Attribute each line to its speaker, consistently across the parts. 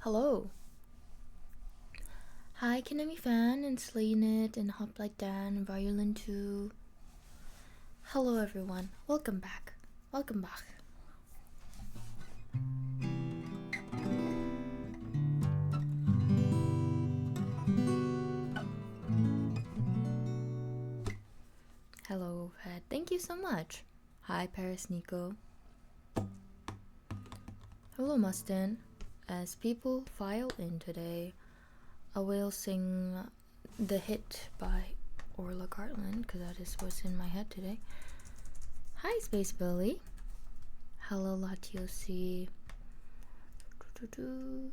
Speaker 1: Hello. Hi, Kinemi Fan and Slaynet and Hop Like Dan and Violin 2. Hello everyone. Welcome back. Welcome back. Hello, Fed. Thank you so much. Hi, Paris Nico. Hello, Mustin. As people file in today, I will sing The Hit by Orla Cartland, because that is what's in my head today. Hi, Space Billy. Hello, Latiosi. Okay.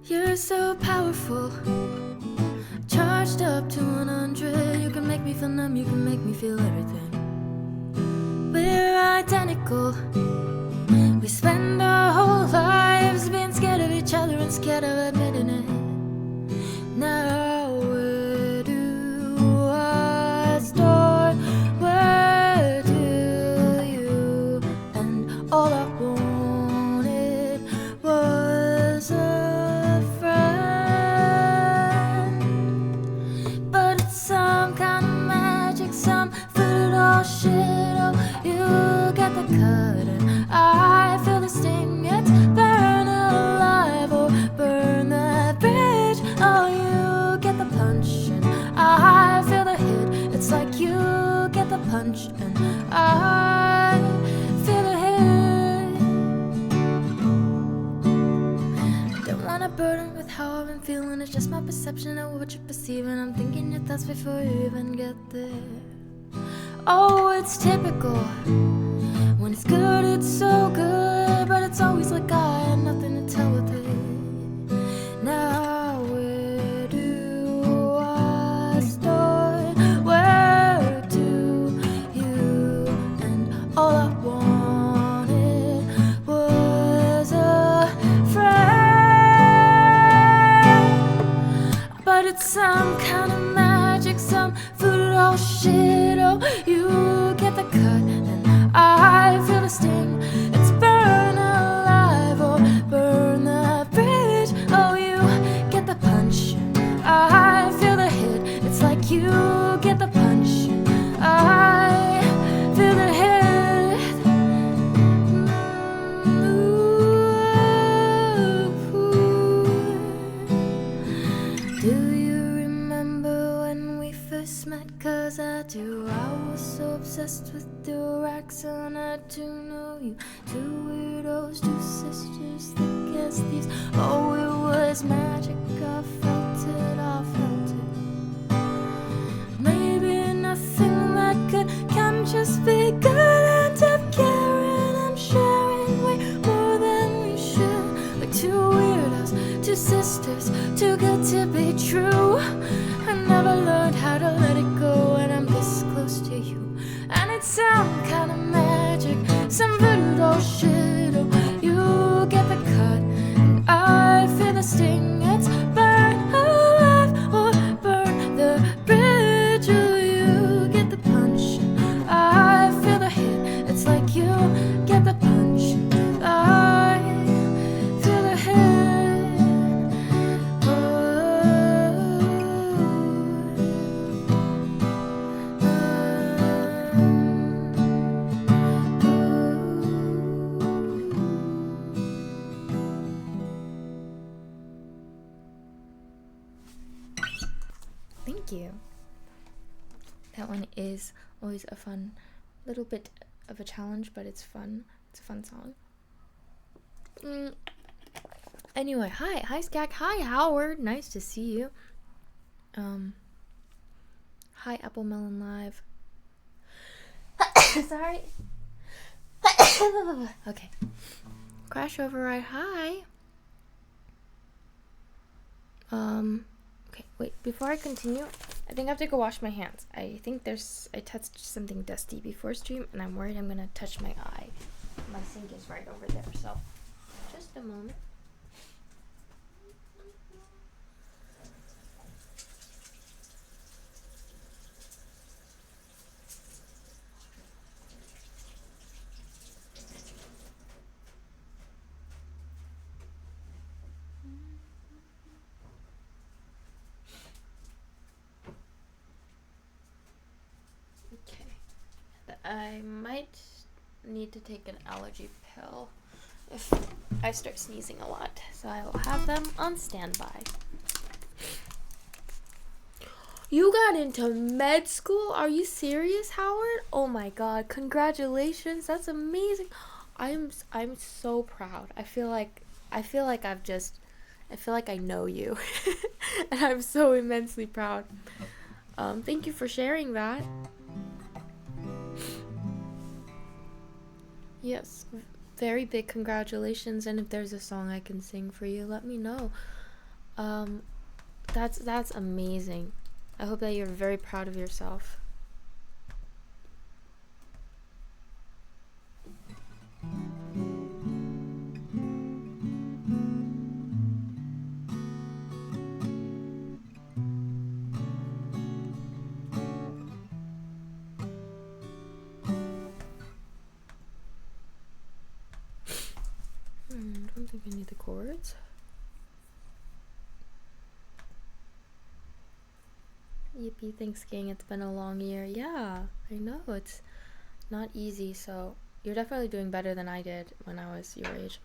Speaker 1: You're so powerful, charged up to 100. You can make me feel numb, you can make me feel everything. We're identical. We spend our whole lives being scared of each other and scared of admitting it. Now where do I start? Where do you? And all I wanted was a friend. But it's some kind of magic, some voodoo shit. Oh, you get the cut and I feel the sting. It's burn alive or burn that bridge. Oh, you get the punch and I feel the hit. It's like you get the punch and I feel the hit. Don't wanna burden with how I've been feeling. It's just my perception of what you're perceiving. I'm thinking your thoughts before you even get there. Oh, it's typical. When it's good, it's so good, but it's always like I had nothing to tell with it. Now where do I start? Where do you? And all I wanted was a friend. But it's some kind of magic, some voodoo shit. Oh, you get the cut and I feel the sting. It's burn alive or burn the bridge. Oh, you get the punch and I feel the hit. It's like you get the punch and I feel the hit. Do you remember when we first met? 'Cause I do. I was so obsessed with your accent. I do know you. Two weirdos, two sisters, thick as thieves. Oh, it was magic. I felt it, I felt it. Maybe nothing that good can just be good. End up caring and sharing way more than we should. Like two weirdos, two sisters, too good to be true. I never learned how to let it go when I'm this close to you. And it's some kind of magic, some voodoo shit. Oh, you get the cut and I feel the sting. It's burn alive or burn the bridge. Oh, you get the punch and I feel the hit. It's like you get the punch and I feel the hit. Thank you. That one is always a fun, little bit of a challenge, but it's fun. It's a fun song. Anyway, hi Skag, hi Howard, nice to see you. Hi Apple Melon Live. Sorry. Okay. Crash Override, hi. Okay, wait, before I continue, I think I have to go wash my hands. I think I touched something dusty before stream, and I'm worried I'm gonna touch my eye. My sink is right over there, so just a moment. I might need to take an allergy pill if I start sneezing a lot, so I will have them on standby. You got into med school? Are you serious, Howard? Oh my god, congratulations. That's amazing. I'm so proud. I feel like I know you. And I'm so immensely proud. Thank you for sharing that. Yes, very big congratulations, and if there's a song I can sing for you, let me know. That's amazing. I hope that you're very proud of yourself. I don't think I need the chords. Yippee, thanks gang, it's been a long year. Yeah, I know, it's not easy, so you're definitely doing better than I did when I was your age.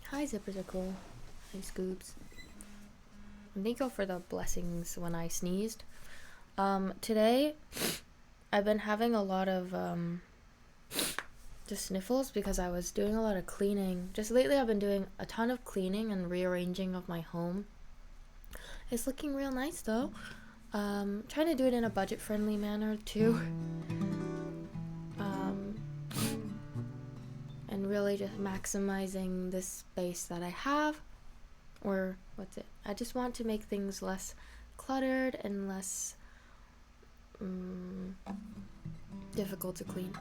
Speaker 1: Hi, Zippers are cool. Hi, Scoops. And thank you for the blessings when I sneezed. Today, I've been having a lot of, just sniffles because I was doing a lot of cleaning. Just lately, I've been doing a ton of cleaning and rearranging of my home. It's looking real nice, though. Trying to do it in a budget-friendly manner, too. And really just maximizing the space that I have, or I just want to make things less cluttered and less difficult to clean.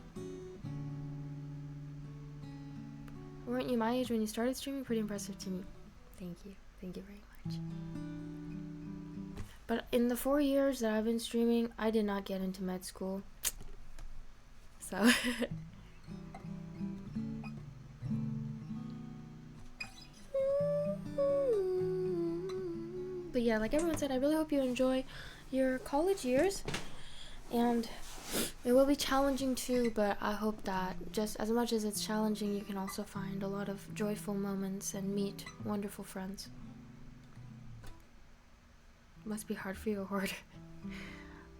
Speaker 1: Weren't you my age when you started streaming? Pretty impressive to me. Thank you very much. But in the 4 years that I've been streaming, I did not get into med school, so but yeah, like everyone said, I really hope you enjoy your college years, and it will be challenging too, but I hope that just as much as it's challenging, you can also find a lot of joyful moments and meet wonderful friends. It must be hard for you, a hoarder.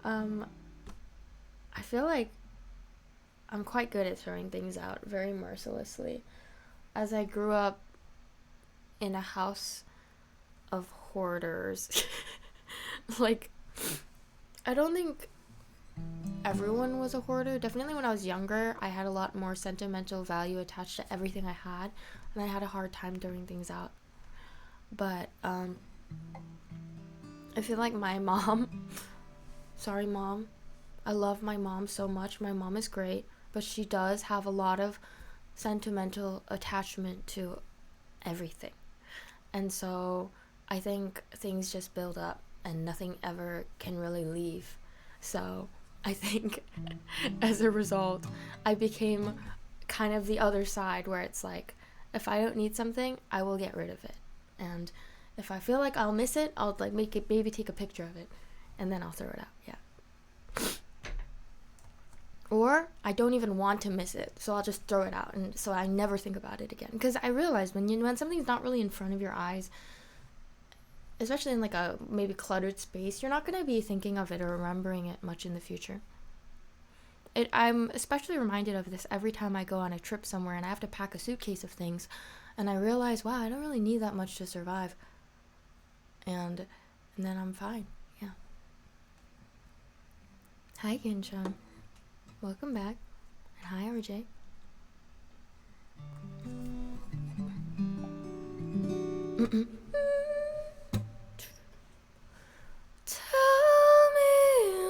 Speaker 1: I feel like I'm quite good at throwing things out very mercilessly. As I grew up in a house of hoarders, like, I don't think everyone was a hoarder. Definitely when I was younger, I had a lot more sentimental value attached to everything I had, and I had a hard time throwing things out. But I feel like my mom, sorry mom, I love my mom so much. My mom is great, but she does have a lot of sentimental attachment to everything. And so I think things just build up and nothing ever can really leave. So I think as a result, I became kind of the other side, where it's like, if I don't need something, I will get rid of it. And if I feel like I'll miss it, I'll like maybe take a picture of it, and then I'll throw it out. Yeah. Or I don't even want to miss it, so I'll just throw it out, and so I never think about it again. Because I realize when something's not really in front of your eyes, especially in like a maybe cluttered space, you're not going to be thinking of it or remembering it much in the future. I'm especially reminded of this every time I go on a trip somewhere and I have to pack a suitcase of things, and I realize, wow, I don't really need that much to survive. And then I'm fine. Yeah. Hi, Ginshan. Welcome back. And hi, RJ. Tell me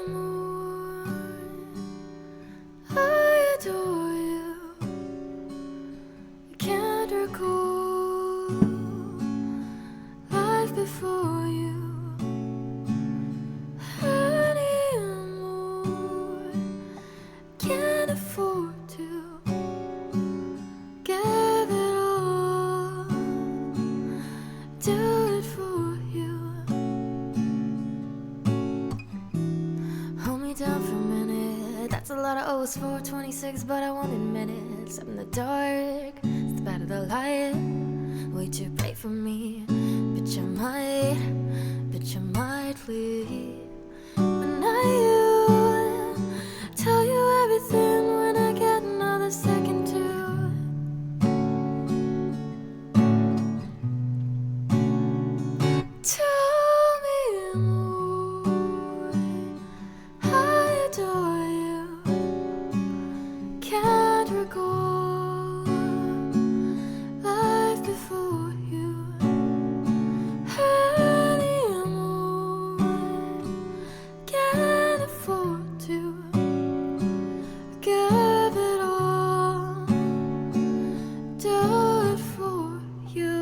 Speaker 1: more. I adore you. for you anymore. Can't afford to give it all. Do it for you. Hold me down for a minute. That's a lot of O's for 26, but I won't admit it. Step in the dark, it's the better the light. Way too bright for me. Bitch, I might leave. But not you. Tell you everything when I get another second to. Tell me more. I adore you. Can't recall life before you anymore. Can't afford to give it all. Do it for you.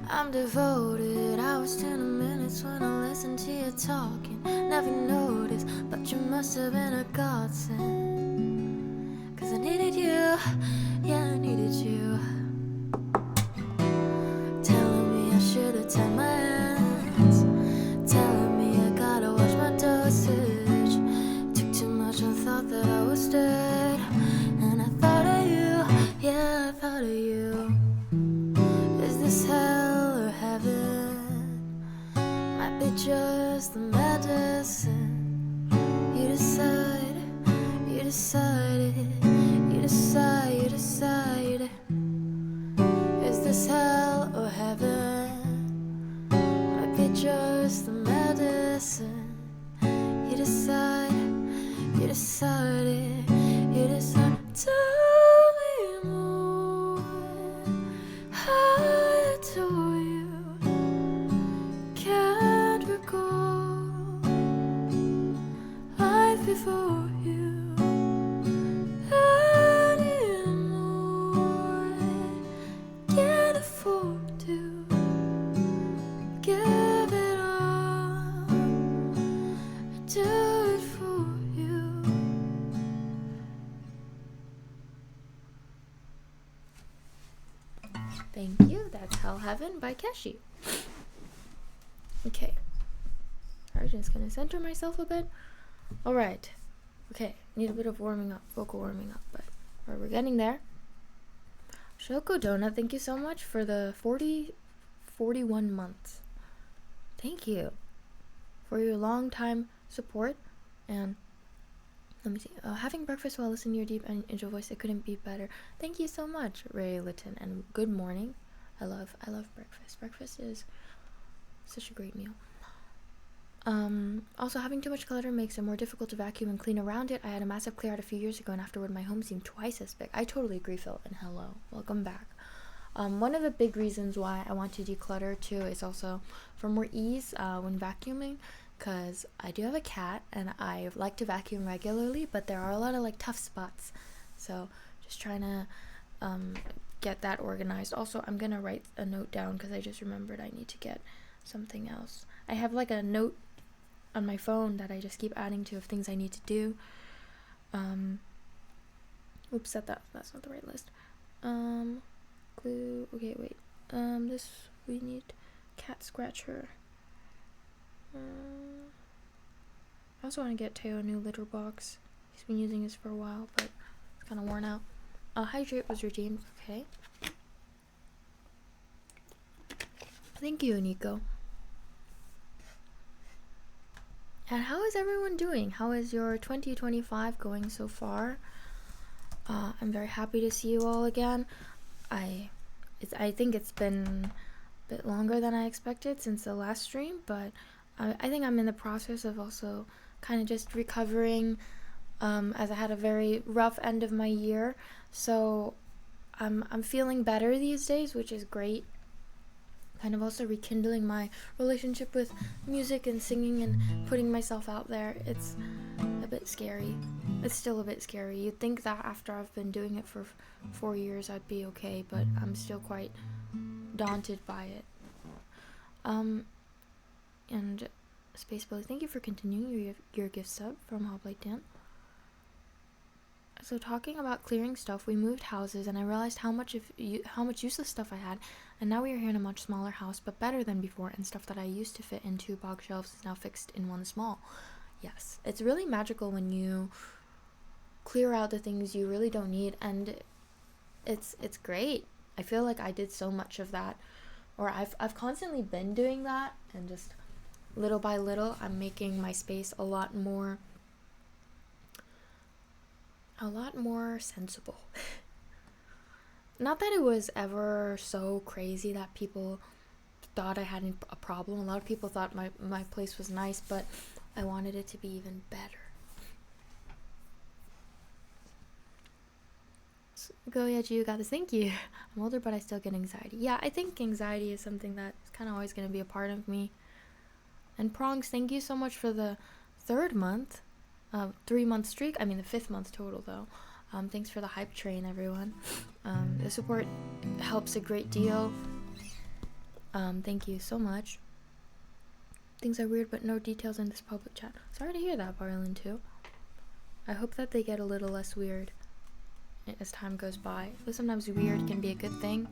Speaker 1: I'm devoted. Hours to the minutes when I listen to you talking. Never noticed, but you must have been a godsend. 'Cause I needed you, yeah, I needed you. Telling me I should've tied my hands. Telling me I gotta watch my dosage. Took too much and thought that I was dead. And I thought of you, yeah, I thought of you. Is this hell or heaven? Might be just the medicine. You decide, you decided, you decide, you decide. Is this hell or heaven? Might be just the medicine. You decide, you decided, you decide. Tell me more. I adore you. Can't recall life before you anymore. Can't afford to give it all. Do it for you. Thank you. That's Hell Heaven by Keshi. Okay. I'm just gonna center myself a bit. Alright. Okay. Need a bit of warming up, vocal warming up, but we're getting there. Shoko Donut, thank you so much for the 41 months. Thank you for your long time support. And let me see. Having breakfast while listening to your deep and angel voice, it couldn't be better. Thank you so much, Ray Litton, and good morning. I love breakfast. Breakfast is such a great meal. Also, having too much clutter makes it more difficult to vacuum and clean around it. I had a massive clear out a few years ago, and afterward my home seemed twice as big. I totally agree, Phil, and hello. Welcome back. One of the big reasons why I want to declutter too is also for more ease when vacuuming, because I do have a cat and I like to vacuum regularly, but there are a lot of like tough spots, so just trying to get that organized. Also, I'm gonna write a note down because I just remembered I need to get something else. I have like a note on my phone that I just keep adding to of things I need to do. Oops, that's not the right list. Glue. Okay, wait. This we need cat scratcher. I also want to get Teo a new litter box. He's been using this for a while, but it's kind of worn out. Hydrate was redeemed. Okay. Thank you, Nico. And how is everyone doing? How is your 2025 going so far? I'm very happy to see you all again. I think it's been a bit longer than I expected since the last stream, but I think I'm in the process of also kind of just recovering, as I had a very rough end of my year. So I'm feeling better these days, which is great. Kind of also rekindling my relationship with music and singing and putting myself out there. It's a bit scary. It's still a bit scary. You'd think that after I've been doing it for 4 years I'd be okay, but I'm still quite daunted by it. And Space Billy, thank you for continuing your gift sub from Hoplite Dan. So talking about clearing stuff, we moved houses and I realized how much useless stuff I had, and now we are here in a much smaller house, but better than before, and stuff that I used to fit in 2 bookshelves is now fixed in 1 small. Yes, it's really magical when you clear out the things you really don't need, and it's great. I feel like I did so much of that, or I've constantly been doing that, and just little by little I'm making my space a lot more sensible. Not that it was ever so crazy that people thought I had a problem. A lot of people thought my place was nice, but I wanted it to be even better. Go, yeah, you got this. Thank you. I'm older, but I still get anxiety. Yeah, I think anxiety is something that's kind of always going to be a part of me. And Prongs, thank you so much for the 3rd month. 3-month streak. I mean the 5th month total though. Thanks for the hype train, everyone. The support helps a great deal. Thank you so much. Things are weird, but no details in this public chat. Sorry to hear that, Barlin, too. I hope that they get a little less weird as time goes by. But sometimes weird can be a good thing.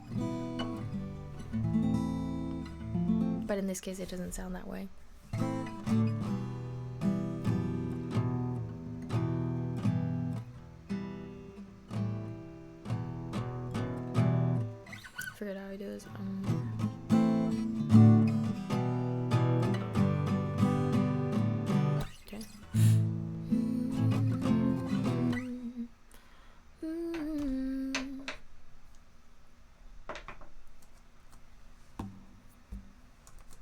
Speaker 1: But in this case, it doesn't sound that way. Forget how I do this. Okay.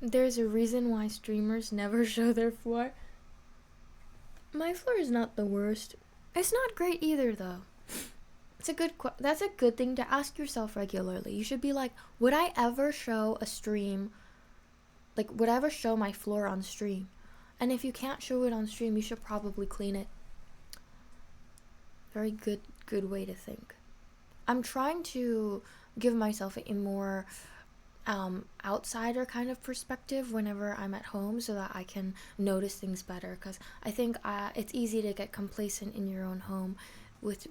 Speaker 1: There's a reason why streamers never show their floor. My floor is not the worst. It's not great either, though. That's a good thing to ask yourself regularly. You should be like, would I ever show a stream? Like, would I ever show my floor on stream? And if you can't show it on stream, you should probably clean it. Very good way to think. I'm trying to give myself a more outsider kind of perspective whenever I'm at home, so that I can notice things better, because I think it's easy to get complacent in your own home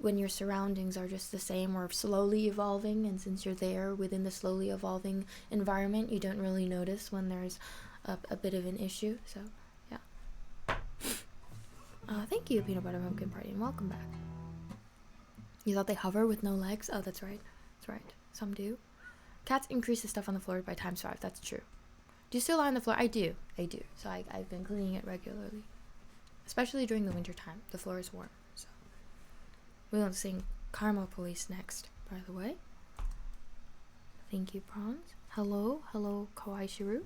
Speaker 1: when your surroundings are just the same or slowly evolving, and since you're there within the slowly evolving environment, you don't really notice when there's a bit of an issue. So yeah. Thank you, Peanut Butter Pumpkin Party, and welcome back. You thought they hover with no legs? Oh, that's right. Some do. Cats increase the stuff on the floor by ×5. That's true. Do you still lie on the floor? I do. So I've been cleaning it regularly, especially during the winter time. The floor is warm. So we will sing Karma Police next, by the way. Thank you, Prawns. Hello, Kawaii Shiru.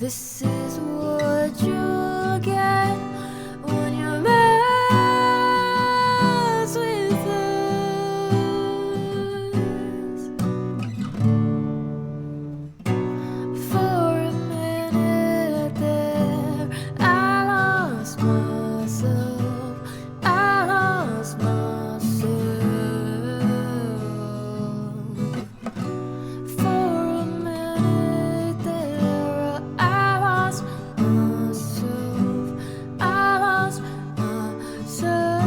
Speaker 1: This is what you'll get when you mess with us. For a minute there, I lost myself. I lost myself. For a minute there, I lost myself. I lost myself.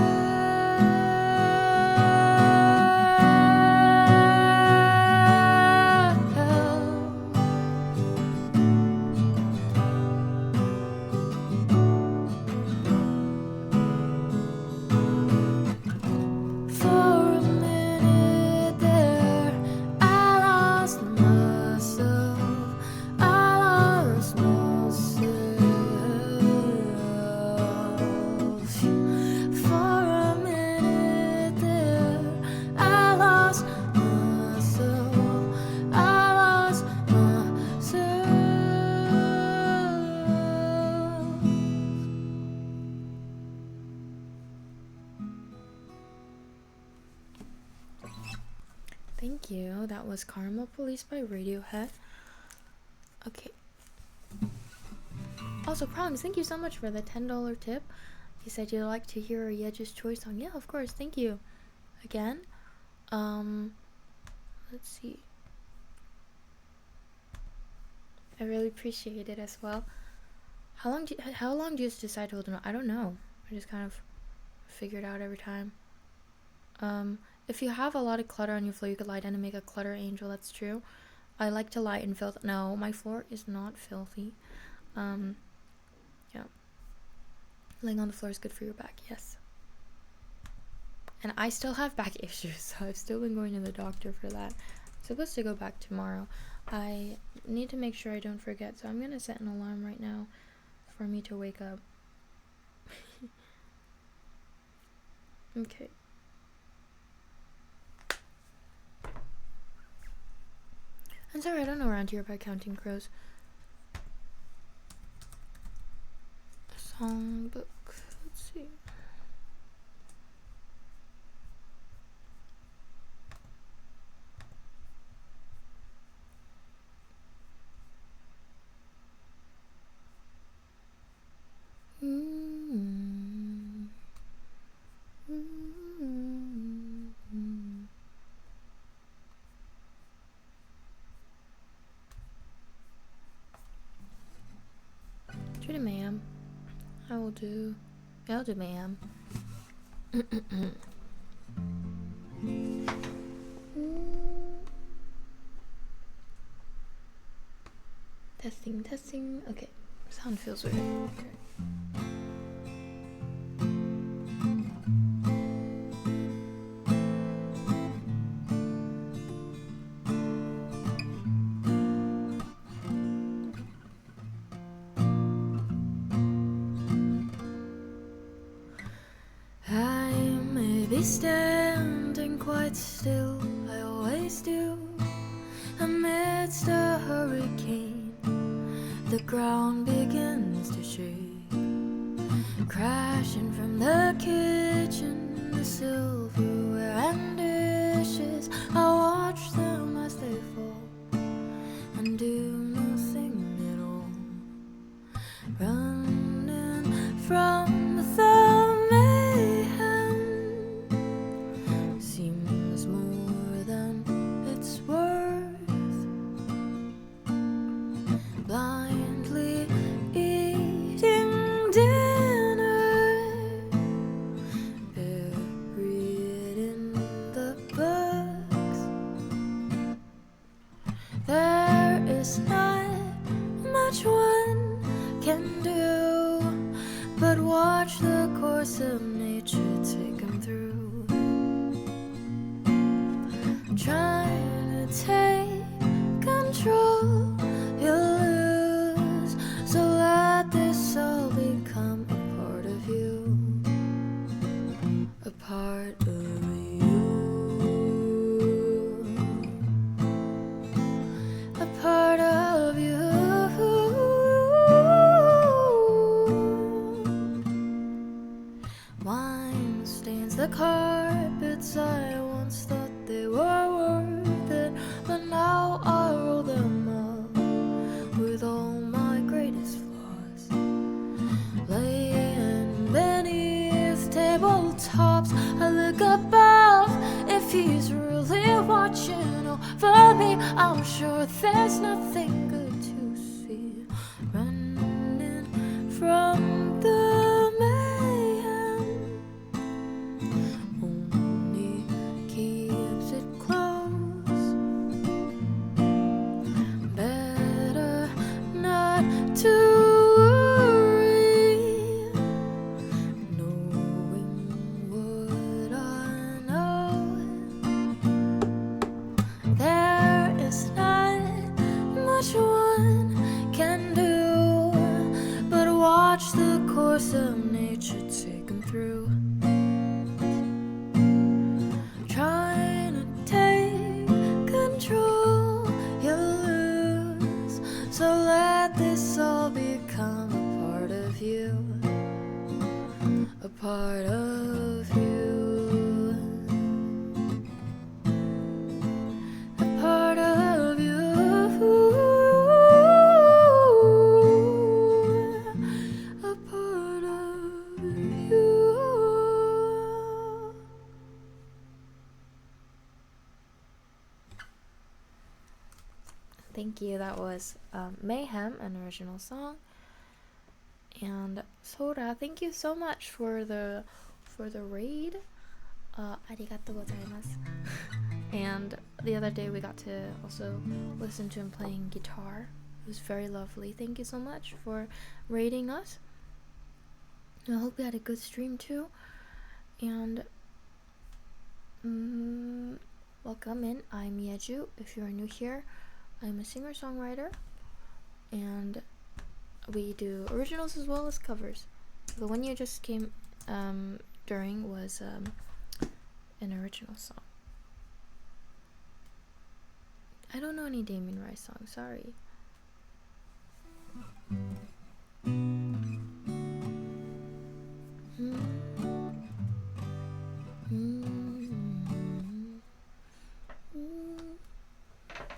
Speaker 1: For a minute there, I lost myself. I lost myself. For a minute there, I lost myself. I lost myself. Thank you. That was Karma Police by Radiohead. Okay. Also, Proms, thank you so much for the $10 tip. You said you'd like to hear a Yej's Choice song. Yeah, of course. Thank you. Again. Let's see. I really appreciate it as well. How long do you just decide to hold on? I don't know. I just kind of figure it out every time. If you have a lot of clutter on your floor, you could lie down and make a clutter angel. That's true. I like to lie in filth. No, my floor is not filthy. Yeah. Laying on the floor is good for your back. Yes. And I still have back issues, so I've still been going to the doctor for that. I'm supposed to go back tomorrow. I need to make sure I don't forget, so I'm gonna set an alarm right now for me to wake up. Okay. I'm sorry, I don't know around here by Counting Crows. Songbook. Let's see. Judy, ma'am. I will do. I'll do, ma'am. Testing, testing. Okay, sound feels weird. Okay. I may be standing quite still, I always do, amidst a hurricane. The ground begins to shake, crashing from the kitchen, the silverware and dishes. I watch them as they fall and do nothing at all, running from the mayhem seems more than it's worth. Blindly eating dinner, buried in the books. There is not much one can do but watch the course of nature take him through, trying to take control. You'll lose, so let this all become a part of you, a part of you, a part of you. rooftops. I look above if he's really watching over me. I'm sure there's nothing good to see. Running from the mayhem only keeps it close. Better not to worry, knowing what I know. There is not much one can do but watch the course of nature take him through. Trying to take control, you lose. So let this all become a part of you, a part of you, a part of you, a part of you. Thank you. That was Mayhem, an original song. And Sora, thank you so much for the raid. Arigatou gozaimasu. And the other day we got to also listen to him playing guitar. It was very lovely. Thank you so much for raiding us. I hope you had a good stream too. And welcome in. I'm Yeju. If you're new here, I'm a singer-songwriter, and we do originals as well as covers. The one you just came during was an original song. I don't know any Damien Rice songs, sorry.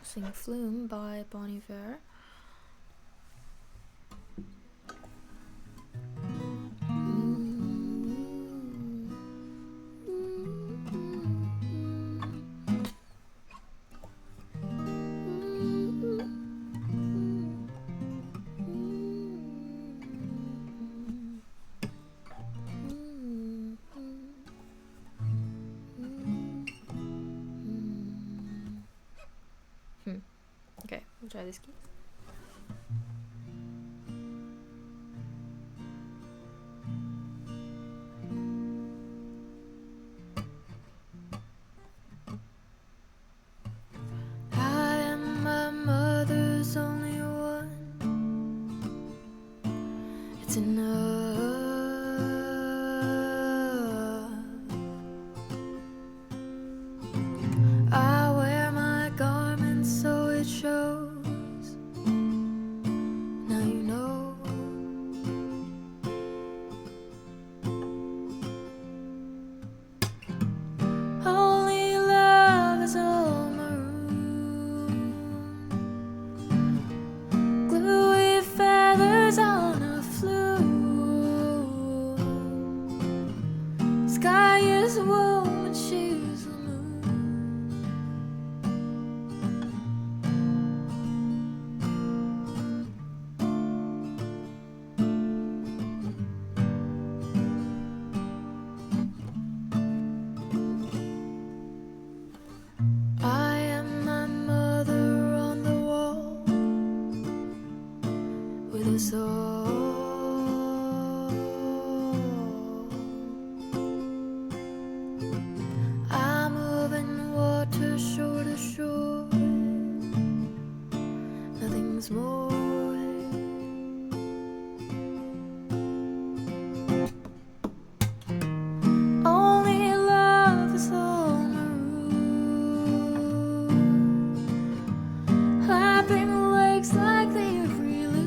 Speaker 1: Sing Flume by Bon Iver. Okay, we'll try this key. I am my mother's only one. It's enough. I wear my garments so it shows. Now you know. Only love is all maroon. Gluey feathers on a flume. Sky is warm and she's the moon. I am my mother on the wall with a soul. I'm moving water shore to shore. Nothing's more. Only love is all maroon. Clapping legs like they relude.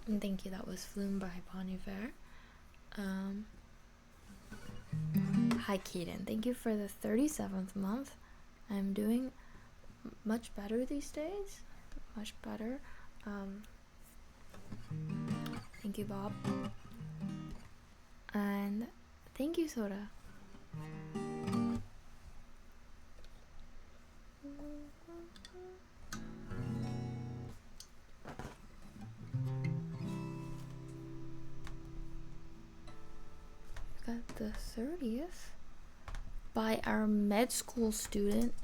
Speaker 1: And thank you, that was Flume by Bon Iver. Hi Keaton, thank you for the 37th month. I'm doing much better these days. Much better. Thank you, Bob. And thank you, Soda. Got the 30th by our med school student,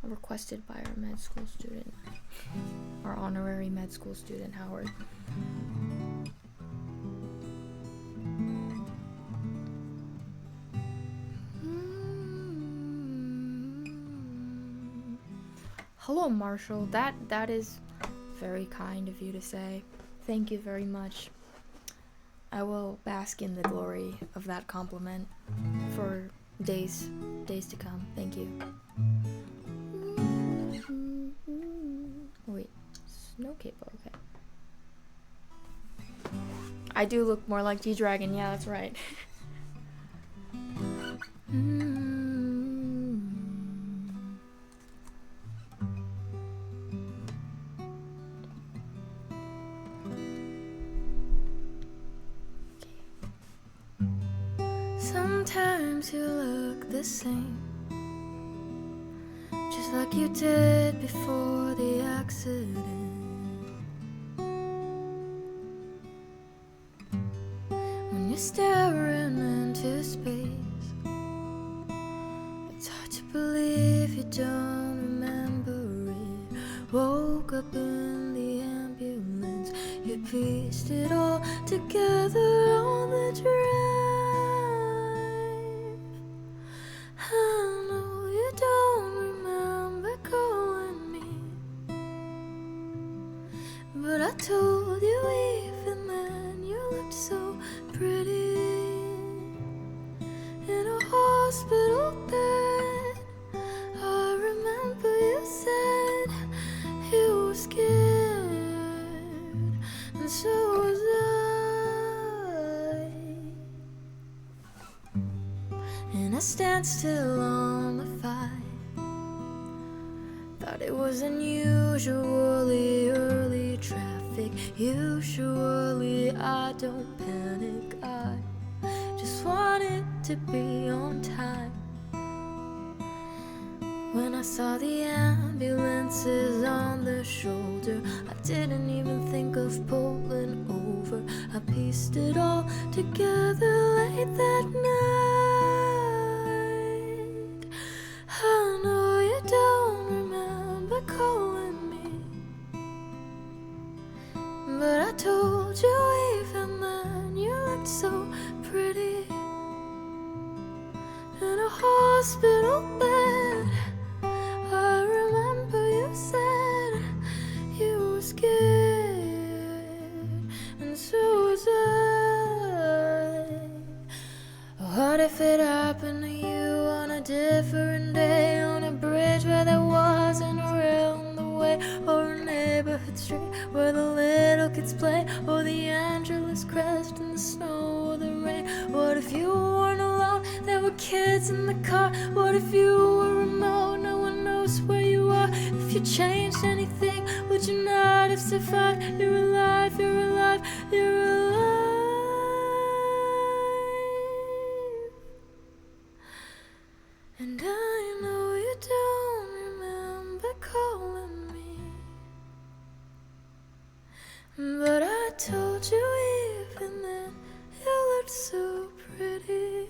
Speaker 1: requested by our med school student, our honorary med school student, Howard. Hello, Marshall. That is very kind of you to say. Thank you very much. I will bask in the glory of that compliment for days to come. Thank you. Wait, Snow Capo, okay. I do look more like G-Dragon, yeah, that's right. Sometimes you look the same, just like you did before the accident. When you're staring into space, it's hard to believe you don't remember it. Woke up in the ambulance, you pieced it all together on the drive. I know you don't remember calling me, but I told you even then you looked so pretty in a hospital bed. I remember you said you were scared, and so was I. And I stand still on the fight. Thought it was unusually early traffic. Usually I don't panic. I just wanted to be on time. When I saw the ambulances on the shoulder, I didn't even think of pulling over. I pieced it all together late that night. I know you don't remember calling me, but I told you even then you looked so pretty in a hospital bed. I remember you said you were scared, and so was I. What if it happened to you on a different day, on a bridge where there wasn't a rail in the way, or a neighborhood street where the little kids play, or the Angeles crest in the snow or the rain? What if you weren't alone, there were kids in the car? What if you were remote, no one knows where you are? If you changed anything, would you not have survived? You're alive, you're alive, you're alive. And I know you don't remember calling me, but I told you even then you looked so pretty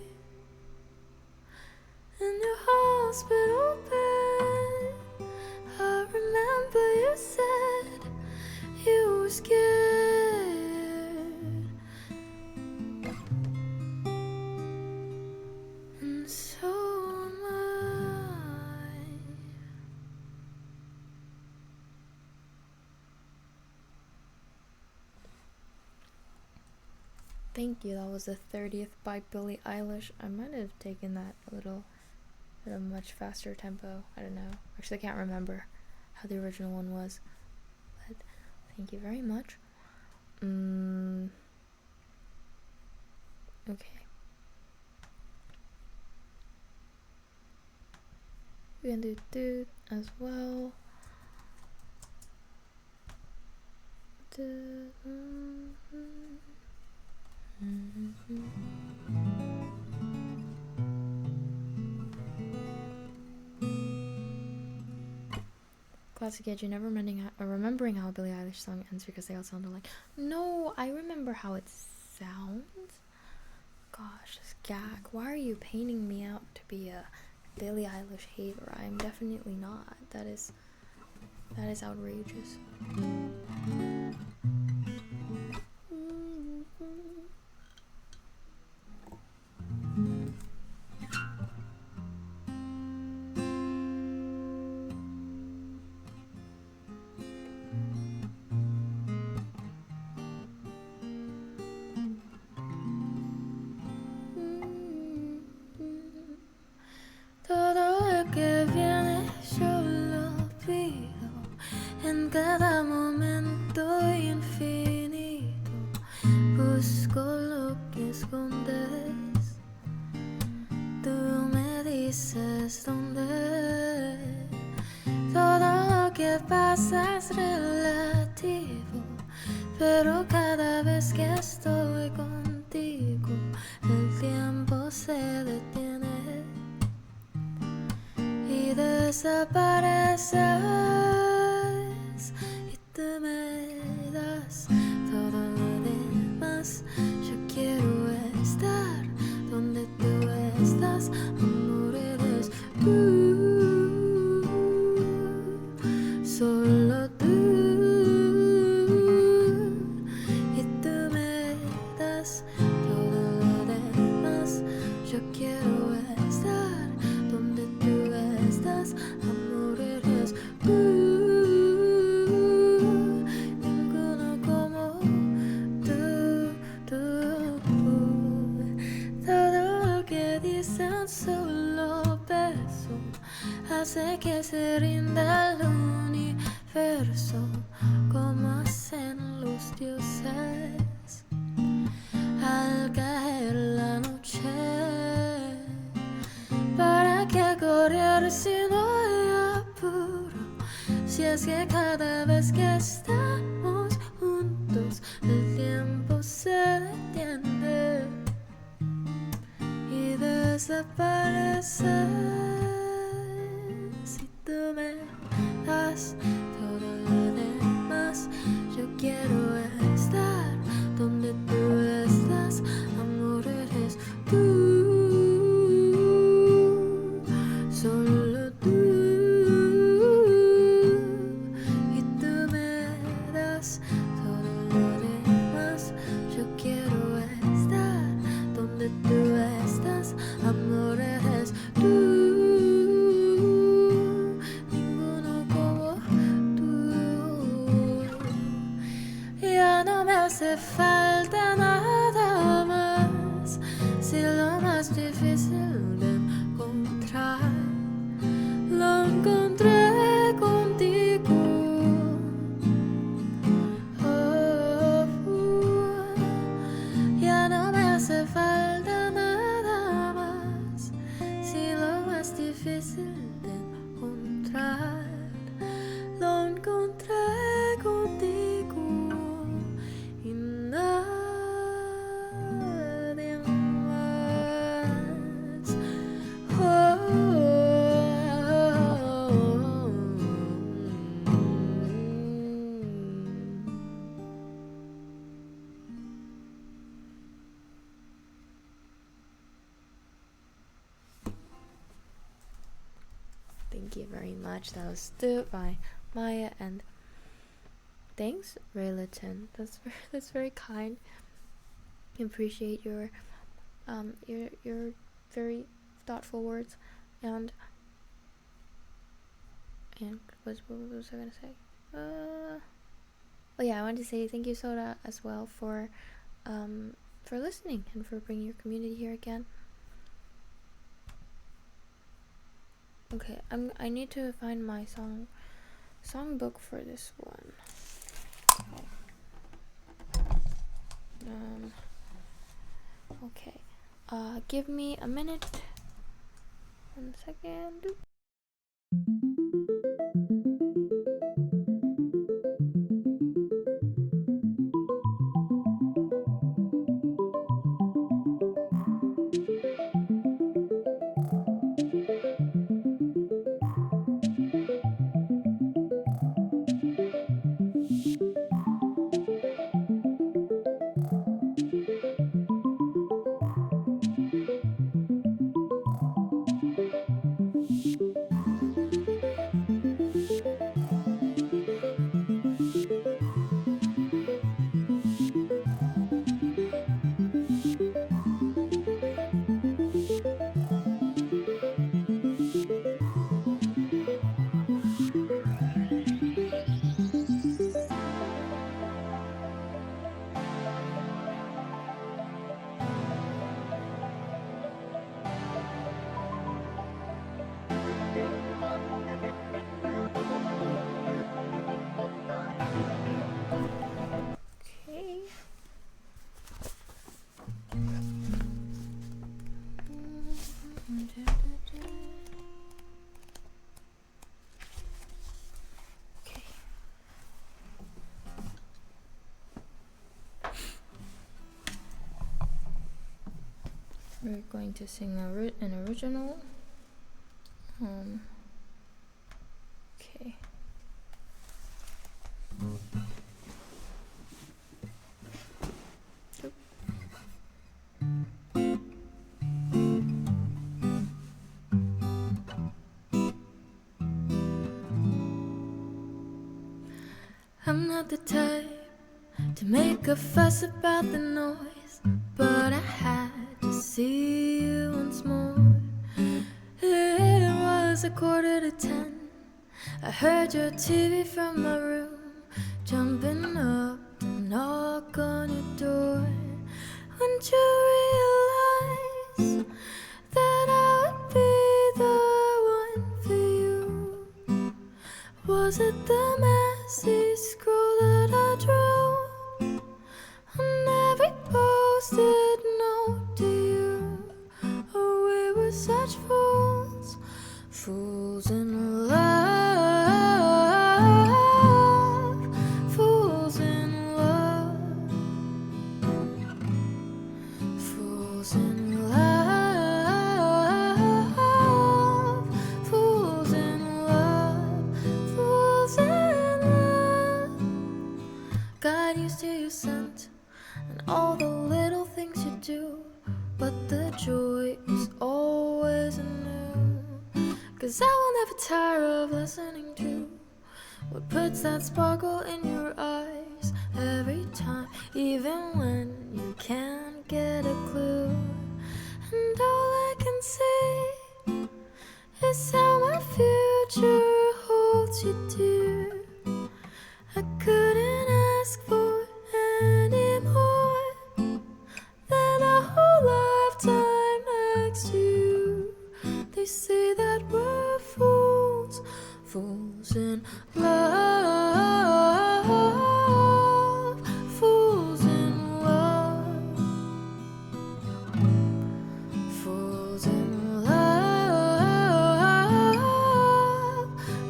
Speaker 1: in your hospital bed. I remember you said you were scared, and so am I. Thank you. That was the 30th by Billie Eilish. I might have taken that at a much faster tempo. I don't know. Actually, I can't remember how the original one was. But thank you very much. Okay. We can do dude as well. Classic edge, you're never remembering how a Billie Eilish song ends because they all sound alike. No, I remember how it sounds. Gosh, this gag. Why are you painting me out to be a Billie Eilish hater? I'm definitely not. That is outrageous. Todo lo que viene yo lo pido en cada momento infinito. Busco lo que escondes, tú me dices dónde. Todo lo que pasa es relativo, pero cada vez que estoy contigo, el tiempo se detiene y desapareces, y tú me das todo lo demás. Yo quiero estar donde tú estás, amor, eres tú, solo tú, y tú me das todo lo demás. Yo quiero estar donde tú estás, amor, eres tú, ninguno como tú. Todo lo que dicen solo beso hace que se rinda el universo, como hacen los dioses al caer la noche. ¿Para qué correr si no hay apuro? Si es que cada vez que estamos juntos el tiempo se detiene y desaparece, si tú me das todo lo demás. Yo quiero estar donde tú estás, amor, eres tú, solo tú, y tú me das todo lo demás. Yo quiero estar donde tú estás, amor, eres tú, ninguno como tú. Ya no me hace falta nada más, si lo más difícil de encontrar lo encontré contigo. Ya no me hace falta nada más, si lo más difícil de encontrar lo encontré contigo y nadie más. Thank you very much. That was Do by Maya, and thanks, Raylaton. That's very kind. I appreciate your very thoughtful words, and what was I gonna say? Oh yeah, I wanted to say thank you, Soda, as well for listening and for bringing your community here again. Okay, I need to find my songbook for this one. Okay. Give me a minute. 1 second. Okay. Okay. We're going to sing an original. Okay. I'm not the type to make a fuss about the noise, but I had to see you once more. It was 10:15. I heard your TV from my room, jumping up to knock on your door. Wouldn't you realize that I would be the one for you? Was it the messy scroll that I drew on every post-it note to you? Oh, we were such fools, fools in love, fools in love, fools in love, fools in love, fools in love. Got used to your scent and all the little things you do, but the joy is always anew. 'Cause I will never tire of listening to what puts that sparkle in your eyes every time, even when you can't get a clue. And all I can see is how my future holds you dear. I couldn't ask for any more than a whole lifetime next to you. They say that we're fools, fools in love, fools in love, fools in love,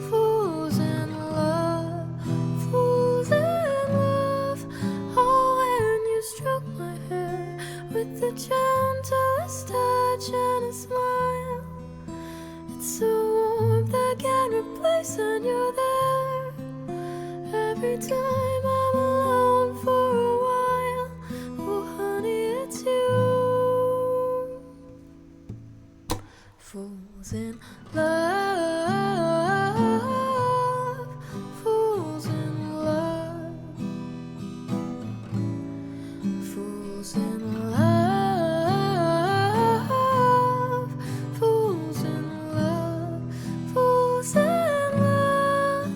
Speaker 1: fools in love, fools in love. Oh, when you stroke my hair with the gentlest touch and a smile, it's so warm that can't replace when you're there. Every time I'm alone for a while, oh honey, it's you. Fools in love, fools in love, fools in love, fools in love, fools in love.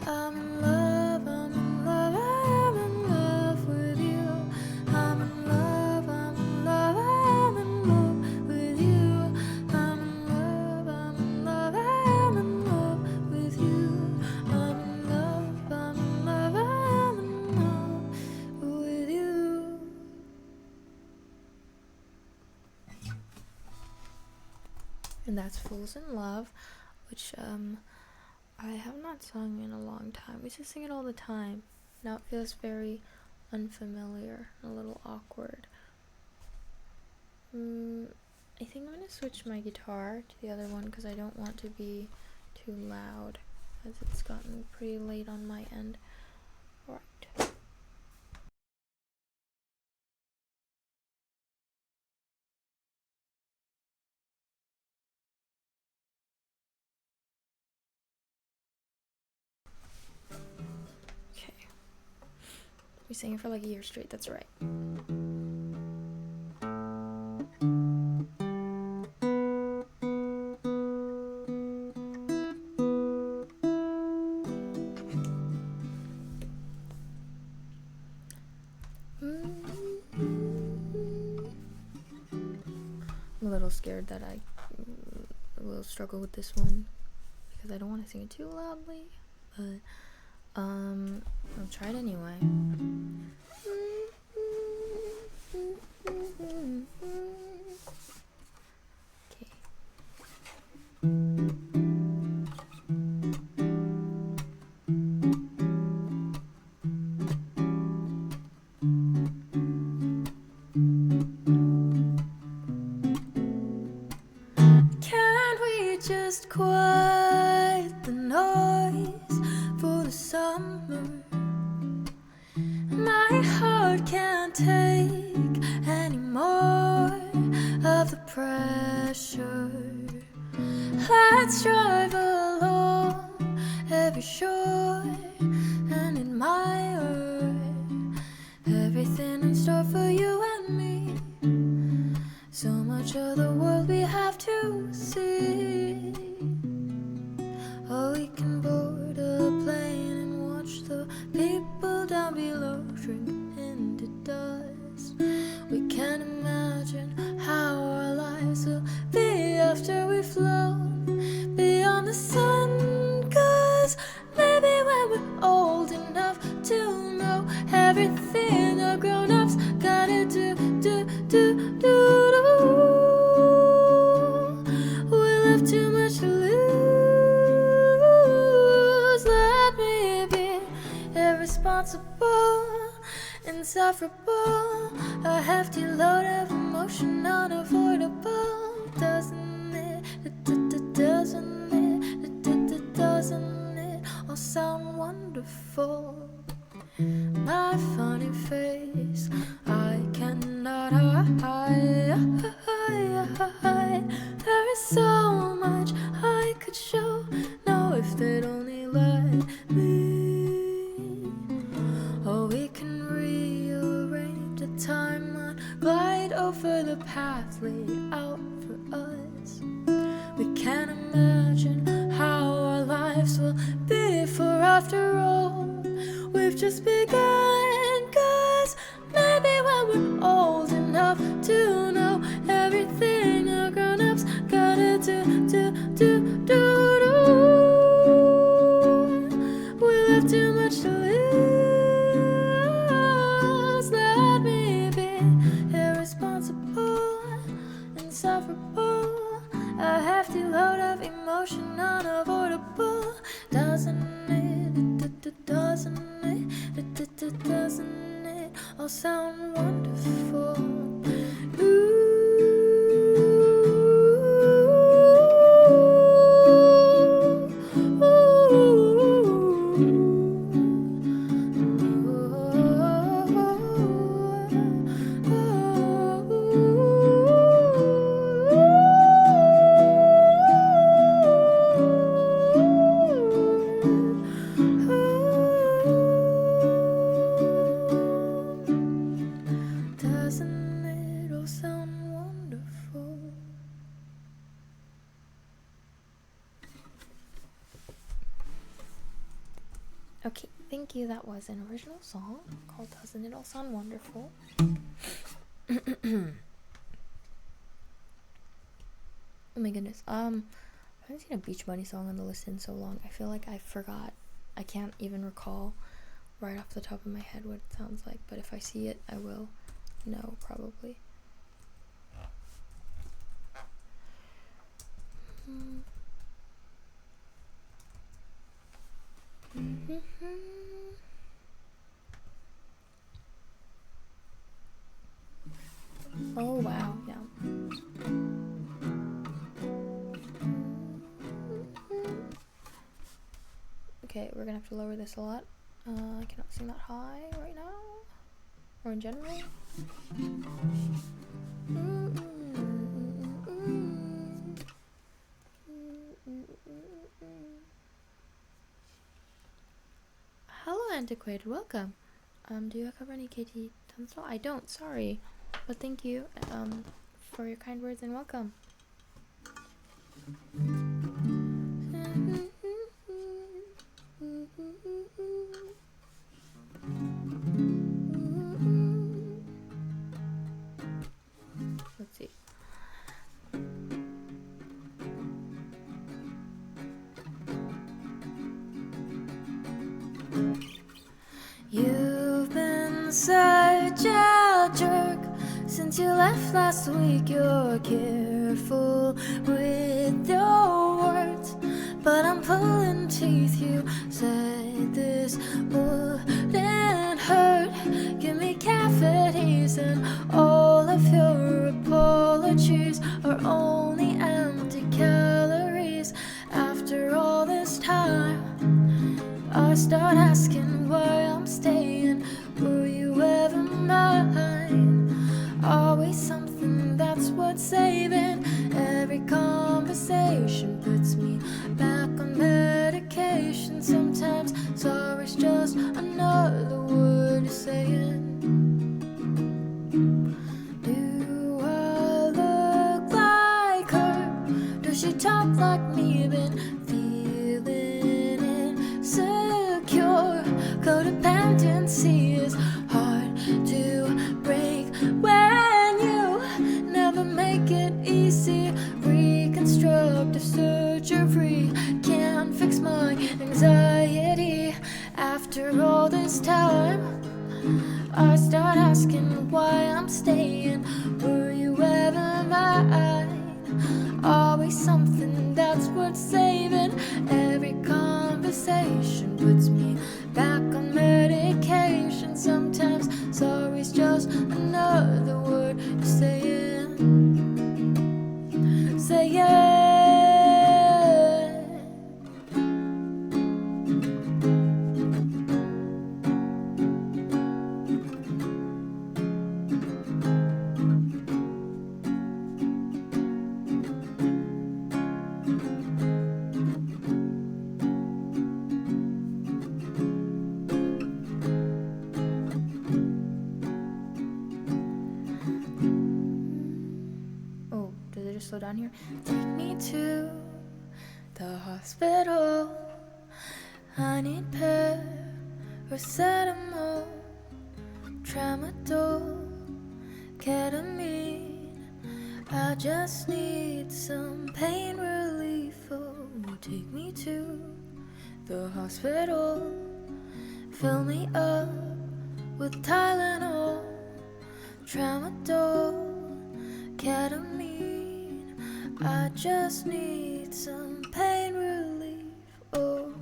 Speaker 1: I'm in love, I'm in love, I'm in love with you. I'm in love, I'm in love, I'm in love with you. I'm in love, I'm in love, and that's Fools in Love, which I have not sung in a long time. We used to sing it all the time. Now it feels very unfamiliar, a little awkward. I think I'm gonna switch my guitar to the other one because I don't want to be too loud, as it's gotten pretty late on my end. Alright. Okay. We sang it for like a year straight, that's right. I'm a little scared that I will struggle with this one because I don't want to sing it too loudly, but I'll try it anyway. Okay. Can't we just quiet the noise for the summer? My heart can't take any more of the pressure. Let's drive along every shore and admire everything in store for you and me. So much of the world we have to see. Or we can board a plane and watch the people down below shrink into dust. We can't imagine how our lives will be after we've flown beyond the sun. 'Cause maybe when we're old enough to know everything the grown-ups gotta do. We'll have too much to lose. Let me be irresponsible, insufferable, a hefty load of emotion unavoidable. Doesn't it all sound wonderful? My funny face I cannot hide. There is so much I could show. Now if they'd only let me. Or we can rearrange the timeline, glide over the path laid out for us. We can't imagine how our lives will be, for after all we've just begun. 'Cause maybe when we're old enough to know everything the grown-ups gotta do. We'll have too much to lose. Let me be irresponsible, insufferable, a hefty load of emotion unavoidable. Doesn't it all sound wonderful? Doesn't it all sound wonderful? Okay, thank you. That was an original song called Doesn't It All Sound Wonderful? Oh my goodness. I haven't seen a Beach Bunny song on the list in so long. I feel like I forgot. I can't even recall right off the top of my head what it sounds like, but if I see it, I will know probably. Oh wow, yeah. Okay, we're gonna have to lower this a lot. I cannot sing that high right now, or in general. Hello, Antiquated, welcome. Do you cover any KT Tunstall? I don't, sorry. But thank you, for your kind words and welcome. Let's see. You've been such a jerk since you left last week. You're careful with your words, but I'm pulling teeth. You said this wouldn't hurt. Give me cavities, and all of your apologies are only empty calories. After all this time, I start asking why I'm staying. Were you ever mine? Always something, that's what's saving. Every conversation puts me back on medication. Sometimes sorry's just another word you're saying. Do I look like her? Does she talk like me? Been feeling insecure. Codependency is hard to break when you never make it easy. Reconstructive surgery can't fix my anxiety. After all this time, I start asking why I'm staying. Were you ever mine? Always something, that's what's saving. Every conversation puts me back on medication. Sometimes sorry's just another word you're saying. Say it. Oh, did it just slow down here? Take me to the hospital. I need paracetamol, tramadol, ketamine. I just need some pain relief. Oh, take me to the hospital. Fill me up with Tylenol, tramadol, ketamine. I just need some pain relief. Oh.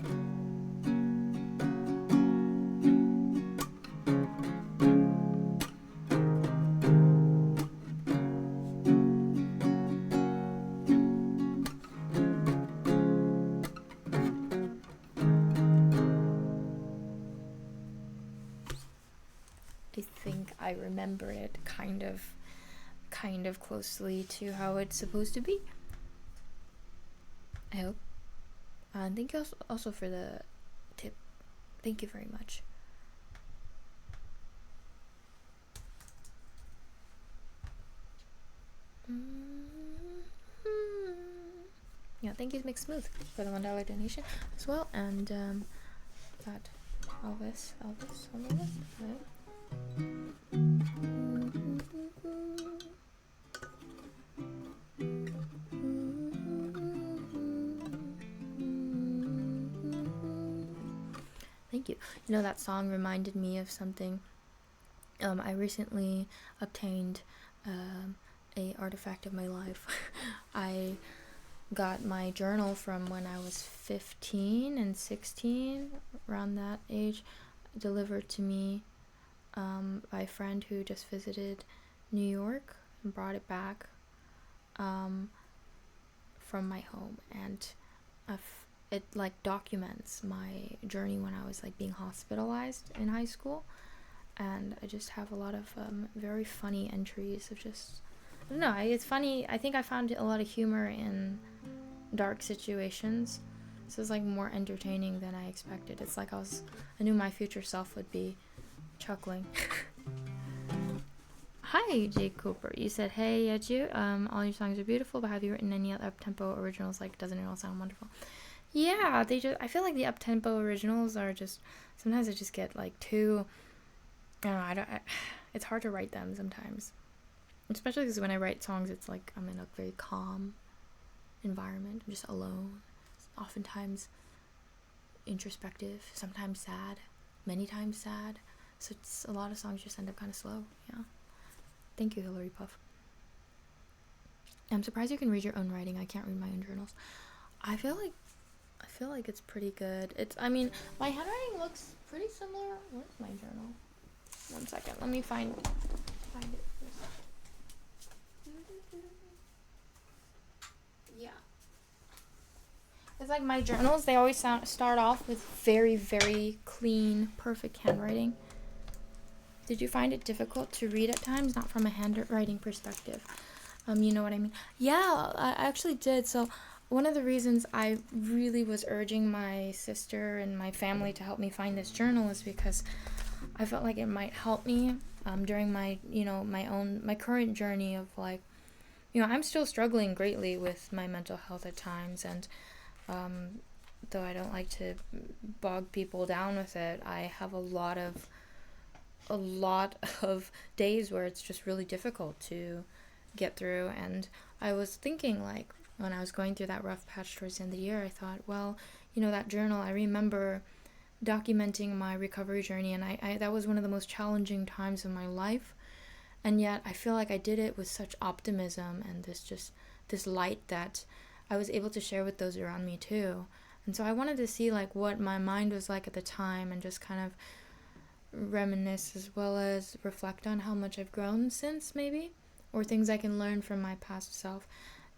Speaker 1: I think I remember it kind of closely to how it's supposed to be. I hope. And thank you also for the tip. Thank you very much. Yeah, thank you, Mix Smooth, for the $1 donation as well. And that Elvis on the list. Right? Thank you. You know, that song reminded me of something. I recently obtained a artifact of my life. I got my journal from when I was 15 and 16, around that age, delivered to me by a friend who just visited New York and brought it back from my home. And it like documents my journey when I was like being hospitalized in high school. And I just have a lot of very funny entries of just, I don't know, it's funny. I think I found a lot of humor in dark situations. So it's like more entertaining than I expected. It's like I knew my future self would be chuckling. Hi, Jake Cooper. You said, hey, Yeju, all your songs are beautiful, but have you written any other up-tempo originals? Like, doesn't it all sound wonderful? Yeah, I feel like the up-tempo originals are just, sometimes I just get like too, I don't know, it's hard to write them sometimes. Especially because when I write songs, it's like I'm in a very calm environment. I'm just alone. It's oftentimes introspective, sometimes sad, many times sad. So it's a lot of songs just end up kind of slow. Yeah. Thank you, Hillary Puff. I'm surprised you can read your own writing. I can't read my own journals. I feel like it's pretty good. I mean, my handwriting looks pretty similar. Where's my journal? 1 second. Let me find it. Yeah. It's like my journals, they always start off with very, very clean, perfect handwriting. Did you find it difficult to read at times? Not from a handwriting perspective. You know what I mean? Yeah, I actually did. So one of the reasons I really was urging my sister and my family to help me find this journal is because I felt like it might help me during my, my current journey of like, I'm still struggling greatly with my mental health at times. And though I don't like to bog people down with it, I have a lot of days where it's just really difficult to get through. And I was thinking, like, when I was going through that rough patch towards the end of the year, I thought, well, that journal, I remember documenting my recovery journey, and I that was one of the most challenging times of my life, and yet I feel like I did it with such optimism and this light that I was able to share with those around me too. And so I wanted to see like what my mind was like at the time and just kind of reminisce as well as reflect on how much I've grown since, maybe, or things I can learn from my past self.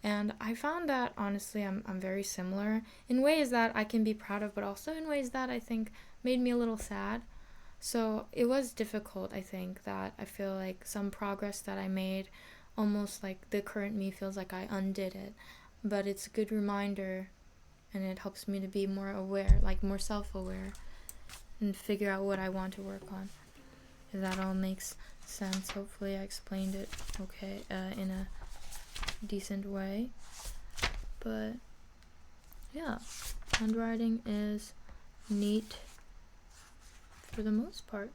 Speaker 1: And I found that honestly I'm very similar in ways that I can be proud of, but also in ways that I think made me a little sad. So it was difficult. I think that I feel like some progress that I made, almost like the current me feels like I undid it, but it's a good reminder, and it helps me to be more aware, like more self-aware, and figure out what I want to work on. If that all makes sense. Hopefully I explained it okay, in a decent way. But yeah, handwriting is neat for the most part.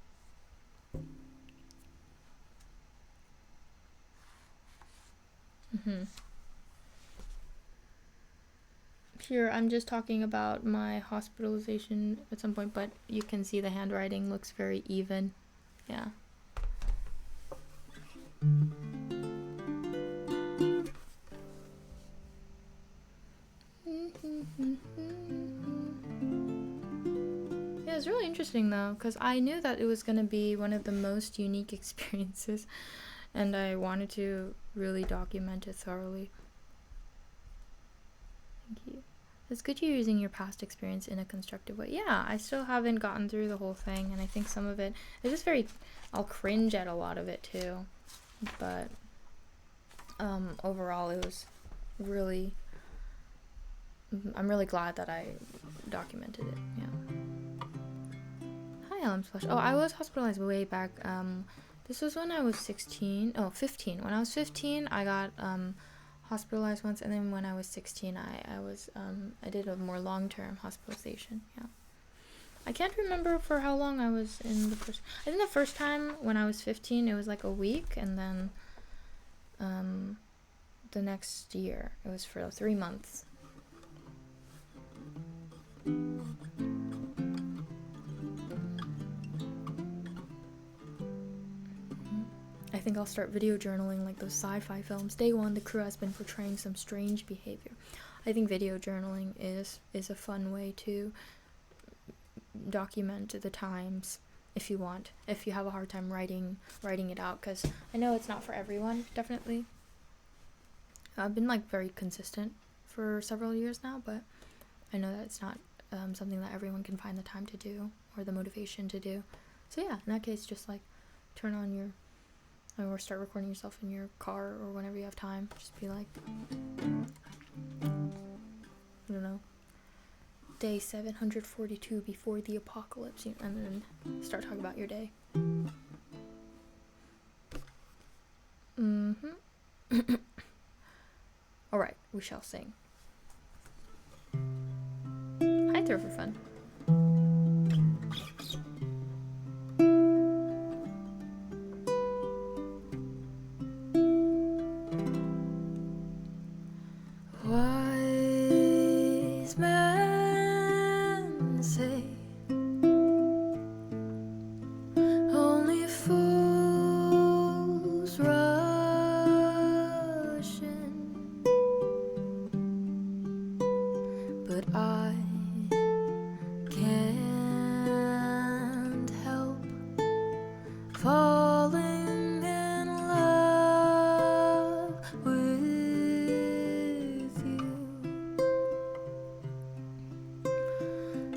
Speaker 1: Here I'm just talking about my hospitalization at some point, but you can see the handwriting looks very even. Yeah. Yeah, it's really interesting though, because I knew that it was going to be one of the most unique experiences, and I wanted to really document it thoroughly. Thank you. It's good you're using your past experience in a constructive way. Yeah, I still haven't gotten through the whole thing, and I think some of it is just I'll cringe at a lot of it too. But overall, it was really, I'm really glad that I documented it. Yeah. Hi, Ellen Flush. Oh, I was hospitalized way back. This was when I was 15. When I was 15, I got hospitalized once, and then when I was 16, I did a more long-term hospitalization. Yeah. I can't remember for how long I was in the first. I think the first time when I was 15, it was like a week, and then the next year it was for 3 months. I think I'll start video journaling like those sci-fi films. Day one, the crew has been portraying some strange behavior. I think video journaling is a fun way to document the times if you want, if you have a hard time writing it out, because I know it's not for everyone, definitely. I've been like very consistent for several years now, but I know that it's not something that everyone can find the time to do or the motivation to do. So yeah, in that case, just like turn on your, or start recording yourself in your car or whenever you have time. Just be like, I don't know, day 742 before the apocalypse, and then start talking about your day. Alright, we shall sing. Hi, throw for fun. Wise men say only fools rush in, but I can't help falling in love with you.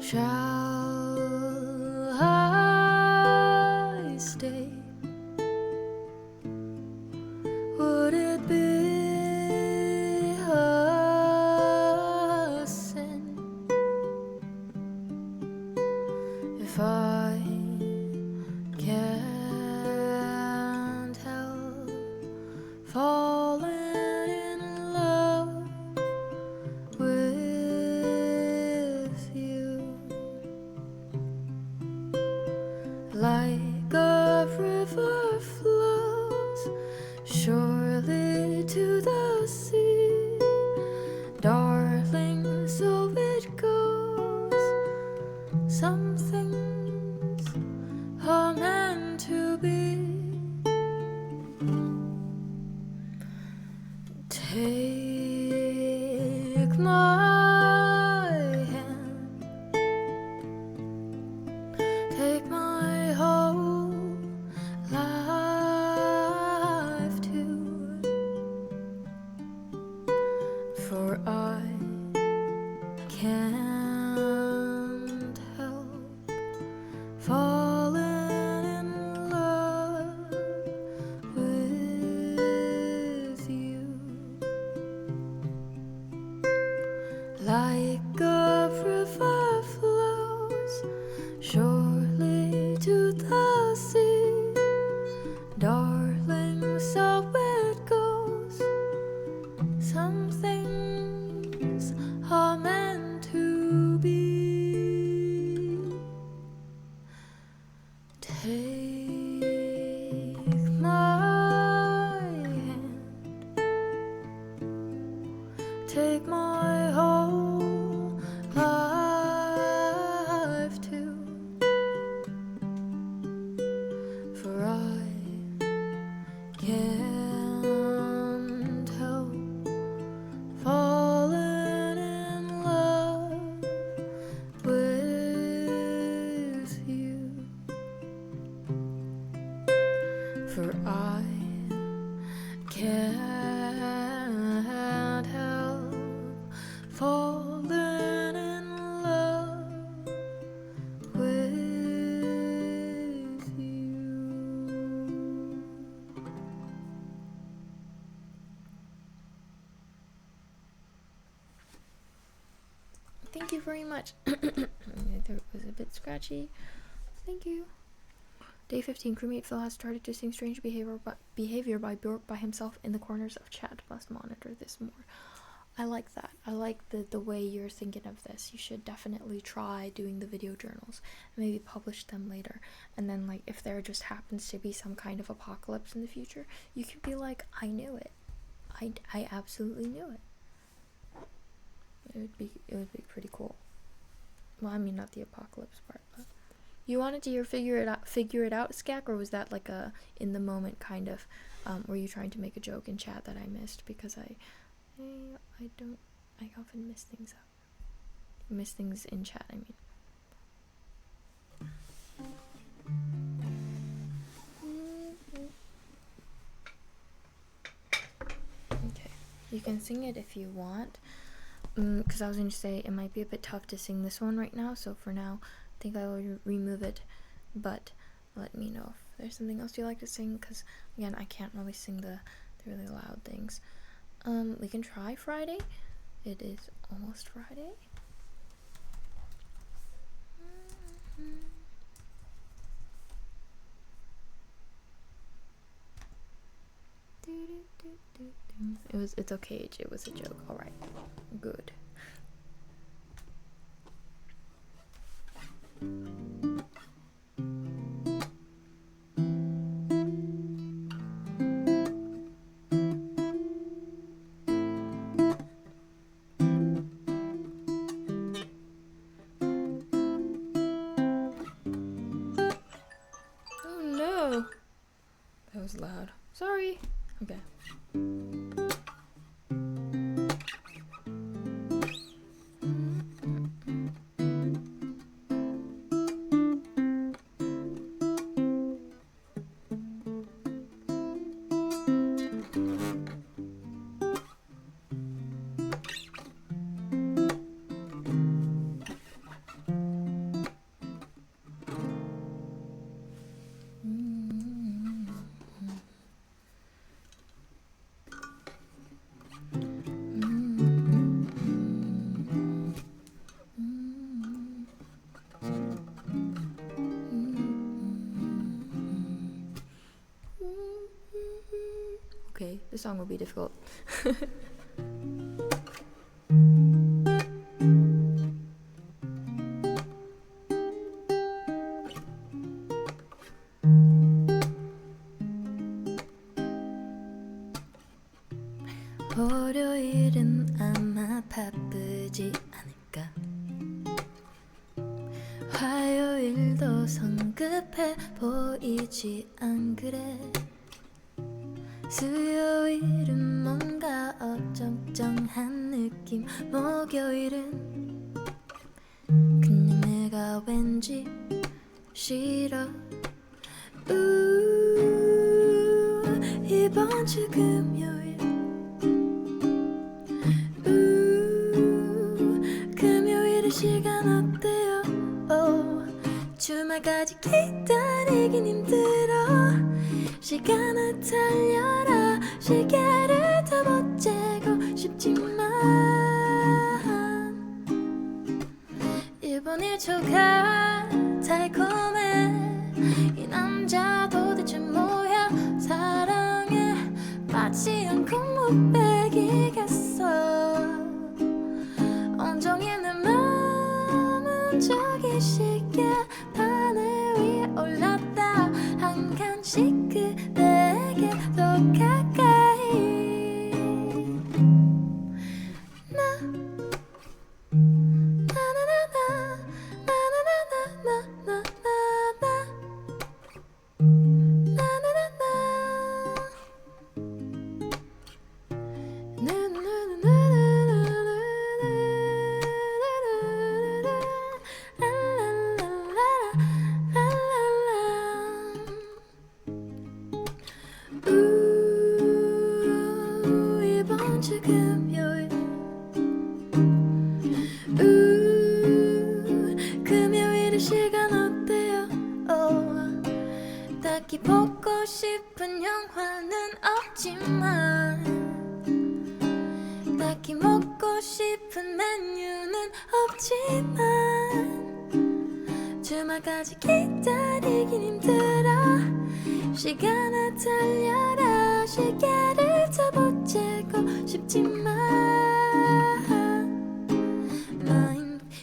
Speaker 1: Shall I stay? Would it be a sin if I can't help falling in love with you? Like a river flows surely to the sea, darling, so it goes. Some things are meant to be. Take my hand, take my whole life too, for I can't help falling in love with you. Like a river flows surely to the sea, darling, so it goes. Some things are meant to be. Take my hand, take my whole life too, for I can't help falling in love with you, for I can't help falling in love with you. Thank you very much. It was a bit scratchy. Thank you. Day 15, crewmate Phil has started to seeing strange behavior by Bjork by himself in the corners of chat. Must monitor this more. I like that. I like the way you're thinking of this. You should definitely try doing the video journals and maybe publish them later. And then, like, if there just happens to be some kind of apocalypse in the future, you could be like, I knew it. I absolutely knew it. It would be pretty cool. Well, I mean, not the apocalypse part, but You wanted to hear figure it out skak, or was that like a in the moment kind of were you trying to make a joke in chat that I missed? Because I often miss things up. Miss things in chat, I mean. Okay, you can sing it if you want. Because I was going to say it might be a bit tough to sing this one right now, so for now I think I will remove it, but let me know if there's something else you like to sing, because again I can't really sing the really loud things. We can try Friday. It is almost Friday. It's okay, it was a joke. Alright, good. Oh no, that was loud. Sorry. Okay. Okay, this song will be difficult. 월요일은 아마 바쁘지 않을까. 화요일도 성급해 보이지 안 그래. 수요일은 뭔가 어정쩡한 느낌. 목요일은 그냥 내가 왠지 싫어. 이번 주 금요일 금요일의 시간 어때요? 주말까지 기다리긴 힘들어. 시간을 달려라. 시계를 더 못 재고 싶지만 이번 1초가 달콤해. 이 남자 도대체 뭐야. 사랑에 빠지지 않고 못 빼기겠어. 온종일 내 맘은 저기 시계 바늘 위에 올랐다. 한 칸씩 그대에게 더 가까이. 이번 주 금요일 금요일의 시간 어때요? 딱히 보고 싶은 영화는 없지만 딱히 먹고 싶은 메뉴는 없지만 주말까지 기다리긴 힘들어. 시간을 달려라. 시계를 더 못 재고 싶지만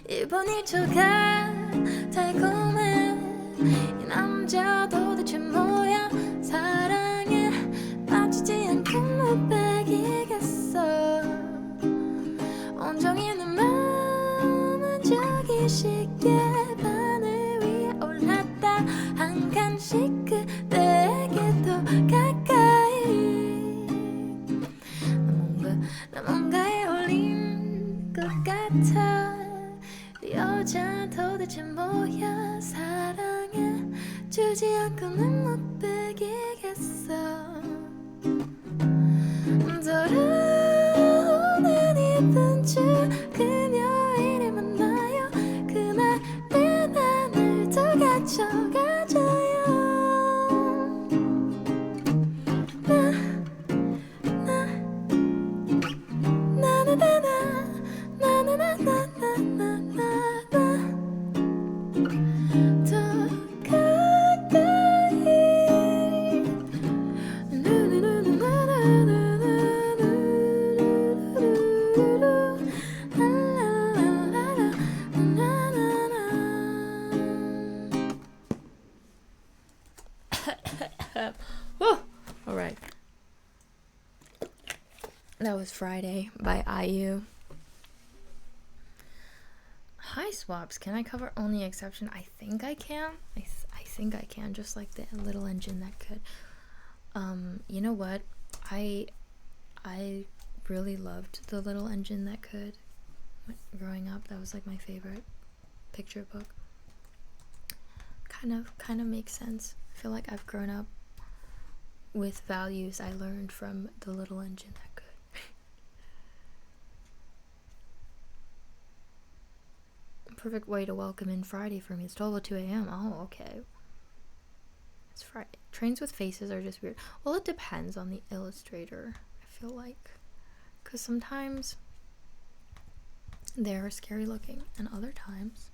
Speaker 1: 이번 1초가 달콤해. 이 남자 도대체 뭐야. 사랑에 빠지지 않고 못 빼기겠어. 온종일 내 맘은 저기 시계 바늘 위에 올라 같아. 여자 도대체 뭐야. 사랑해 주지 않고는 못 베기겠어. 돌아오는 이번 주 금요일에 만나요. 그날 내 맘을 또 가져가줘요. Alright. That was Friday by IU. Hi swaps, can I cover only exception? I think I can. I think I can, just like the little engine that could. You know what? I really loved the little engine that could. Growing up, that was like my favorite picture book. Kind of makes sense. I feel like I've grown up with values I learned from the little engine that could. Perfect way to welcome in Friday for me. It's 12:02 a.m. Oh, okay. It's Friday. Trains with faces are just weird. Well, it depends on the illustrator, I feel like. Because sometimes they're scary looking, and other times...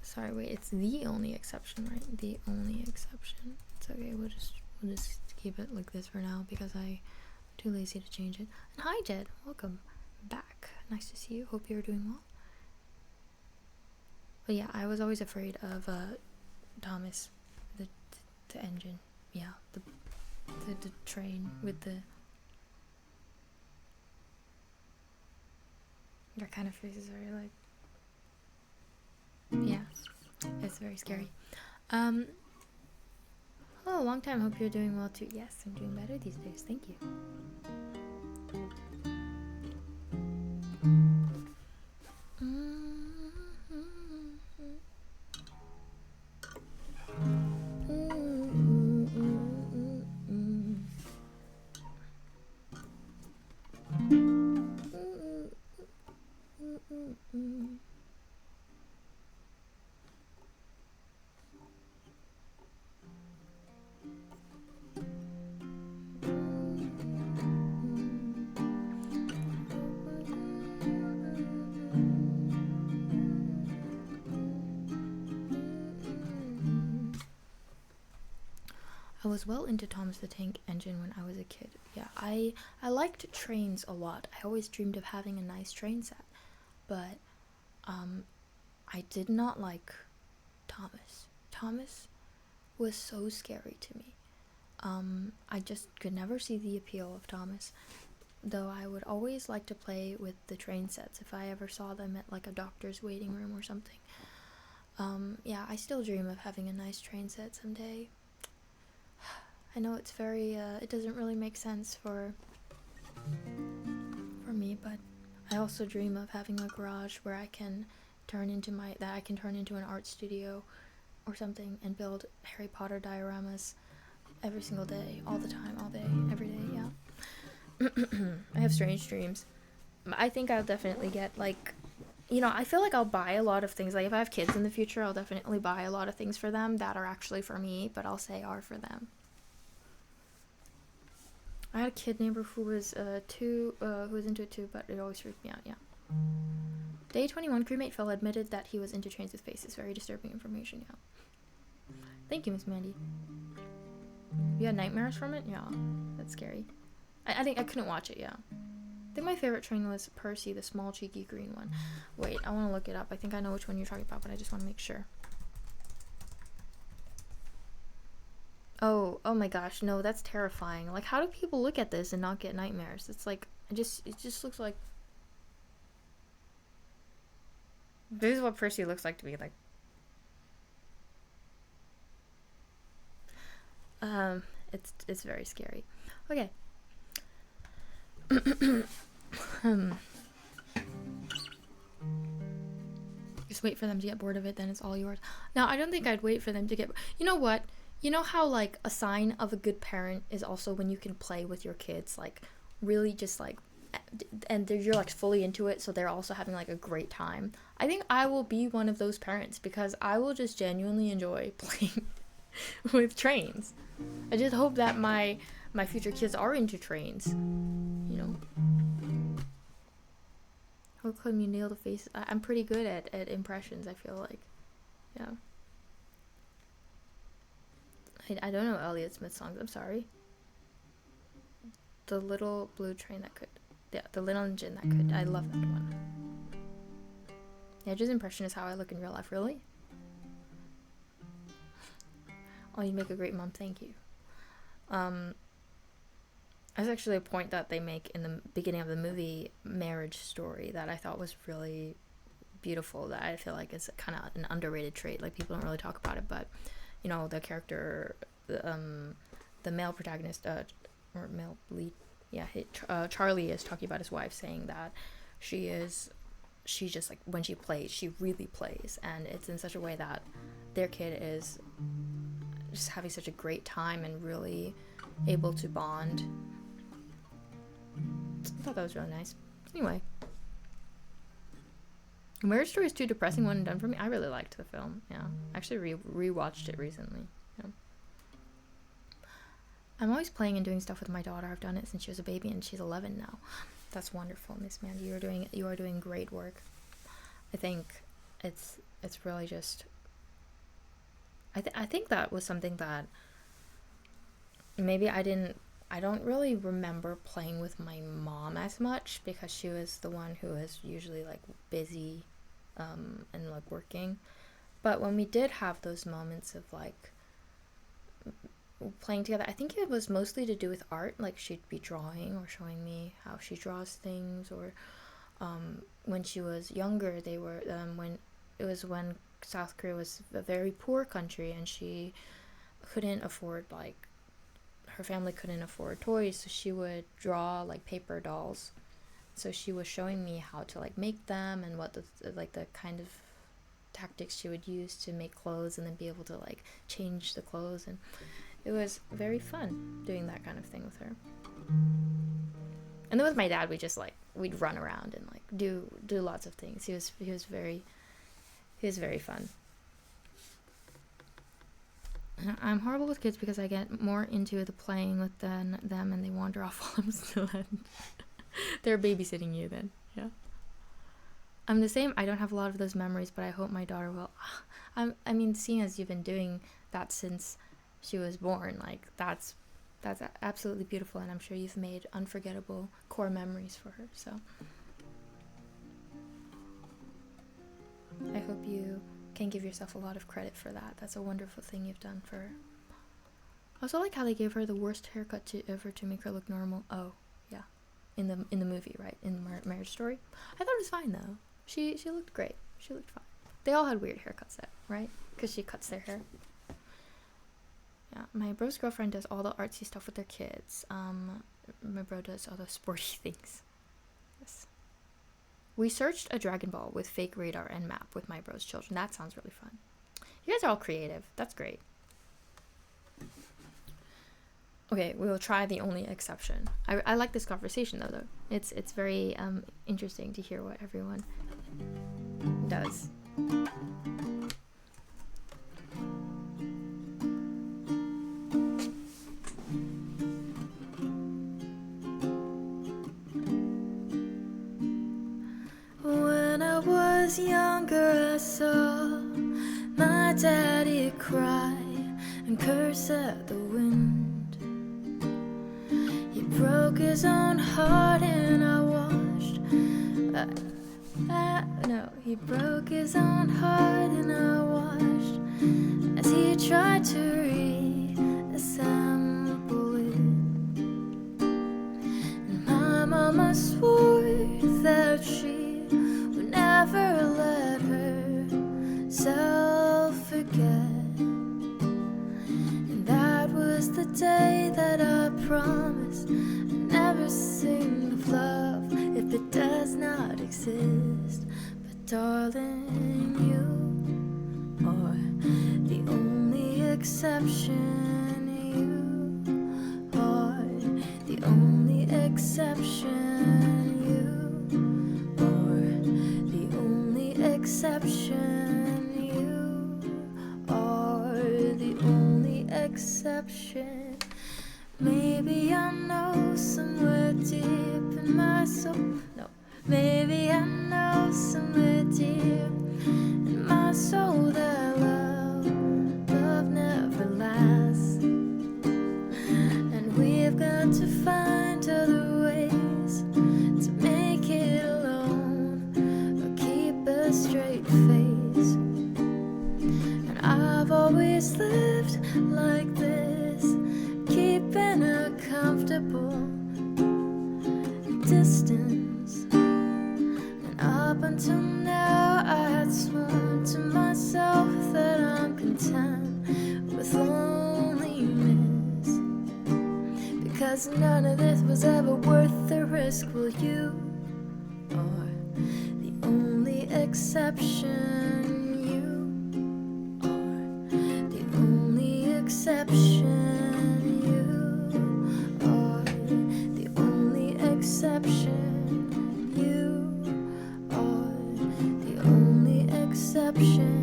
Speaker 1: Sorry, wait, it's the only exception, right? The only exception. It's okay, we'll just keep it like this for now because I'm too lazy to change it. And hi, Jed. Welcome back. Nice to see you. Hope you're doing well. But yeah, I was always afraid of Thomas, the engine. Yeah, the train with the... That kind of face is very like... Yeah, it's very scary. Oh, long time. Hope you're doing well too. Yes, I'm doing better these days. Thank you. I was well into Thomas the Tank Engine when I was a kid. Yeah, I liked trains a lot. I always dreamed of having a nice train set, but I did not like Thomas. Thomas was so scary to me. I just could never see the appeal of Thomas, though I would always like to play with the train sets if I ever saw them at like a doctor's waiting room or something. Yeah, I still dream of having a nice train set someday. I know it's very, it doesn't really make sense for me, but I also dream of having a garage where I can turn into an art studio or something and build Harry Potter dioramas every single day, all the time, all day, every day, yeah. I have strange dreams. I think I'll definitely get, like, you know, I feel like I'll buy a lot of things. Like, if I have kids in the future, I'll definitely buy a lot of things for them that are actually for me, but I'll say are for them. I had a kid neighbor who was into it too, but it always freaked me out, yeah. Day 21, crewmate Phil admitted that he was into trains with faces. Very disturbing information, yeah. Thank you, Miss Mandy. You had nightmares from it? Yeah, that's scary. I think I couldn't watch it, yeah. I think my favorite train was Percy, the small, cheeky green one. Wait, I want to look it up. I think I know which one you're talking about, but I just want to make sure. Oh my gosh, no, that's terrifying. Like, how do people look at this and not get nightmares? It's like, it just looks like... This is what Percy looks like to me, like... It's very scary. Okay. wait for them to get bored of it, then it's all yours. Now, I don't think I'd wait for them to get... You know what? You know how, like, a sign of a good parent is also when you can play with your kids, like, really just, like, and you're, like, fully into it, so they're also having, like, a great time. I think I will be one of those parents, because I will just genuinely enjoy playing with trains. I just hope that my future kids are into trains, you know. How come you nail the face? I'm pretty good at impressions, I feel like. Yeah. I don't know Elliott Smith songs, I'm sorry. The little blue train that could. Yeah, the little engine that could. I love that one. Yeah, just impression is how I look in real life, really? Oh, you make a great mom, thank you. There's actually a point that they make in the beginning of the movie Marriage Story that I thought was really beautiful, that I feel like is kind of an underrated trait. Like, people don't really talk about it, but, you know, the character, the male protagonist, or male lead, yeah, Charlie is talking about his wife, saying that she just, like, when she plays, she really plays, and it's in such a way that their kid is just having such a great time and really able to bond. I thought that was really nice. Anyway, Marriage Story is too depressing one and done for me. I really liked the film. Yeah, I actually rewatched it recently. Yeah. I'm always playing and doing stuff with my daughter. I've done it since she was a baby, and she's 11 now. That's wonderful, Miss Mandy. You are doing great work. I think it's really just. I think that was something that maybe I don't really remember playing with my mom as much, because she was the one who was usually, like, busy and, like, working. But when we did have those moments of, like, playing together, I think it was mostly to do with art. Like, she'd be drawing or showing me how she draws things, or when she was younger, they were when South Korea was a very poor country, and she couldn't afford, like, her family couldn't afford toys, so she would draw, like, paper dolls. So she was showing me how to, like, make them, and what the kind of tactics she would use to make clothes, and then be able to, like, change the clothes, and it was very fun doing that kind of thing with her. And then with my dad, we'd run around and, like, do lots of things. He was very fun. I'm horrible with kids because I get more into the playing with them, and they wander off while I'm still at. They're babysitting you then, yeah. I'm the same. I don't have a lot of those memories, but I hope my daughter will. I mean, seeing as you've been doing that since she was born, like, that's absolutely beautiful, and I'm sure you've made unforgettable core memories for her, so. I hope you can give yourself a lot of credit for that. That's a wonderful thing you've done for her. I also like how they gave her the worst haircut ever to make her look normal. Oh, yeah. In the movie, right? In the Marriage Story. I thought it was fine, though. She looked great. She looked fine. They all had weird haircuts, though, right? Because she cuts their hair. Yeah, my bro's girlfriend does all the artsy stuff with their kids. My bro does all the sporty things. Yes. We searched a Dragon Ball with fake radar and map with my bro's children. That sounds really fun. You guys are all creative. That's great. Okay, we will try the only exception. I like this conversation, though. It's very interesting to hear what everyone does. When I was younger, I saw my daddy cry and curse at the wind. He broke his own heart and I watched. He broke his own heart and I watched as he tried to reassemble it. And my mama swore that she would never let herself forget. And that was the day that I promised I'd never sing of love if it does not exist. But Darling, you are the only exception. You are the only exception. You are the only exception. You are the only exception. Maybe I know somewhere deep in my soul. No, maybe I know somewhere deep in my soul that love never lasts. And we've got to find other ways to make it alone or keep a straight face. And I've always lived like this, keeping a comfortable distance. And up until now I had sworn to myself that I'm content with loneliness, because none of this was ever worth the risk. Well, you are the only exception. You are the only exception. You are the only exception. You are the only exception.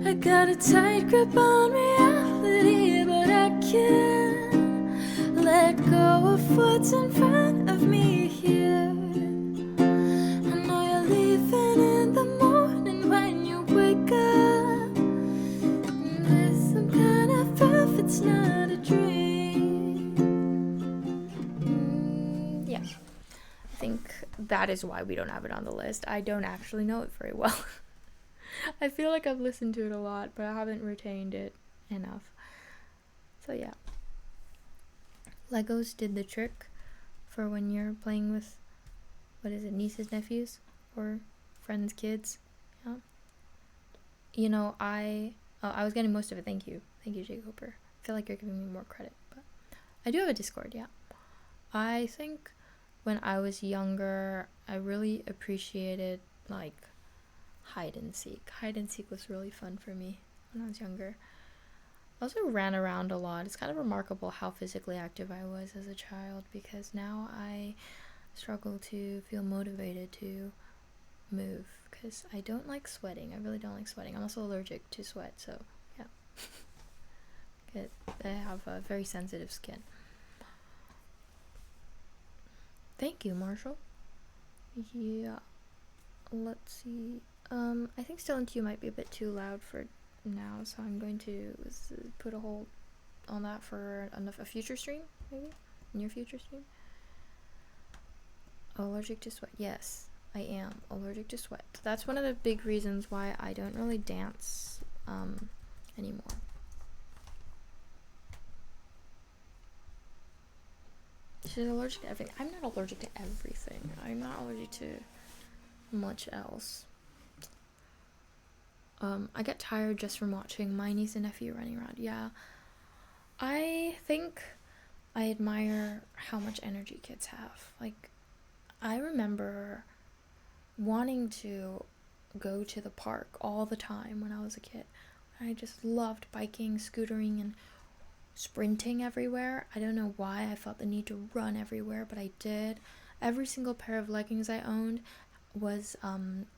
Speaker 1: I got a tight grip on reality, but I can't let go of what's in front of me here. I know you're leaving in the morning when you wake up, and there's some kind of proof it's not a dream. Yeah, I think that is why we don't have it on the list. I don't actually know it very well. I feel like I've listened to it a lot, but I haven't retained it enough. So yeah, Legos did the trick for when you're playing with, what is it, nieces, nephews, or friends' kids. Yeah. You know, I was getting most of it. Thank you, Jay Cooper. I feel like you're giving me more credit, but I do have a Discord. Yeah, I think when I was younger, I really appreciated like hide and seek. Hide and seek was really fun for me when I was younger. I also ran around a lot. It's kind of remarkable how physically active I was as a child, because now I struggle to feel motivated to move because I don't like sweating. I really don't like sweating. I'm also allergic to sweat, so yeah. I have a very sensitive skin. Thank you, Marshall. Yeah. Let's see. I think Still Into You might be a bit too loud for now, so I'm going to put a hold on that for a future stream, maybe? Near future stream? Allergic to sweat. Yes, I am allergic to sweat. That's one of the big reasons why I don't really dance anymore. She's allergic to everything. I'm not allergic to everything. I'm not allergic to much else. I get tired just from watching my niece and nephew running around. Yeah, I think I admire how much energy kids have. Like, I remember wanting to go to the park all the time when I was a kid. I just loved biking, scootering, and sprinting everywhere. I don't know why I felt the need to run everywhere, but I did. Every single pair of leggings I owned was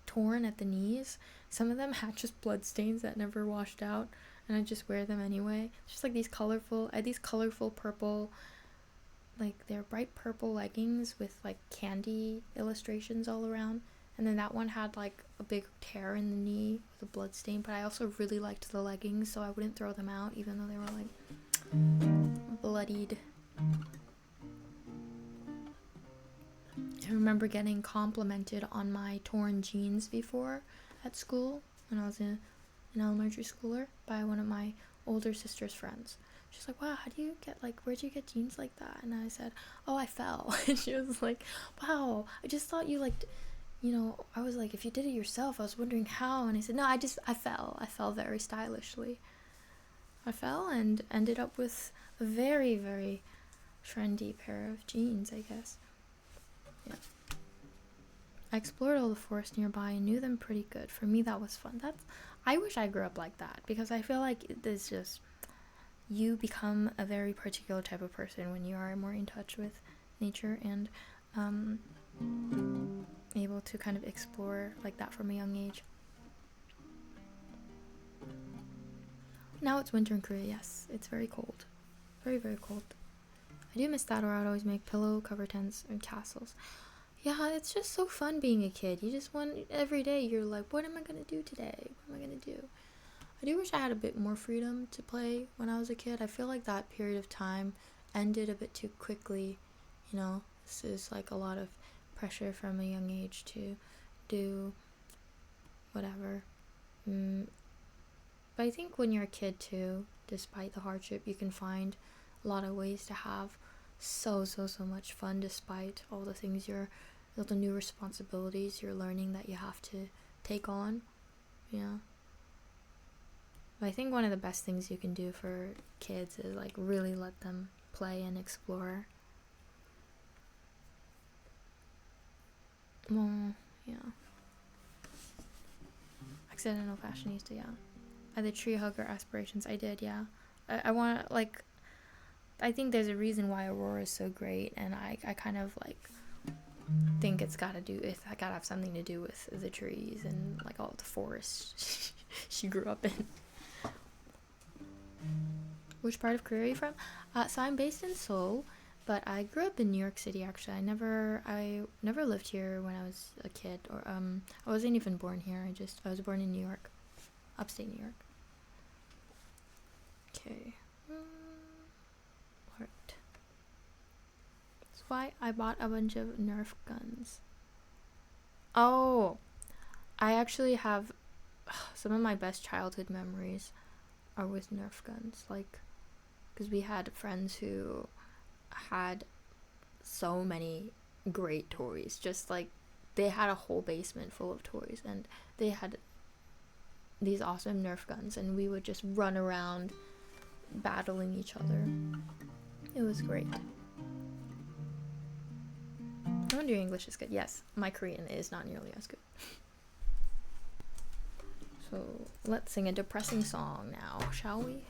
Speaker 1: torn at the knees. Some of them had just blood stains that never washed out, and I just wear them anyway. Just like these colorful purple, like they're bright purple leggings with like candy illustrations all around, and then that one had like a big tear in the knee with a blood stain. But I also really liked the leggings, so I wouldn't throw them out even though they were like bloodied. I remember getting complimented on my torn jeans before at school when I was an elementary schooler by one of my older sister's friends. She's like, wow, where'd you get jeans like that? And I said, oh, I fell. And she was like, wow, I just thought you liked, I was like, if you did it yourself, I was wondering how. And I said, no, I fell very stylishly. I fell and ended up with a very, very trendy pair of jeans, I guess. Yeah. I explored all the forests nearby and knew them pretty good. For me, that was fun. I wish I grew up like that, because I feel like it's just, you become a very particular type of person when you are more in touch with nature and able to kind of explore like that from a young age. Now it's winter in Korea. Yes, it's very cold, very, very cold. I do miss that, or I'd always make pillow cover tents and castles. Yeah, it's just so fun being a kid. You just want, every day you're like, what am I gonna do today? What am I gonna do? I do wish I had a bit more freedom to play when I was a kid. I feel like that period of time ended a bit too quickly. You know, this is like a lot of pressure from a young age to do whatever. But I think when you're a kid too, despite the hardship, you can find a lot of ways to have so much fun despite all the things all the new responsibilities you're learning that you have to take on. Yeah. I think one of the best things you can do for kids is like really let them play and explore. Well, yeah. Accidental fashionista, yeah. I had the tree hugger aspirations. I did, yeah. I want, like, I think there's a reason why Aurora is so great, and I kind of like think it's gotta have something to do with the trees and like all the forests she grew up in. Which part of Korea are you from? So I'm based in Seoul, but I grew up in New York City. Actually, I never lived here when I was a kid, or I wasn't even born here. I was born in New York, upstate New York. Okay. Alright. That's why I bought a bunch of Nerf guns. Oh, I actually have some of my best childhood memories are with Nerf guns, like, because we had friends who had so many great toys, just like they had a whole basement full of toys, and they had these awesome Nerf guns, and we would just run around battling each other. It was great. I wonder your English is good. Yes, my Korean is not nearly as good. So let's sing a depressing song now, shall we?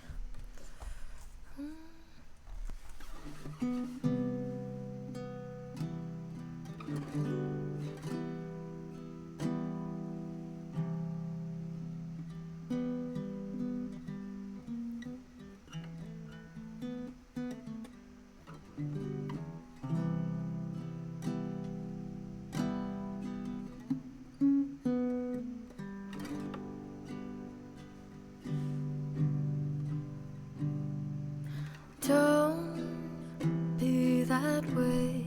Speaker 1: Don't be that way,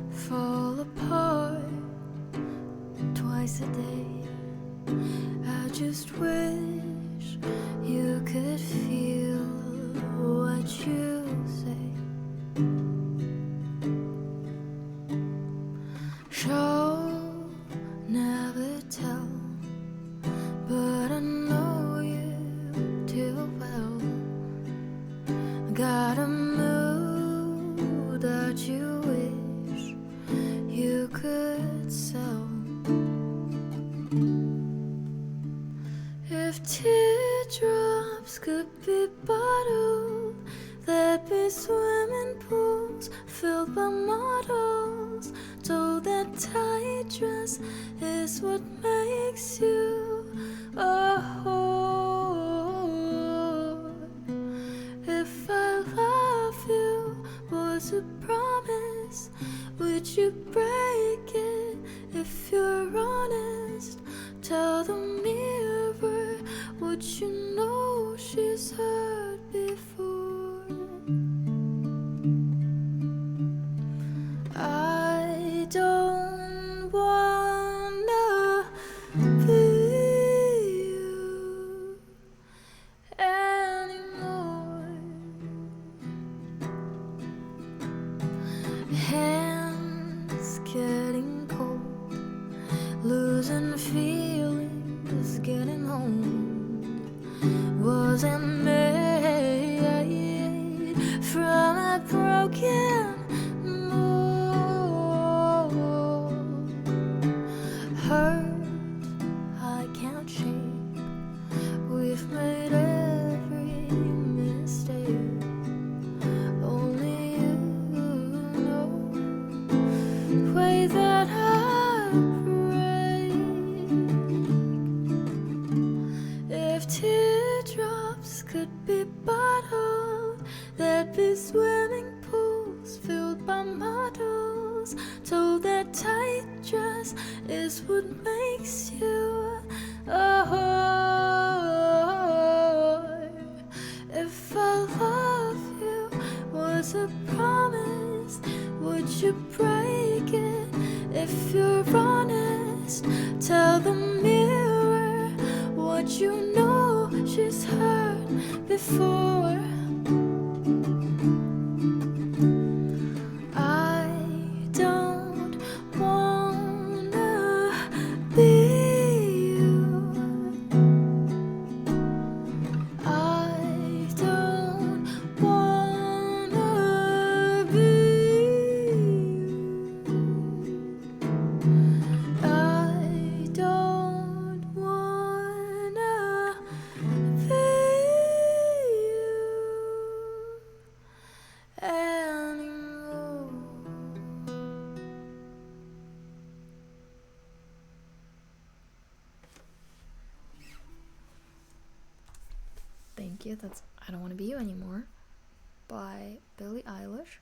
Speaker 1: fall apart twice a day. I just wish you could feel what you say. Show, never tell, but I know you too well. Got a mood that you wish you could sell. If teardrops could be bottled, there'd be swimming pools filled by models. Told that tight dress is what makes you a whore. If I love you was a promise, would you break it if you're honest? Tell the mirror what you know she's heard before. I don't wanna be you anymore. Hands getting cold, losing feelings, getting old. Wasn't meant can move. Hurt, I can't shake. We've made every mistake. Only you know the way that I break. If teardrops could be bottled, there'd be swimming pools filled by models. Told that tight dress is what makes you a whore. If I love you was a promise, would you break it? If you're honest, tell the mirror what you know she's heard before. I don't wanna be you. I don't wanna be you. I don't wanna be you anymore. Thank you. That's I Don't Want to Be You Anymore by Billie Eilish.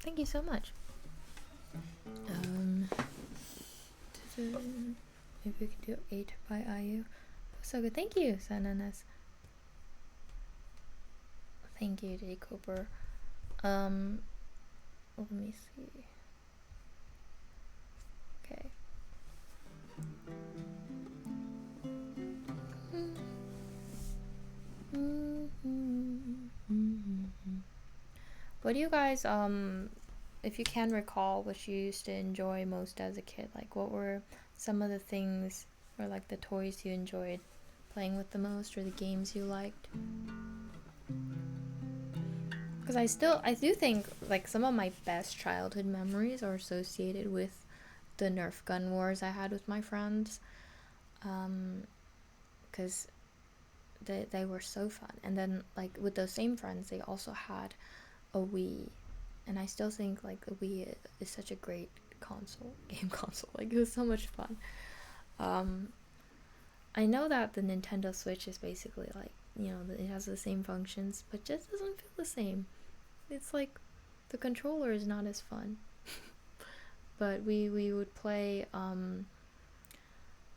Speaker 1: Thank you so much. Maybe we can do 8 by IU. So good. Thank you, Sananas. Thank you, J. Cooper. Let me see. Okay. What do you guys, if you can recall what you used to enjoy most as a kid, like what were some of the things or like the toys you enjoyed playing with the most, or the games you liked? Because I do think like some of my best childhood memories are associated with the Nerf gun wars I had with my friends, because they were so fun. And then like with those same friends, they also had a Wii, and I still think like the Wii is such a great game console. Like it was so much fun. I know that the Nintendo Switch is basically like, you know, it has the same functions, but just doesn't feel the same. It's like the controller is not as fun. But we would play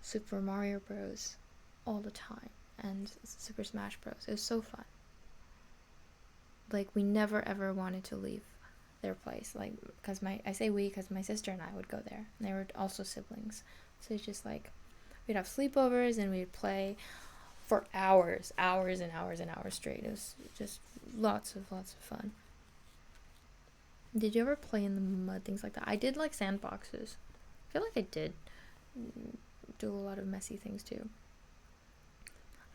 Speaker 1: Super Mario Bros. All the time, and Super Smash Bros. It was so fun. Like we never ever wanted to leave their place, like because I say we because my sister and I would go there, and they were also siblings, so it's just like we'd have sleepovers and we'd play for hours and hours straight. It was just lots of fun. Did you ever play in the mud, things like that? I did like sandboxes. I feel like I did do a lot of messy things too.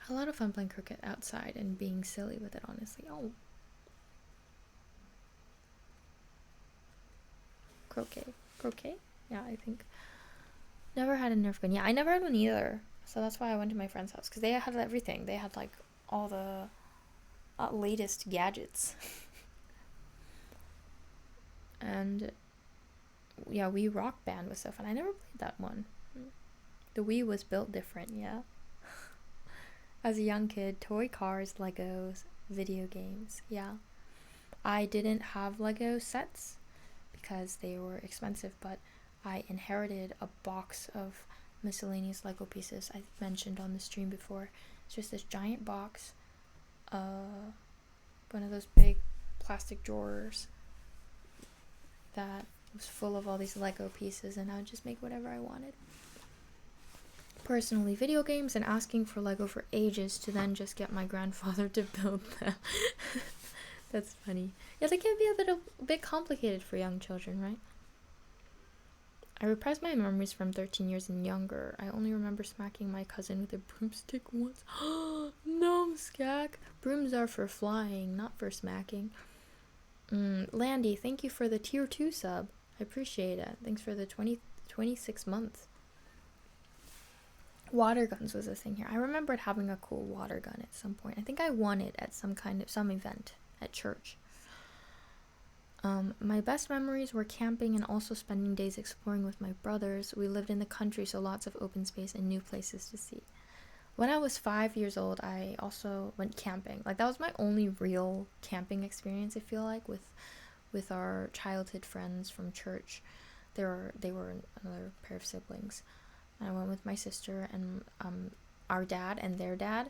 Speaker 1: I had a lot of fun playing cricket outside and being silly with it, honestly. Oh, croquet, yeah, I think. Never had a Nerf gun. Yeah, I never had one either, so that's why I went to my friend's house, because they had everything. They had like all the latest gadgets. And yeah, Wii Rock Band was so fun. I never played that one. The Wii was built different, yeah. As a young kid, toy cars, Legos, video games, yeah. I didn't have Lego sets because they were expensive, but I inherited a box of miscellaneous Lego pieces I mentioned on the stream before. It's just this giant box, one of those big plastic drawers that was full of all these Lego pieces, and I would just make whatever I wanted. Personally, video games, and asking for Lego for ages to then just get my grandfather to build them. That's funny. Yeah, they can be a bit complicated for young children, right? I repressed my memories from 13 years and younger. I only remember smacking my cousin with a broomstick once. No, Skak. Brooms are for flying, not for smacking. Landy, thank you for the tier 2 sub. I appreciate it. Thanks for the 26 months. Water guns was a thing here. I remembered having a cool water gun at some point. I think I won it at some event at church. My best memories were camping and also spending days exploring with my brothers. We lived in the country, so lots of open space and new places to see. When I was 5 years old, I also went camping. Like, that was my only real camping experience, I feel like, with our childhood friends from church. They were another pair of siblings. I went with my sister and our dad and their dad.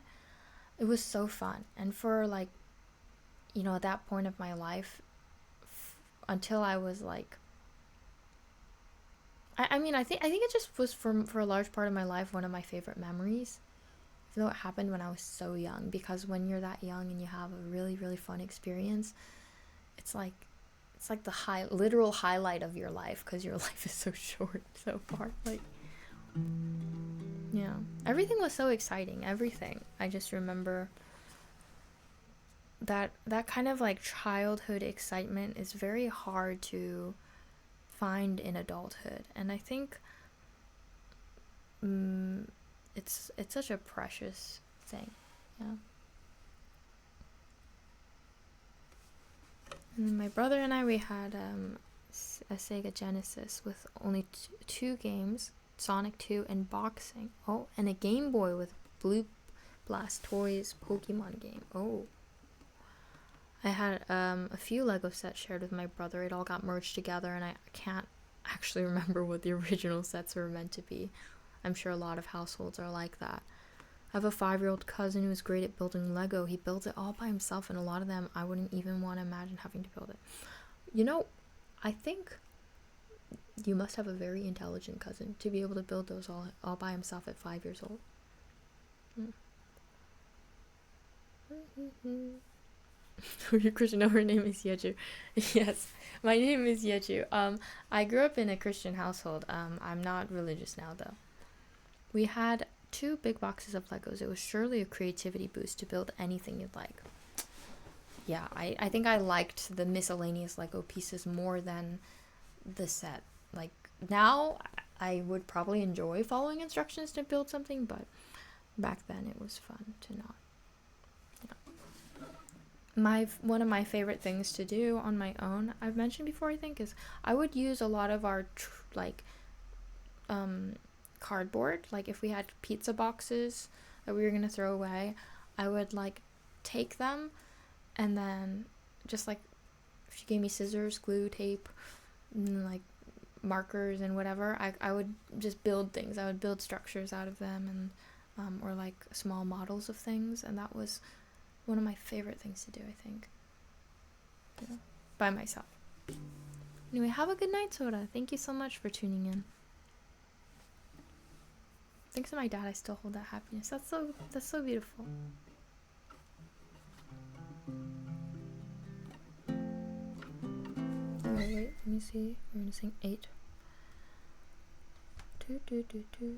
Speaker 1: It was so fun. And for, like, you know, at that point of my life, until I was like, I mean, I think it just was for a large part of my life one of my favorite memories, even though it happened when I was so young. Because when you're that young and you have a really, really fun experience, it's like the literal highlight of your life, because your life is so short so far. Like, yeah, everything was so exciting. Everything. I just remember that kind of like childhood excitement is very hard to find in adulthood, and I think it's such a precious thing. Yeah. And my brother and I, we had a Sega Genesis with only two games, Sonic 2 and boxing. Oh, and a Game Boy with Blue Blast Toys Pokemon game. Oh, I had a few Lego sets shared with my brother. It all got merged together, and I can't actually remember what the original sets were meant to be. I'm sure a lot of households are like that. I have a 5-year-old cousin who's great at building Lego. He builds it all by himself, and a lot of them I wouldn't even want to imagine having to build it. You know, I think you must have a very intelligent cousin to be able to build those all by himself at 5 years old. Your Christian, no, her name is Yeju. Yes, my name is Yeju. I grew up in a Christian household. I'm not religious now, though. We had 2 big boxes of Legos. It was surely a creativity boost to build anything you'd like. Yeah, I think I liked the miscellaneous Lego pieces more than the set. Like, now I would probably enjoy following instructions to build something, but back then it was fun to not. One of my favorite things to do on my own, I've mentioned before, I think, is I would use a lot of our cardboard. Like, if we had pizza boxes that we were gonna throw away, I would like take them, and then just like, if you gave me scissors, glue, tape, and like markers and whatever, I would just build things. I would build structures out of them, and or like small models of things, and that was one of my favorite things to do, I think. Yeah. By myself. Anyway, have a good night, Soda. Thank you so much for tuning in. Thanks to my dad, I still hold that happiness. That's so beautiful. Alright, wait, let me see. We're gonna sing 8. Do do do do.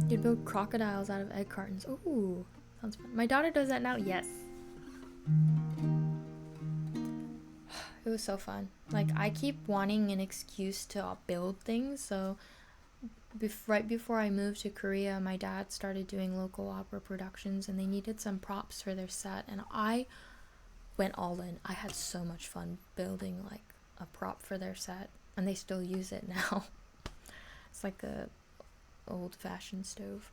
Speaker 1: You'd build crocodiles out of egg cartons. Ooh, sounds fun. My daughter does that now. Yes. It was so fun. Like, I keep wanting an excuse to build things. So right before I moved to Korea, my dad started doing local opera productions, and they needed some props for their set, and I went all in. I had so much fun building like a prop for their set, and they still use it now. It's like a old-fashioned stove.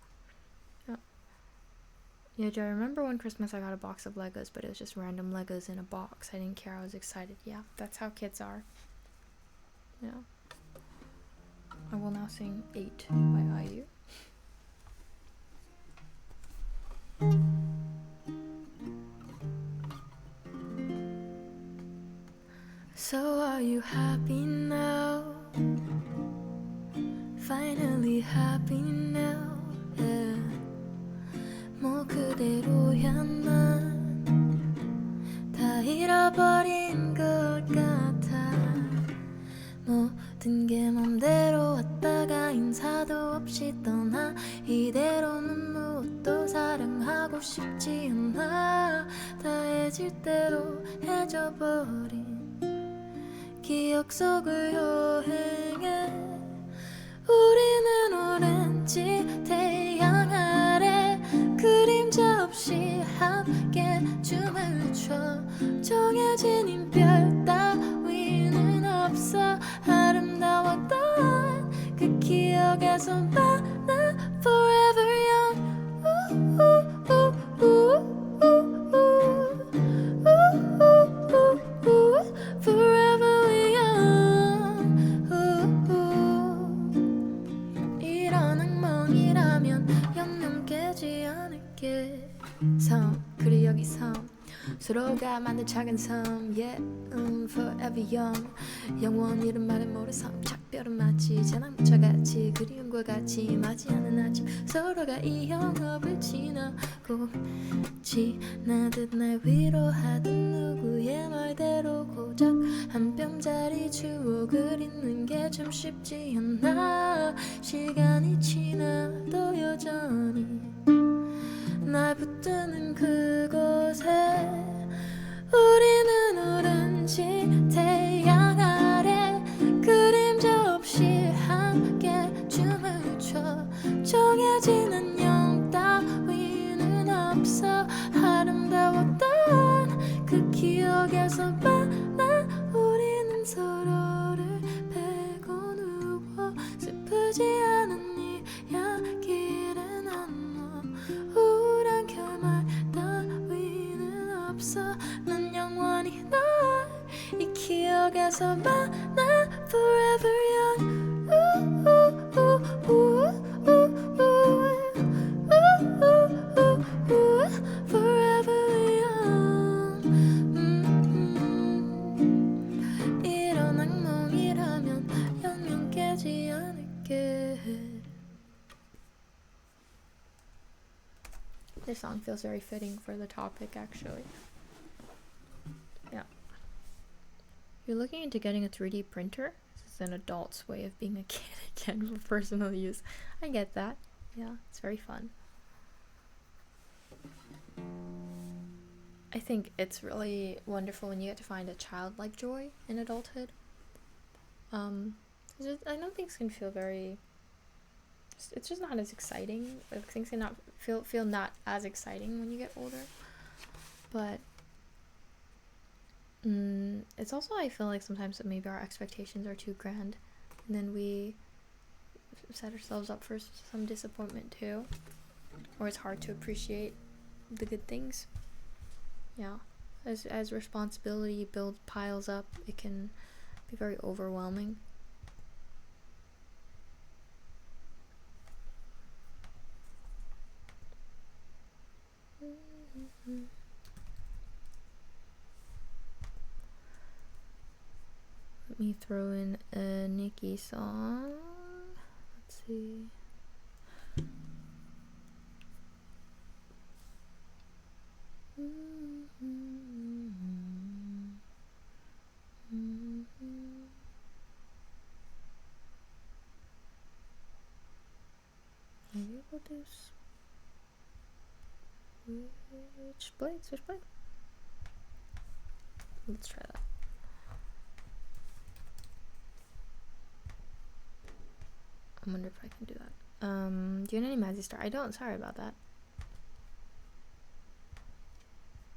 Speaker 1: Yeah, I remember one Christmas I got a box of Legos, but it was just random Legos in a box. I didn't care. I was excited. Yeah, that's how kids are. Yeah. I will now sing 8 by IU. So are you happy now? Finally happy now, yeah. 그대로야 난 다 잃어버린 것 같아 모든 게 맘대로 왔다가 인사도 없이 떠나 이대로는 무엇도 사랑하고 싶지 않아 다 해질 대로 해져버린 기억 속을 여행해 우리는 오렌지 태양 아래 그림자 없이 함께 춤을 춰 정해진 인별 따위는 없어 아름다웠던 그 기억에서 만나 forever young forever young 이런 악몽이라면 영영 깨지 않을게 섬 그리 여기 섬 서로가 만든 작은 섬 yeah forever young 영원이란 말은 모를 섬 작별은 마치 재난문자같이 그리움과 같이 맞이하는 아침 서로가 이 영업을 지나고 지나듯 날 위로하듯 누구의 말대로 고작 한 뼘짜리 추억을 잊는 게 참 쉽지 않아 시간이 지나도 여전히 날 붙드는 그곳에 우리는 오렌지 태양 아래 그림자 없이 함께 춤을 춰 정해진 안녕 따위는 없어 아름다웠던 그 기억에서 만나 우리는 서로를 베고 누워 슬프지 않은 이야기를 나눠 우울한 결말 따위는 없어 난 영원히 널 이 기억에서 만나 forever young forever young 이런 악몽이라면 영영 깨지 않을게 This song feels very fitting for the topic actually. Yeah. You're looking into getting a 3D printer? This is an adult's way of being a kid again for personal use. I get that. Yeah, it's very fun. I think it's really wonderful when you get to find a childlike joy in adulthood. I know things can feel very... It's just not as exciting. Like, things can not feel not as exciting when you get older. But it's also, I feel like sometimes that maybe our expectations are too grand, and then we set ourselves up for some disappointment too, or it's hard to appreciate the good things. Yeah, as responsibility piles up, it can be very overwhelming. Let me throw in a Nicki song. Let's see. Maybe we'll do switchblade. Let's try that. I wonder if I can do that. Do you know any Mazzy Star? I don't. Sorry about that.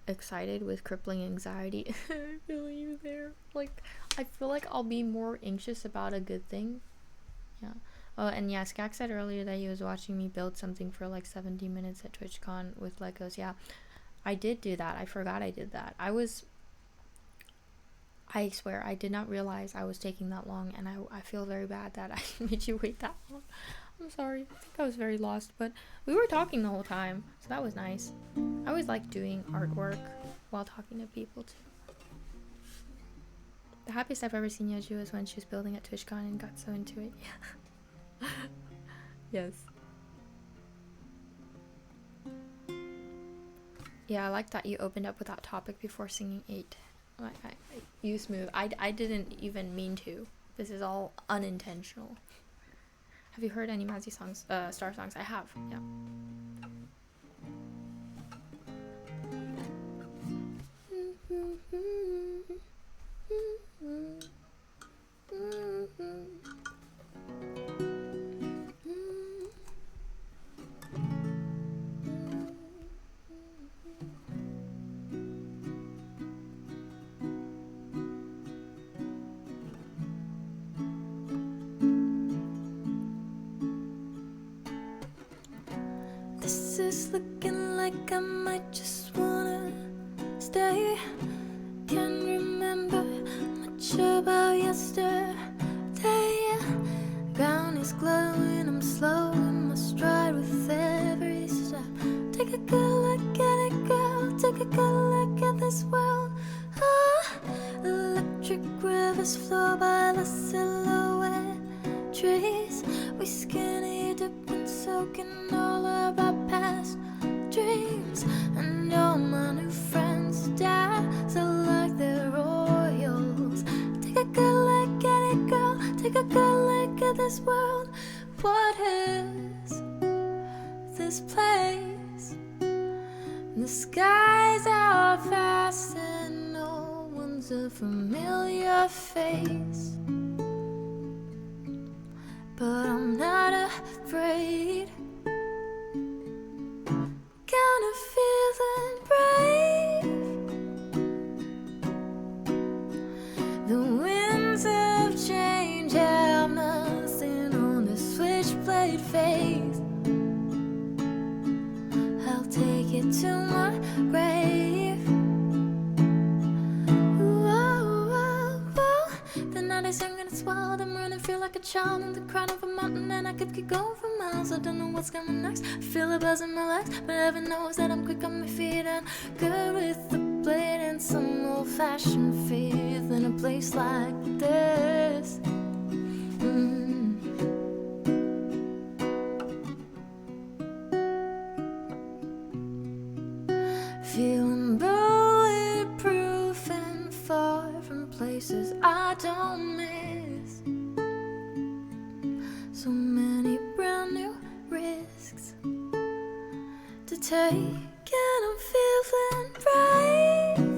Speaker 1: Excited with crippling anxiety. I feel you there. Like, I feel like I'll be more anxious about a good thing. Yeah. Oh, and yeah, Skak said earlier that he was watching me build something for like 70 minutes at TwitchCon with Legos. Yeah, I did do that. I forgot I did that. I swear, I did not realize I was taking that long, and I feel very bad that I made you wait that long. I'm sorry. I think I was very lost, but we were talking the whole time, so that was nice. I always like doing artwork while talking to people, too. The happiest I've ever seen Yeju was when she was building at TwitchCon and got so into it. Yeah. Yes. Yeah, I like that you opened up with that topic before singing 8. You smooth. I didn't even mean to. This is all unintentional. Have you heard any Mazzy songs, Star songs? I have, yeah. This is looking like I might just wanna stay. Can't remember much about yesterday. Ground is glowing, I'm slow in my stride with every step. Take a good look at it, girl. Take a good look at this world. Electric rivers flow by the silhouette trees. We skinny dipping, soaking all of our past dreams. And all my new friends dazzle like they're royals. Take a good look at it, girl. Take a good look at this world. What is this place? The skies are vast and no one's a familiar face. But I'm not afraid. Kinda feeling brave. The winds of change have nothing on the switchblade face. I'll take it to my grave. The night is young and it's wild. I'm running, feel like a child in the crown of a mountain, and I could keep going for miles. I don't know what's coming next. I feel a buzz in my legs, but heaven knows that I'm quick on my feet and good with the blade and some old-fashioned faith in a place like this. Feeling bulletproof and far from places I don't miss. So many brand new risks to take, and I'm feeling brave.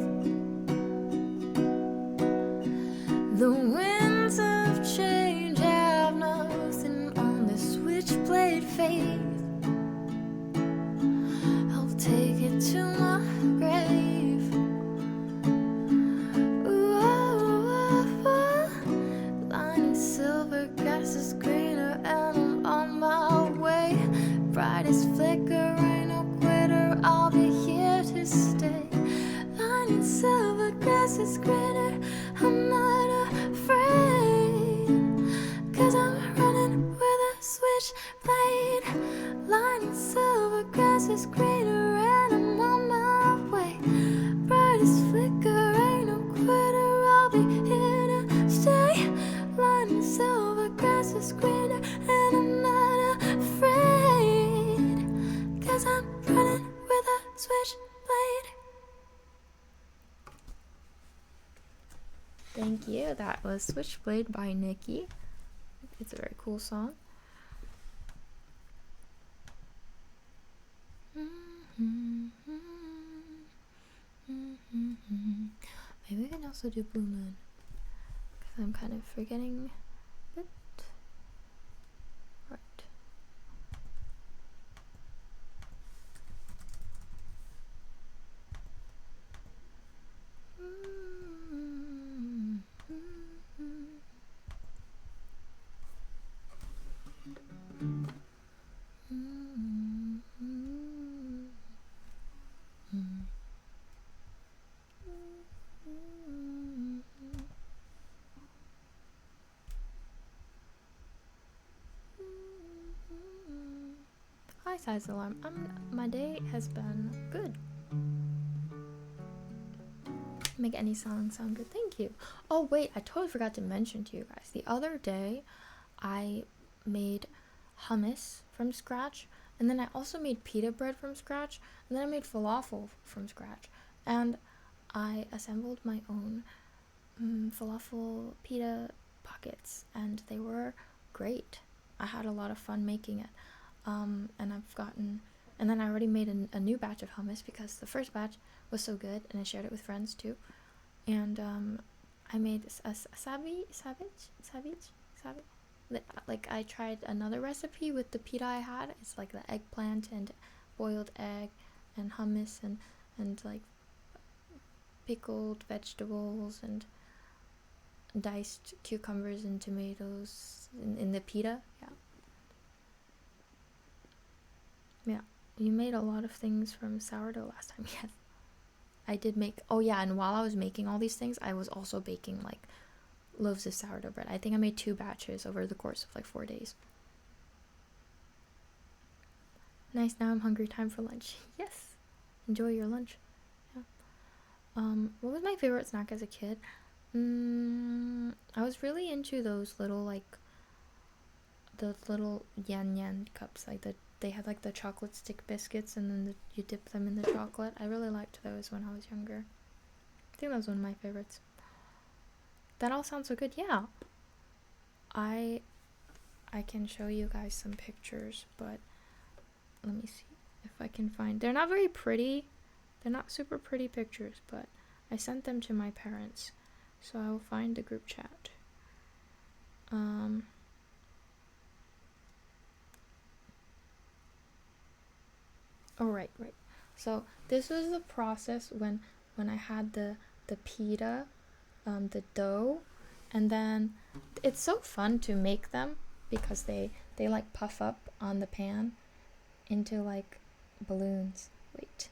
Speaker 1: The winds of change have nothing on this switchblade faith. I'll take it to my grave. Lining silver, grass is greener, and I'm on my way. Brightest flicker, ain't no quitter, I'll be here to stay. Lining silver, grass is greener, I'm not afraid. 'Cause I'm running with a switchblade. Lining silver, grass is greener, and I'm on my way. Brightest flicker, ain't no quitter, I'll be here to stay. Lining silver, grass is greener, and I'm not afraid. 'Cause I'm running with a switchblade. Thank you. That was Switchblade by Nikki. It's a very cool song. Maybe we can also do Blue Moon, because I'm kind of forgetting it. Right. Hi, Size Alarm. My day has been good. Make any song sound good. Thank you. Oh wait, I totally forgot to mention to you guys. The other day, I made hummus from scratch, And then I also made pita bread from scratch, and then I made falafel from scratch, and I assembled my own falafel pita pockets, and they were great. I had a lot of fun making it. And then I already made a new batch of hummus because the first batch was so good, and I shared it with friends too. And I made a savage. Like, I tried another recipe with the pita I had. It's like the eggplant and boiled egg and hummus and like pickled vegetables and diced cucumbers and tomatoes in the pita. Yeah, you made a lot of things from sourdough last time. Yes, I did make. Oh yeah, and while I was making all these things, I was also baking like loaves of sourdough bread. I think I made 2 batches over the course of like 4 days. Nice, now I'm hungry. Time for lunch. Yes, enjoy your lunch. Yeah. What was my favorite snack as a kid? I was really into those little like the little yan cups, like they had like the chocolate stick biscuits, and then you dip them in the chocolate. I really liked those when I was younger. I think that was one of my favorites. That all sounds so good. Yeah, I can show you guys some pictures, but let me see if I can find. They're not very pretty. They're not super pretty pictures, but I sent them to my parents, so I'll find the group chat. Oh, right. So this was the process when I had the pita, the dough, and then it's so fun to make them because they like puff up on the pan into like balloons. Wait,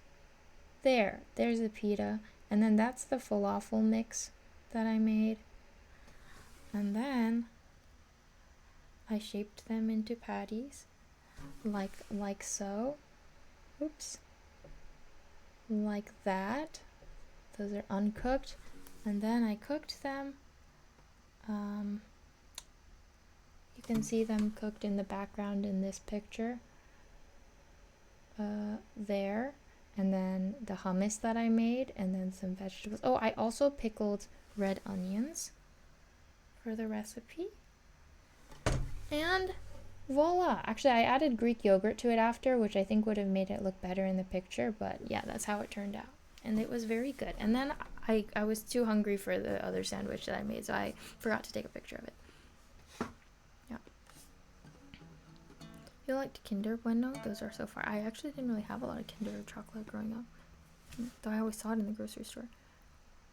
Speaker 1: there's the pita, and then that's the falafel mix that I made, and then I shaped them into patties like so. Oops. Like that. Those are uncooked, and then I cooked them. You can see them cooked in the background in this picture. There, and then the hummus that I made, and then some vegetables. Oh, I also pickled red onions for the recipe. And voila! Actually, I added Greek yogurt to it after, which I think would have made it look better in the picture, but yeah, that's how it turned out. And it was very good. And then I was too hungry for the other sandwich that I made, so I forgot to take a picture of it. Yeah. You liked Kinder Bueno? Those are so far. I actually didn't really have a lot of Kinder chocolate growing up, though I always saw it in the grocery store.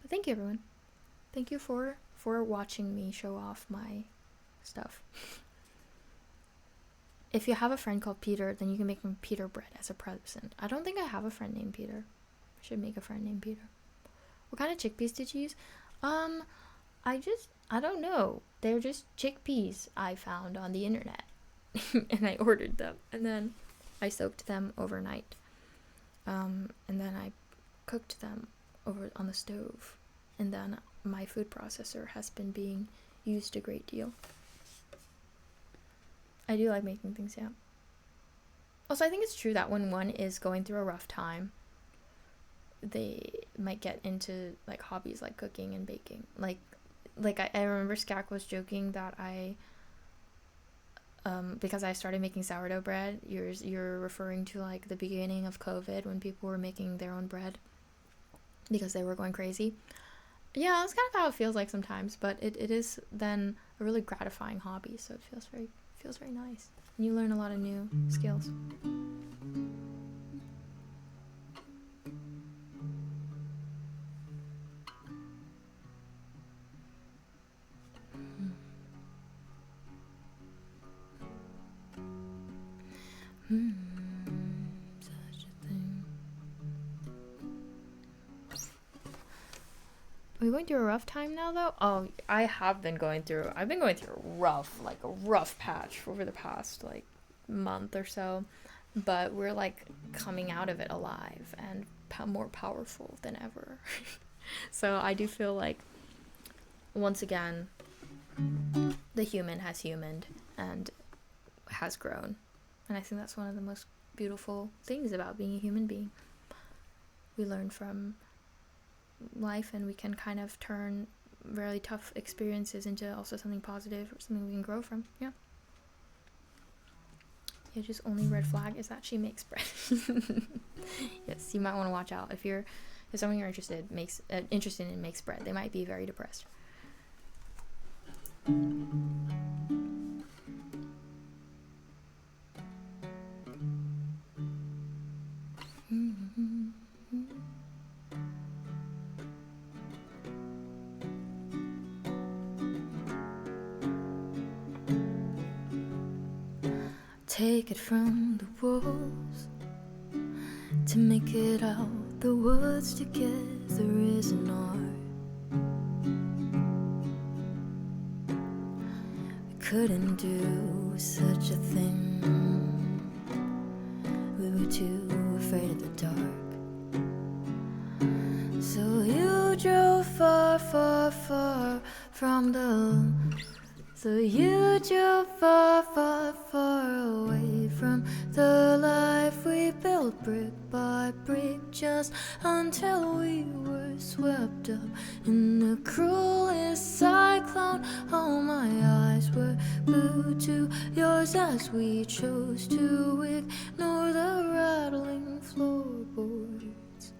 Speaker 1: But thank you, everyone. Thank you for watching me show off my stuff. If you have a friend called Peter, then you can make him Peter bread as a present. I don't think I have a friend named Peter. I should make a friend named Peter. What kind of chickpeas did you use? I don't know. They're just chickpeas I found on the internet. And I ordered them. And then I soaked them overnight. And then I cooked them over on the stove. And then my food processor has been being used a great deal. I do like making things, yeah. Also, I think it's true that when one is going through a rough time, they might get into like hobbies like cooking and baking. Like I remember Skak was joking that because I started making sourdough bread. You're referring to like the beginning of COVID when people were making their own bread because they were going crazy. Yeah, that's kind of how it feels like sometimes, but it is then a really gratifying hobby, so it feels very nice. And you learn a lot of new skills. Such a thing. Are we going through a rough time now, though? Oh, I've been going through a rough patch over the past, like, month or so. But we're, like, coming out of it alive and more powerful than ever. So I do feel like, once again, the human has humaned and has grown. And I think that's one of the most beautiful things about being a human being. We learn from life, and we can kind of turn really tough experiences into also something positive or something we can grow from. Yeah. Just only red flag is that she makes bread. Yes, you might want to watch out if someone you're interested in makes bread. They might be very depressed. Take it from the wolves to make it out the woods together is an art. We couldn't do such a thing. We were too afraid of the dark. So you drove far, far, far from the So you drove far, far, far away from the life we built brick by brick, just until we were swept up in the cruelest cyclone. All my eyes were glued to yours as we chose to ignore the rattling floorboards.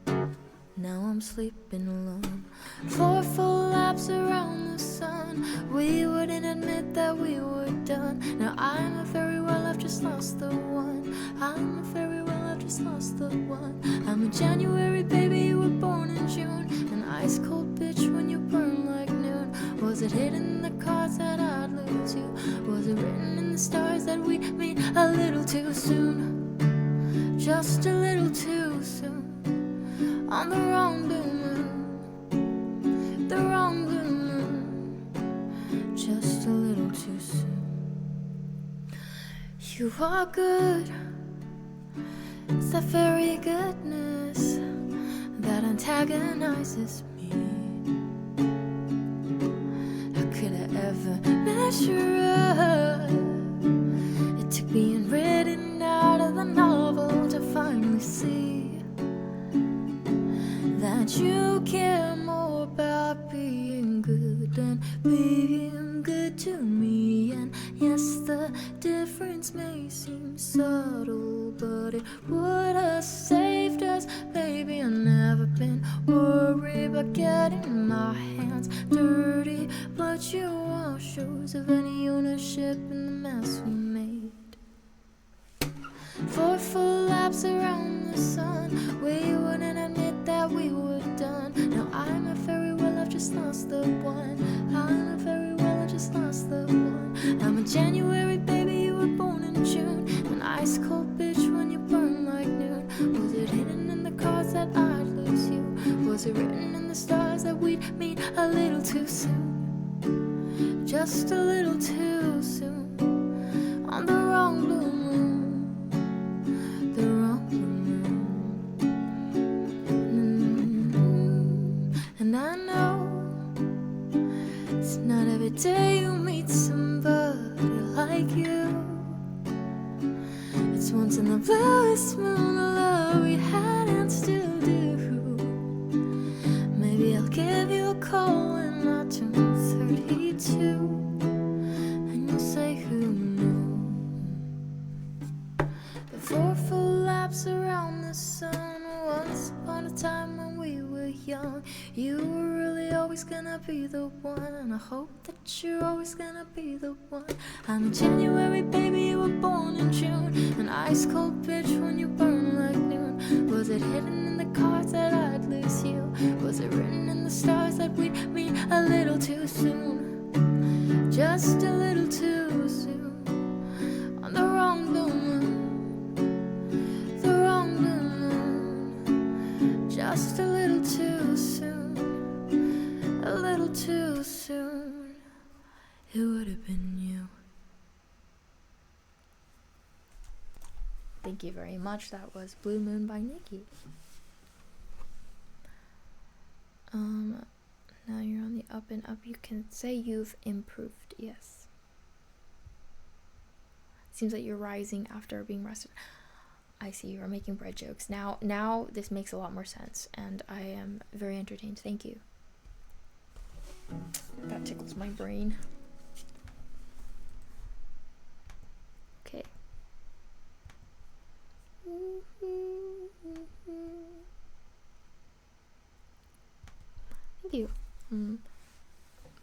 Speaker 1: Now I'm sleeping alone, floor full laps around the sun. We wouldn't admit that we were done. Now I'm a very well, I've just lost the one. I'm a very well, I've just lost the one. I'm a January baby, you were born in June. An ice cold bitch when you burn like noon. Was it hidden in the cards that I'd lose you? Was it written in the stars that we'd meet a little too soon? Just a little too soon. On the wrong blue moon, the wrong blue moon, just a little too soon. You are good, it's that very goodness that antagonizes me. How could I ever measure up? It took being written out of the novel to finally see that you care more about being good than being good to me. And yes, the difference may seem subtle, but it would have saved us. Baby, I've never been worried about getting my hands dirty, but you are shows of any ownership in the mess we made. 4 full laps around the sun, we wouldn't admit that we were done. Now I'm a very well, I've just lost the one. I'm a very well, I just lost the one. I'm a January baby, you were born in June. An ice cold bitch when you burn like noon. Was it hidden in the cards that I'd lose you? Was it written in the stars that we'd meet a little too soon? Just a little too soon. On the wrong blue moon, the wrong blue moon. And I know it's not every day you meet somebody like you. It's once in the bluest moon, the love we had and still do. Maybe I'll give you a call when I turn 32, and you'll say who knows. 4 full laps around the sun. Once upon a time when we were young, you were really always gonna be the one, and I hope that you're always gonna be the one. I'm a January baby, you were born in June. An ice cold bitch when you burn like noon. Was it hidden in the cards that I'd lose you? Was it written in the stars that we'd meet a little too soon? Just a little too soon. On the wrong blue moon, the wrong blue moon. Just a little too soon, a little too soon. It would have been you. Thank you very much. That was Blue Moon by Nikki. Now you're on the up and up. You can say you've improved. Yes. Seems like you're rising after being rested. I see you are making bread jokes. Now this makes a lot more sense, and I am very entertained. Thank you. That tickles my brain. Okay. Thank you. And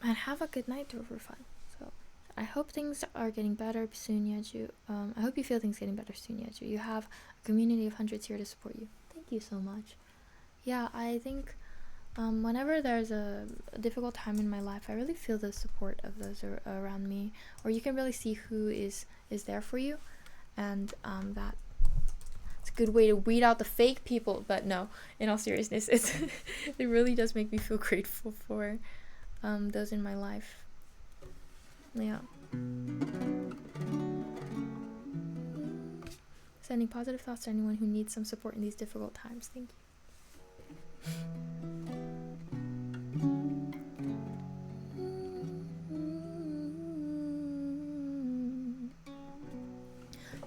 Speaker 1: have a good night over fun. So I hope things are getting better soon, Yeju. I hope you feel things getting better soon, Yeju. You have a community of hundreds here to support you. Thank you so much. Yeah, I think whenever there's a difficult time in my life, I really feel the support of those around me, or you can really see who is there for you, and that it's a good way to weed out the fake people. But no, in all seriousness, it really does make me feel grateful for those in my life. Yeah. Sending positive thoughts to anyone who needs some support in these difficult times. Thank you.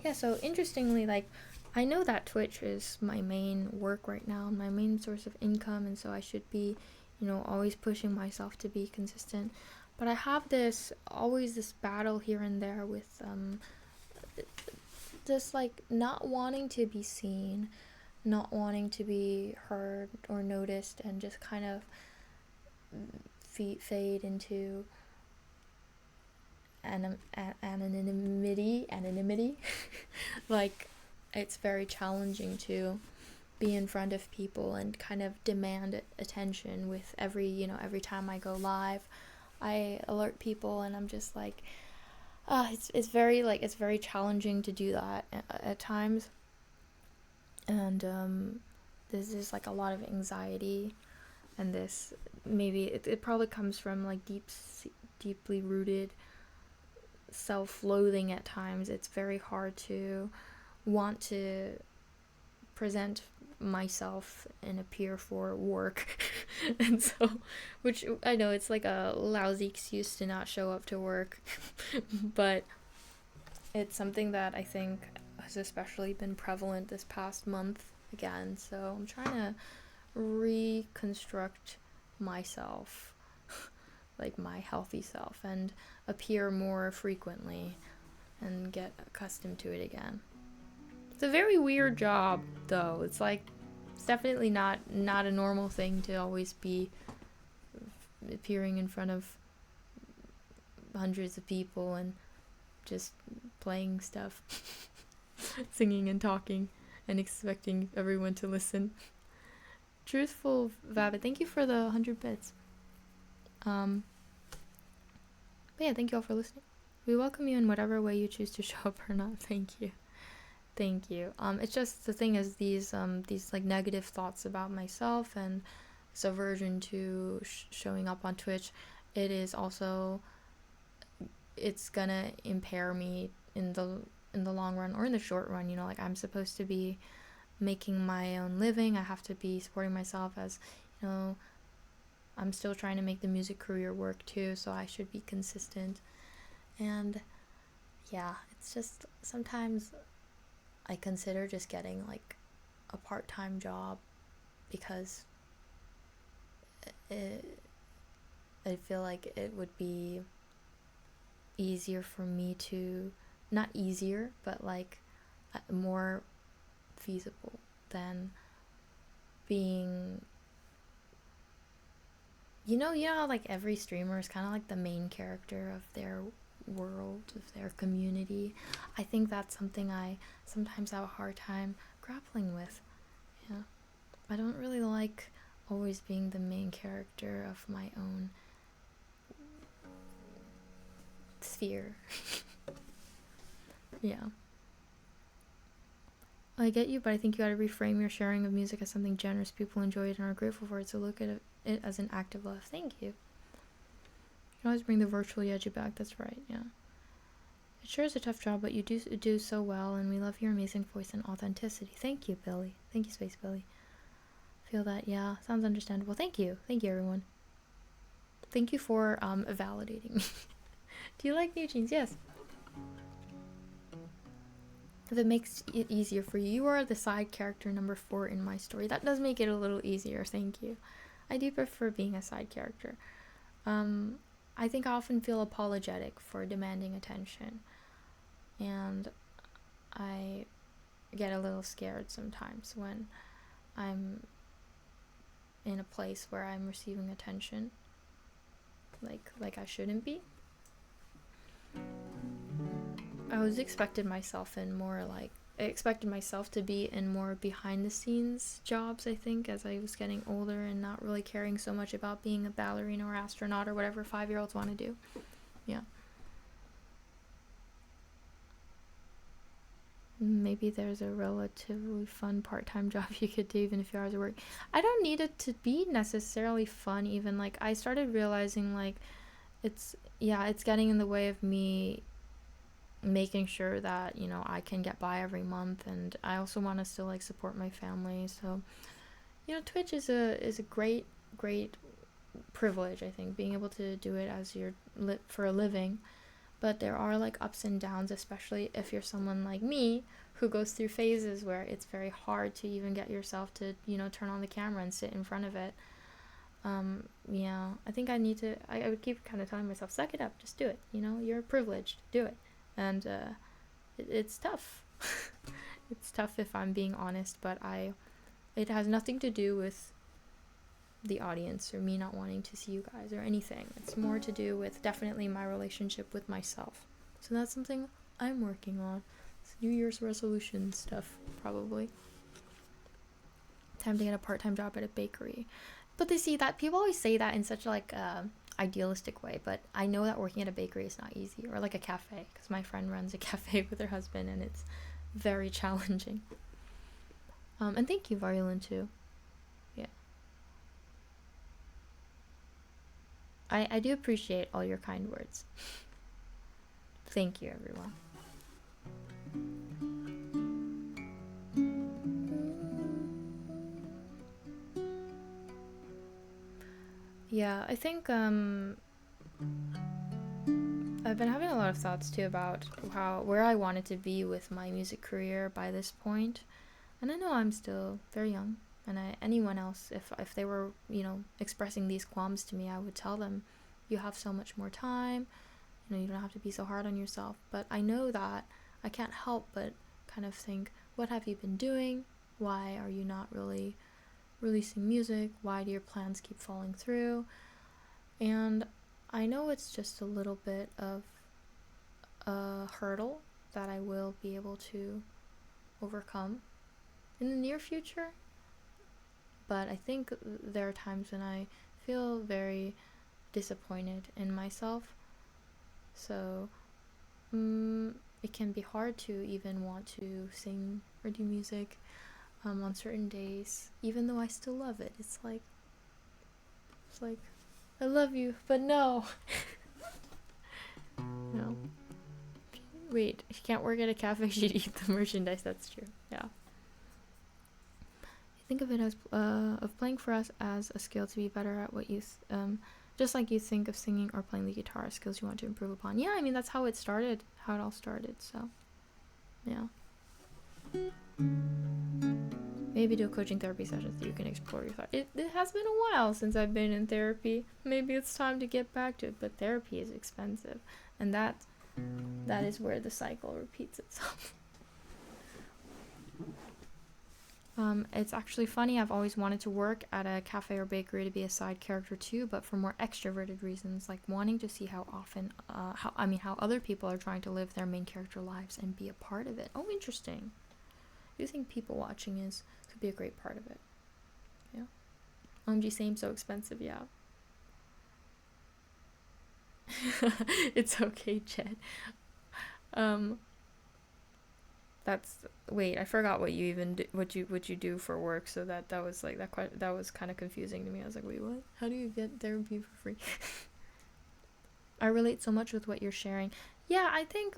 Speaker 1: Yeah, so interestingly, like, I know that Twitch is my main work right now, my main source of income, and so I should be, always pushing myself to be consistent. But I have always this battle here and there with just like not wanting to be seen, not wanting to be heard or noticed, and just kind of fade into anonymity. Like, it's very challenging to be in front of people and kind of demand attention with every time I go live. I alert people, and I'm just like, it's very challenging to do that at times, and there's just like a lot of anxiety, and this maybe it probably comes from like deeply rooted self-loathing at times. It's very hard to want to present myself and appear for work and so, which I know it's like a lousy excuse to not show up to work but it's something that I think has especially been prevalent this past month again, so I'm trying to reconstruct myself like my healthy self, and appear more frequently and get accustomed to it again. It's a very weird job, though. It's definitely not a normal thing to always be appearing in front of hundreds of people and just playing stuff, singing and talking, and expecting everyone to listen. Truthful Vabbit, thank you for the 100 bits. But yeah, thank you all for listening. We welcome you in whatever way you choose to show up or not. Thank you. It's just the thing is these like negative thoughts about myself and this aversion to showing up on Twitch. It is also, it's gonna impair me in the long run or in the short run. Like, I'm supposed to be making my own living. I have to be supporting myself, as I'm still trying to make the music career work too, so I should be consistent. And yeah, it's just sometimes I consider just getting like a part-time job, because I feel like it would be easier for me to, not easier, but like more feasible than being, like every streamer is kind of like the main character of their world, of their community. I think that's something I sometimes have a hard time grappling with. Yeah, I don't really like always being the main character of my own sphere. Yeah, I get you, but I think you gotta reframe your sharing of music as something generous. People enjoy it and are grateful for it, so look at it as an act of love. Thank you. You can always bring the virtual Yeju back. That's right, yeah. It sure is a tough job, but you do so well, and we love your amazing voice and authenticity. Thank you, Billy. Thank you, Space Billy. Feel that, yeah. Sounds understandable. Thank you. Thank you, everyone. Thank you for validating me. Do you like new jeans? Yes. if it makes it easier for you. You are the side character number 4 in my story. That does make it a little easier, thank you. I do prefer being a side character. I think I often feel apologetic for demanding attention, and I get a little scared sometimes when I'm in a place where I'm receiving attention like I shouldn't be. I expected myself to be in more behind the scenes jobs, I think, as I was getting older and not really caring so much about being a ballerina or astronaut or whatever 5-year-olds want to do. Yeah. Maybe there's a relatively fun part-time job you could do even if your hours of work. I don't need it to be necessarily fun even. Like, I started realizing, like, it's getting in the way of me making sure that, you know, I can get by every month, and I also want to still, like, support my family. So, you know, Twitch is a great privilege, I think, being able to do it as for a living. But there are, like, ups and downs, especially if you're someone like me who goes through phases where it's very hard to even get yourself to, you know, turn on the camera and sit in front of it. Yeah, I think I would keep kind of telling myself, suck it up, just do it, you know, you're privileged, do it. And it's tough. It's tough if I'm being honest, but it has nothing to do with the audience or me not wanting to see you guys or anything. It's more to do with definitely my relationship with myself. So that's something I'm working on. It's New Year's resolution stuff, probably. Time to get a part-time job at a bakery. But they see that people always say that in such like idealistic way, but I know that working at a bakery is not easy, or like a cafe, because my friend runs a cafe with her husband and it's very challenging. And thank you, Violin, too. Yeah. I do appreciate all your kind words. Thank you, everyone. Yeah, I think I've been having a lot of thoughts too about where I wanted to be with my music career by this point. And I know I'm still very young, and anyone else, if they were, you know, expressing these qualms to me, I would tell them, you have so much more time, you know, you don't have to be so hard on yourself. But I know that I can't help but kind of think, what have you been doing? Why are you not really releasing music? Why do your plans keep falling through? And I know it's just a little bit of a hurdle that I will be able to overcome in the near future, but I think there are times when I feel very disappointed in myself, so it can be hard to even want to sing or do music on certain days, even though I still love it. It's like I love you, but no. No. Wait, you can't work at a cafe, you should eat the merchandise. That's true. Yeah. Think of it as of playing for us as a skill to be better at what you just like you think of singing or playing the guitar as skills you want to improve upon. Yeah, I mean, that's how it all started, so yeah. Maybe do a coaching therapy session so you can explore your thoughts. It has been a while since I've been in therapy. Maybe it's time to get back to it, but therapy is expensive, and that is where the cycle repeats itself. It's actually funny, I've always wanted to work at a cafe or bakery to be a side character too, but for more extroverted reasons, like wanting to see how other people are trying to live their main character lives and be a part of it. Oh, interesting. I do think people watching could be a great part of it. Yeah. OMG, same, so expensive, yeah. It's okay, Jed. Wait, I forgot what you even what you do for work, so that was like that was kind of confusing to me. I was like, wait, what? How do you get therapy for free? I relate so much with what you're sharing. Yeah, I think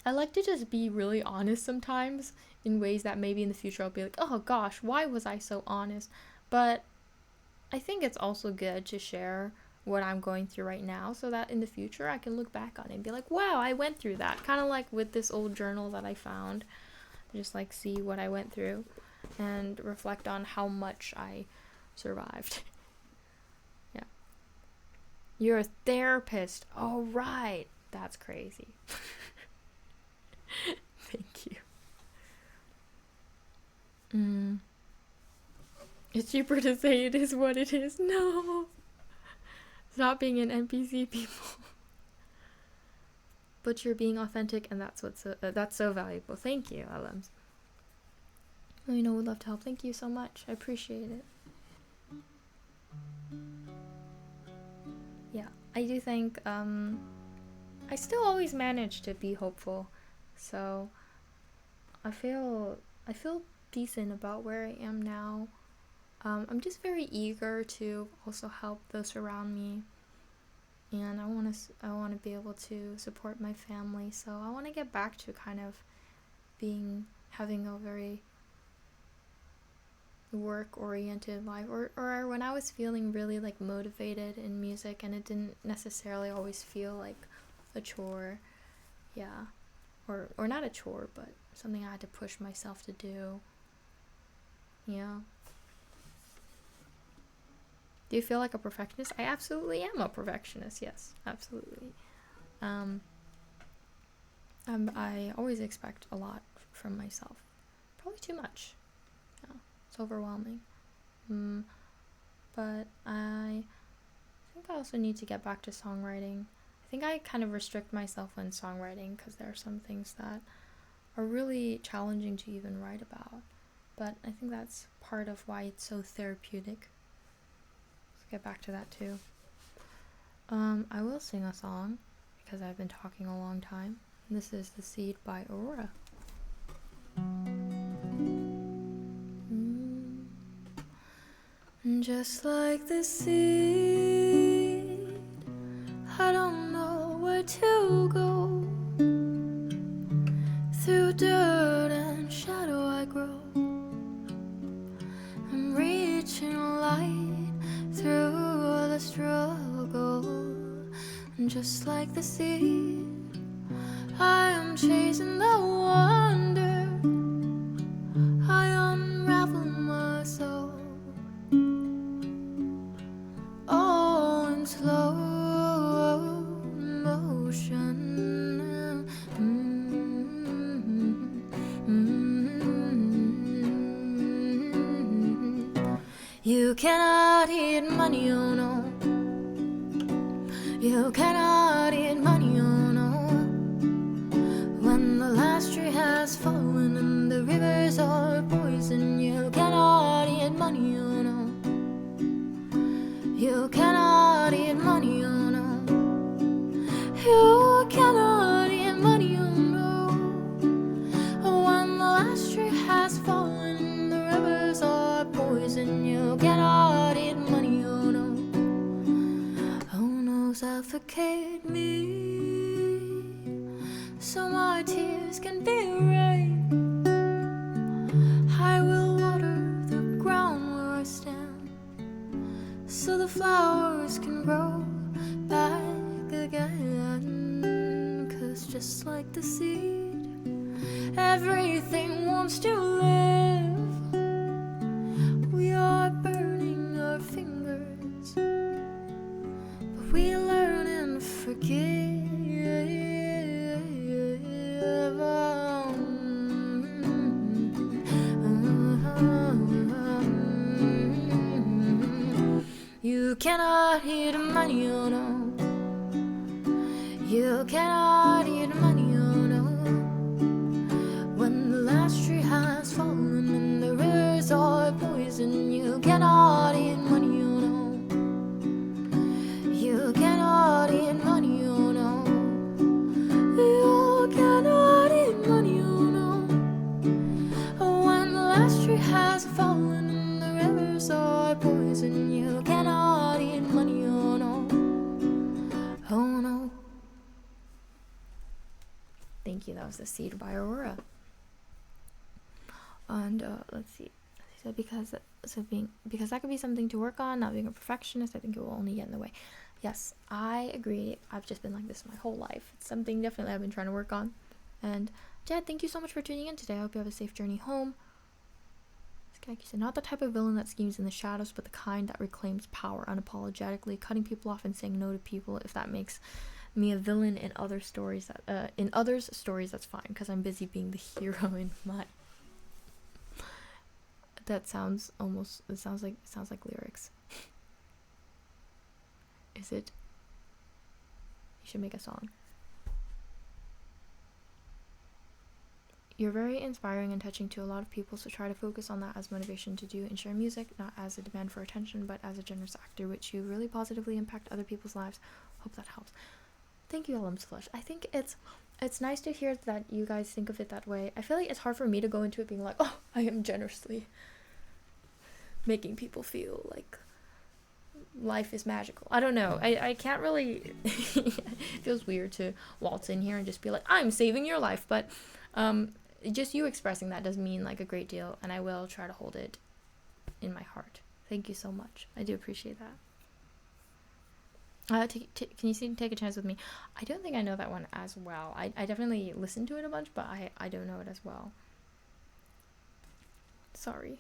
Speaker 1: I like to just be really honest sometimes in ways that maybe in the future I'll be like, oh gosh, why was I so honest? But I think it's also good to share what I'm going through right now, so that in the future I can look back on it and be like, wow, I went through that. Kind of like with this old journal that I found, just like see what I went through and reflect on how much I survived. Yeah. You're a therapist. Oh, right. That's crazy. Thank you. It's cheaper to say it is what it is. No. Stop being an NPC, people. But you're being authentic, and that's so valuable. Thank you, LMs. Well, would love to help. Thank you so much. I appreciate it. Yeah, I do think I still always manage to be hopeful, so I feel decent about where I am now. I'm just very eager to also help those around me, and I want to be able to support my family. So I want to get back to kind of having a very work-oriented life, or when I was feeling really like motivated in music, and it didn't necessarily always feel like a chore. Yeah, or not a chore, but something I had to push myself to do. Yeah. Do you feel like a perfectionist? I absolutely am a perfectionist. Yes, absolutely. I always expect a lot from myself. Probably too much. Yeah, it's overwhelming. But I think I also need to get back to songwriting. I think I kind of restrict myself when songwriting because there are some things that are really challenging to even write about. But I think that's part of why it's so therapeutic. Let's get back to that too. I will sing a song because I've been talking a long time. This is The Seed by Aurora. Just like the seed, I don't know where to go. Through dirt and shadow I grow. I'm reaching light through the struggle. And just like the seed, I am chasing the wonder. I unravel my soul, all in slow motion. You cannot eat money, oh no. You cannot eat money, oh no. When the last tree has fallen and the rivers are poison, you cannot eat money, oh no. You cannot eat money, oh no. You cannot eat money, oh no. When the last tree has fallen and the rivers are poison, you cannot eat money, oh no. Oh no, suffocate me so my tears can be rain. I will water the ground where I stand, so the flowers can grow back again. 'Cause just like the seed, everything wants to live. We are burning our fingers, but we learn and forgive. You cannot eat money, oh no. You cannot eat money, oh no. When the last tree has fallen and the rivers are poison, you cannot eat money, oh no. You cannot eat money, oh no. You cannot eat money, oh no. When the last tree has fallen and the rivers are poison, you cannot eat money, oh no. Oh no. Thank you. That was The Seed by Aurora. And let's see. So because that could be something to work on. Not being a perfectionist, I think it will only get in the way. yes, I agree. I've just been like this my whole life. It's something definitely I've been trying to work on. And Jed, thank you so much for tuning in today. I hope you have a safe journey home. Skaki said, not the type of villain that schemes in the shadows, but the kind that reclaims power unapologetically, cutting people off and saying no to people. If that makes me a villain in other stories, in others' stories, that's fine, because I'm busy being the hero in mine. That sounds almost. It sounds like lyrics. Is it? You should make a song. You're very inspiring and touching to a lot of people, so try to focus on that as motivation to do and share music, not as a demand for attention, but as a generous actor, which you really positively impact other people's lives. Hope that helps. Thank you, Alums Flush. I think it's nice to hear that you guys think of it that way. I feel like it's hard for me to go into it being like, oh, I am generously making people feel like life is magical. I don't know. I can't really. It feels weird to waltz in here and just be like, I'm saving your life, but just you expressing that does mean like a great deal, and I will try to hold it in my heart. Thank you so much. I do appreciate that. Can you take a chance with me? I don't think I know that one as well. I definitely listened to it a bunch, but I don't know it as well. Sorry.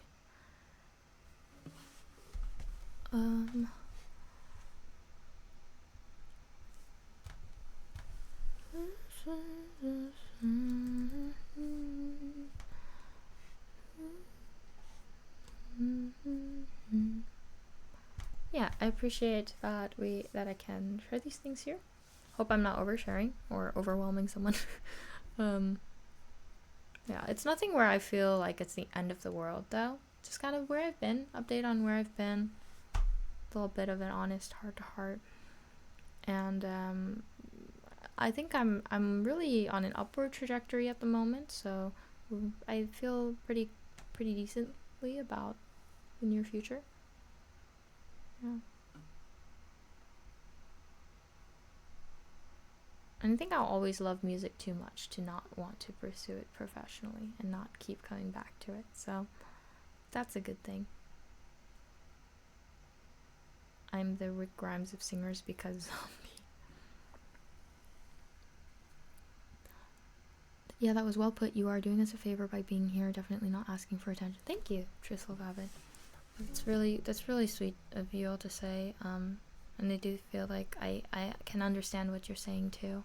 Speaker 1: Yeah, I appreciate that I can share these things here. Hope I'm not oversharing or overwhelming someone. Yeah, it's nothing where I feel like it's the end of the world though. Just kind of where I've been, update on where I've been, a little bit of an honest heart to heart, and I think I'm really on an upward trajectory at the moment, so I feel pretty decently about the near future. Yeah. And I think I'll always love music too much to not want to pursue it professionally and not keep coming back to it. So that's a good thing. I'm the Rick Grimes of singers because of me. Yeah, that was well put. You are doing us a favor by being here, definitely not asking for attention. Thank you, Truthful Vavid. That's really sweet of you all to say. And I do feel like I can understand what you're saying too.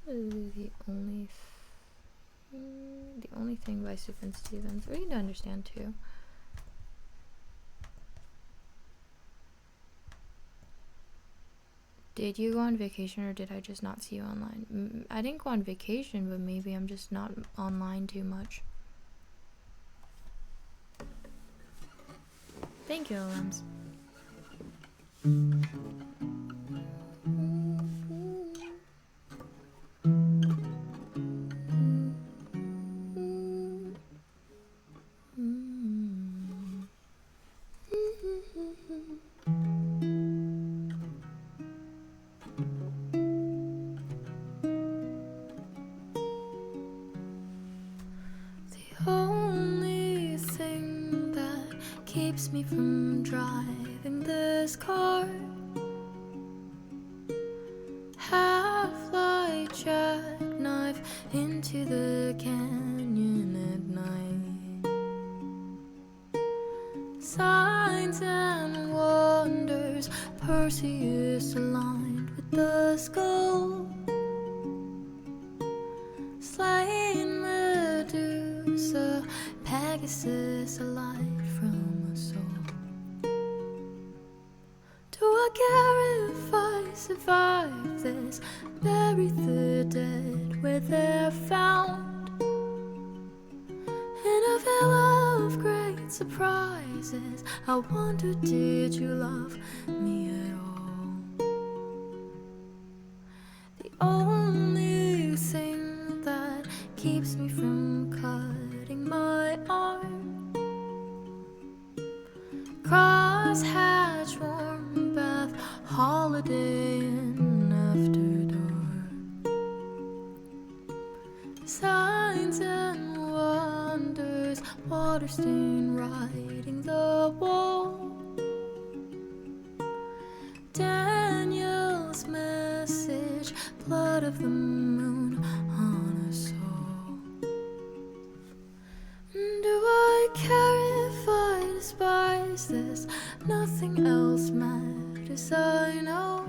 Speaker 1: The only thing by Sufjan Stevens. We need to understand too. Did you go on vacation or did I just not see you online? I didn't go on vacation, but maybe I'm just not online too much. Thank you, Alums. The only thing that keeps me from driving this car, half-light jackknife into the canyon at night. Signs and wonders, Perseus aligned with the skull, slain Medusa, Pegasus, a light from a soul. Do I care if I survive this? Bury the dead where they're found, in a villa of great surprises. I wonder, did you love me at all? The only thing that keeps me from cutting my arm, crosshatch, warm bath, holiday in after dark. Signs and wonders, water stain writing the wall. Daniel's message, blood of the moon on us all. Do I care if I despise this? Nothing else matters, I know.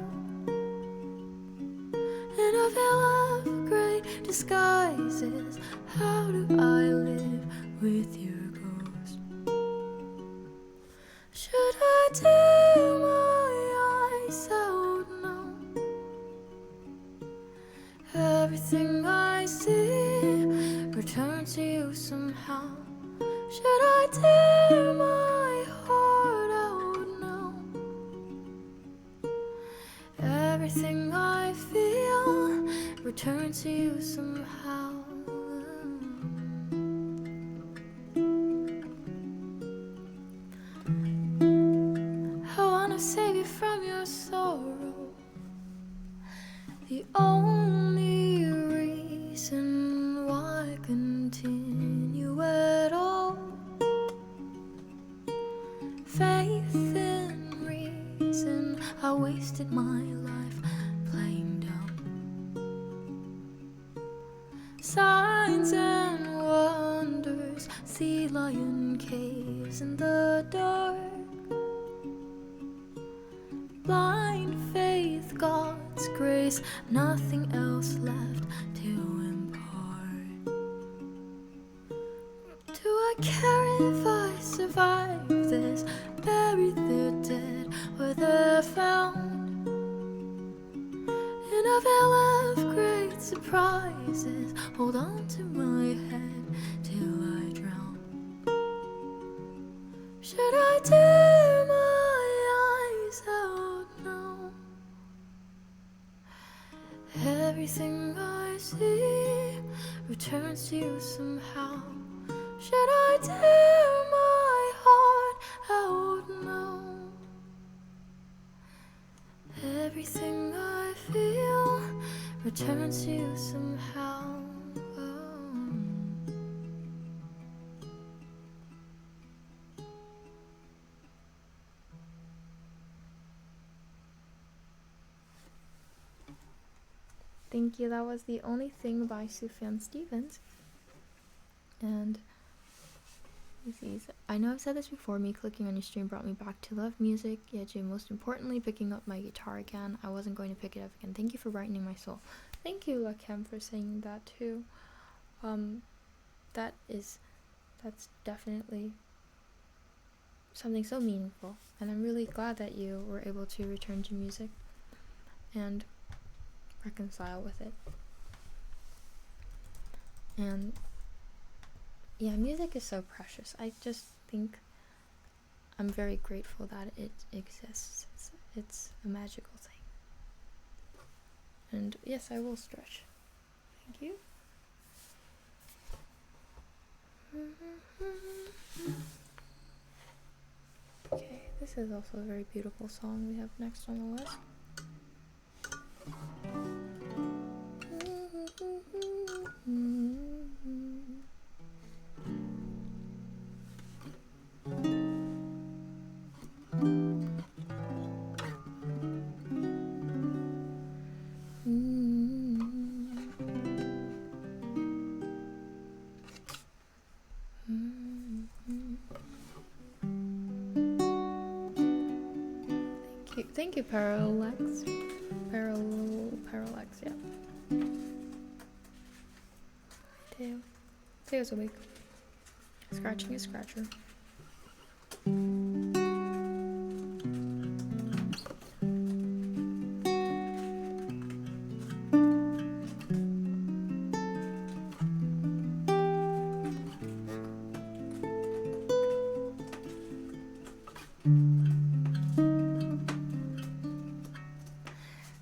Speaker 1: In a veil of grey disguises, how do I live with your ghost? Should I tear my eyes out now? Everything I see returns to you somehow. Should I tear my heart out now? Everything I feel returns to you somehow. I wanna save you from your sorrow. The only reason why I continue at all. Faith in reason, I wasted my life playing dumb. Signs and wonders, sea lion caves in the dark. Blind faith, God's grace, nothing else left to impart. Do I care if I survive this? Bury the dead where they're found. In a veil of great surprises, hold on to my head till I drown. Should I tear my eyes out now? Everything I see returns to you somehow. Should I tear my heart out now? Everything I feel returns to you somehow. Thank you. That was The Only Thing by Sufjan Stevens. And I know I've said this before, me clicking on your stream brought me back to love music, yet most importantly, picking up my guitar again. I wasn't going to pick it up again. Thank you for brightening my soul. Thank you, Lakem, for saying that too. That's definitely something so meaningful, and I'm really glad that you were able to return to music and reconcile with it. And yeah, music is so precious. I just think I'm very grateful that it exists. It's a magical thing. And yes, I will stretch. Thank you. Okay, this is also a very beautiful song we have next on the list. Thank you, Parallax. Parallax, yeah. Tail's awake. Scratching a scratcher.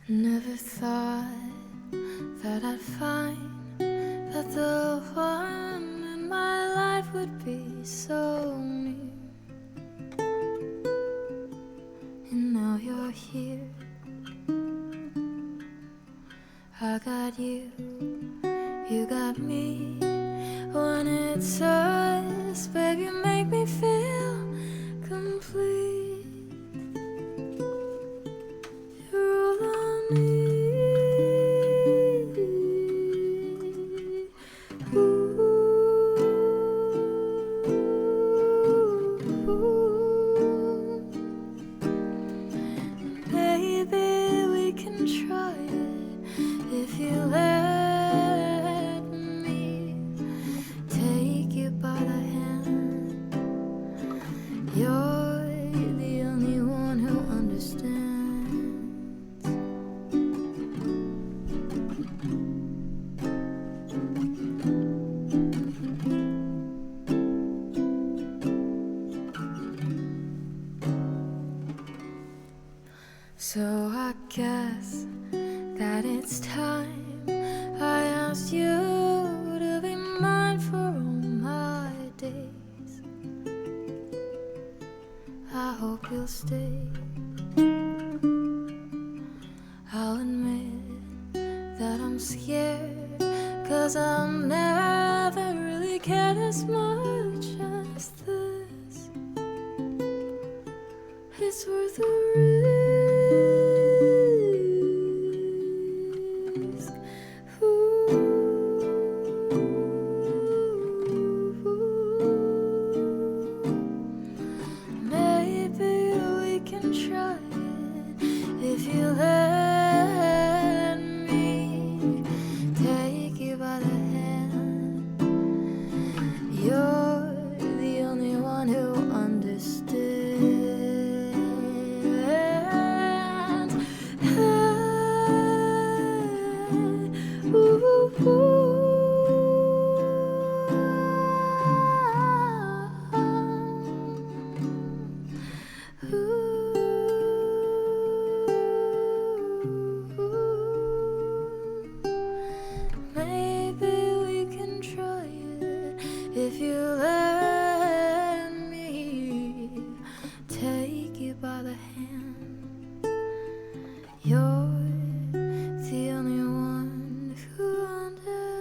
Speaker 1: Never thought that I'd find that the one in my life would be so near. And now you're here. I got you, you got me. when it's us, baby, you make me feel complete. You're all I need. Maybe we can try it if you let me take you by the hand. You're the only one who understands. So I guess that it's time I asked you to be mine for all my days. I hope you'll stay. I'll admit that I'm scared, 'cause I'll never really cared as much as this. It's worth the risk. Maybe we can try it if you let me take you by the hand. You're the only one who understands. Maybe we can try it if you let me take you by the hand. You're the only one who understands.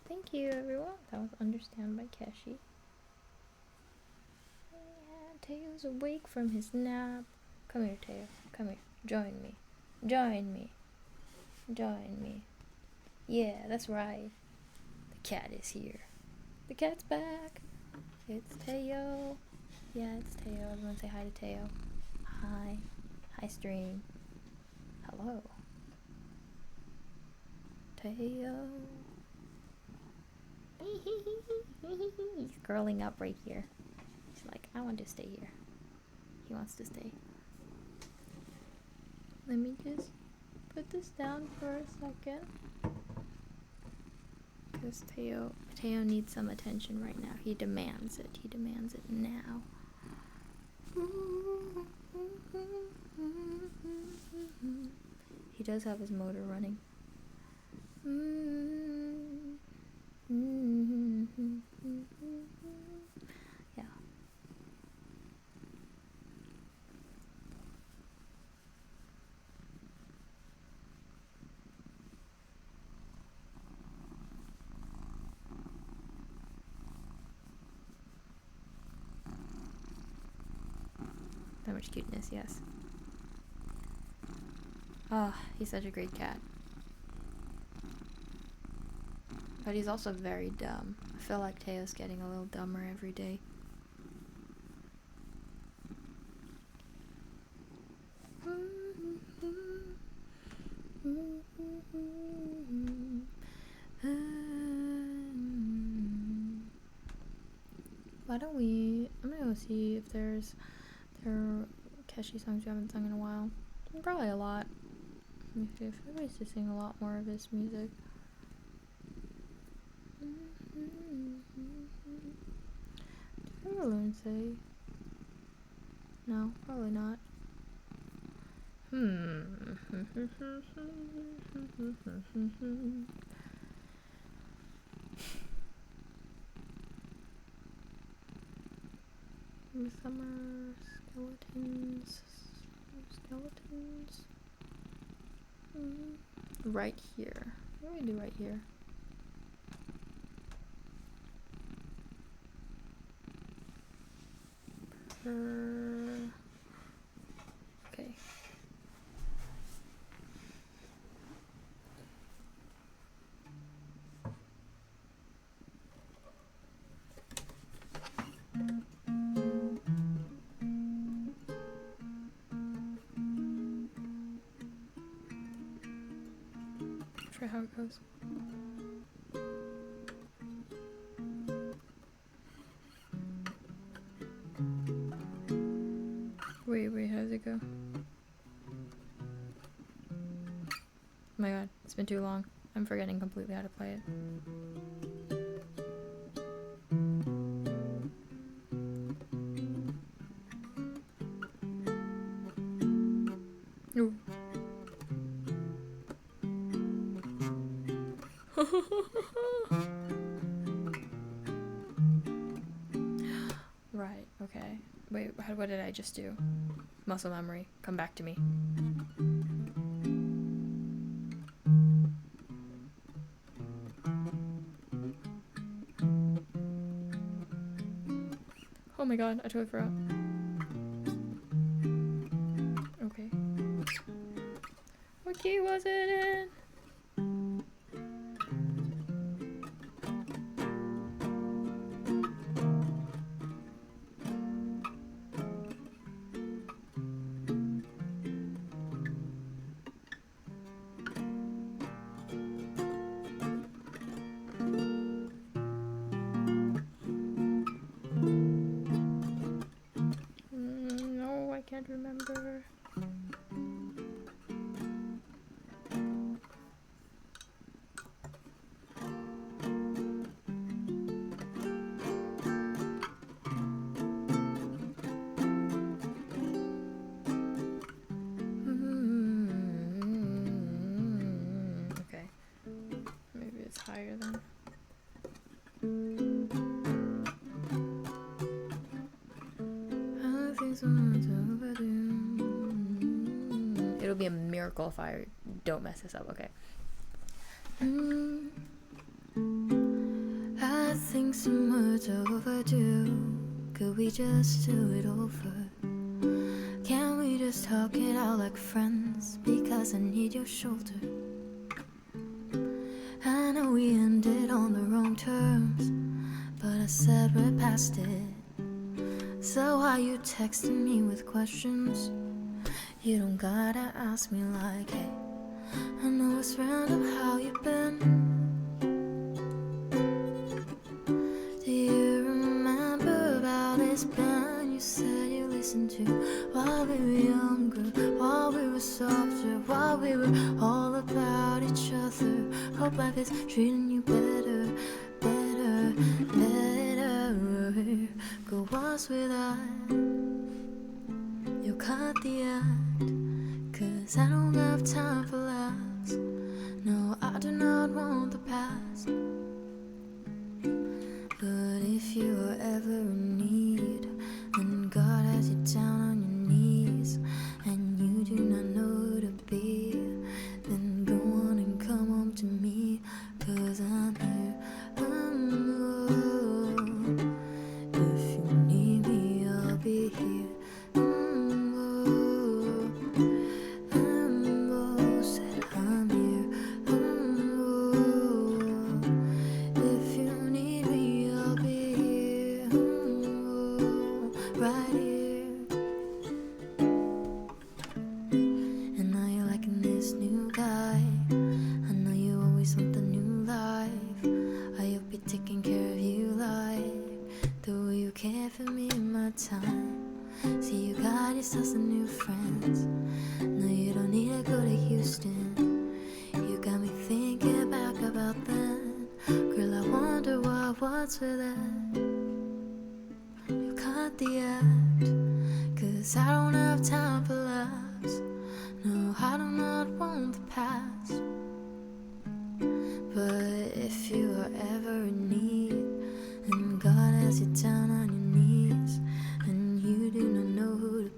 Speaker 1: Thank you, everyone. That was Understand by Keshi. Yeah, Teo's awake from his nap. Come here, Teo. Come here. Join me. Join me. Join me. Yeah, that's right. The cat is here. The cat's back. It's Teo. Yeah, it's Teo. Everyone say hi to Teo. Hi. Hi, stream. Hello. Teo. He's curling up right here. He's like, I want to stay here. He wants to stay. Let me just put this down for a second. Because Teo needs some attention right now. He demands it. He demands it now. He does have his motor running. Yeah. So much cuteness, yes. Oh, he's such a great cat. But he's also very dumb. I feel like Teo's getting a little dumber every day. Why don't we... I'm gonna go see if there are Keshi songs we haven't sung in a while. Probably a lot. If everybody's to sing a lot more of his music. Did I learn say? No, probably not. Summer Skeletons. Skeletons. Right here. What do I do right here? Okay. Try how it goes. Wait, how does it go? Oh my god, it's been too long. I'm forgetting completely how to play it. Ooh. Right, okay. Wait, what did I just do? Muscle memory, come back to me. Oh my god, I totally forgot. Okay. What key was it in? No, I can't remember. Okay. Maybe it's higher then. It'll be a miracle if I don't mess this up, okay. I think some words are overdue. Could we just do it over? Can we just talk it out like friends? Because I need your shoulder. I know we ended on the wrong terms, but I said we're past it. So why you texting me with questions? You don't gotta ask me like, hey, I know it's random how you been. Do you remember about this band you said you listened to while we were younger, while we were softer, while we were all about each other? Hope life is treating you better, better, better. Go once with that. You cut the act, 'cause I don't have time for laughs. No, I do not want the past. But if you are ever in need, and God has you down on your knees, and you do not know who to be, then go on and come home to me, 'cause I'm here. If you need me, I'll be here. Said I'm here. If you need me, I'll be here. Right here. And now you're liking this new guy. I know you always want the new life. I hope you're taking care of you like the way you care for me in my time. See, you got yourself some new friends. No, you don't need to go to Houston. You got me thinking back about then. Girl, I wonder what's with that. You cut the act, 'cause I don't have time for laughs. No, I do not want the past. But if you are ever in need, and God has you down on your knees, and you do not know who to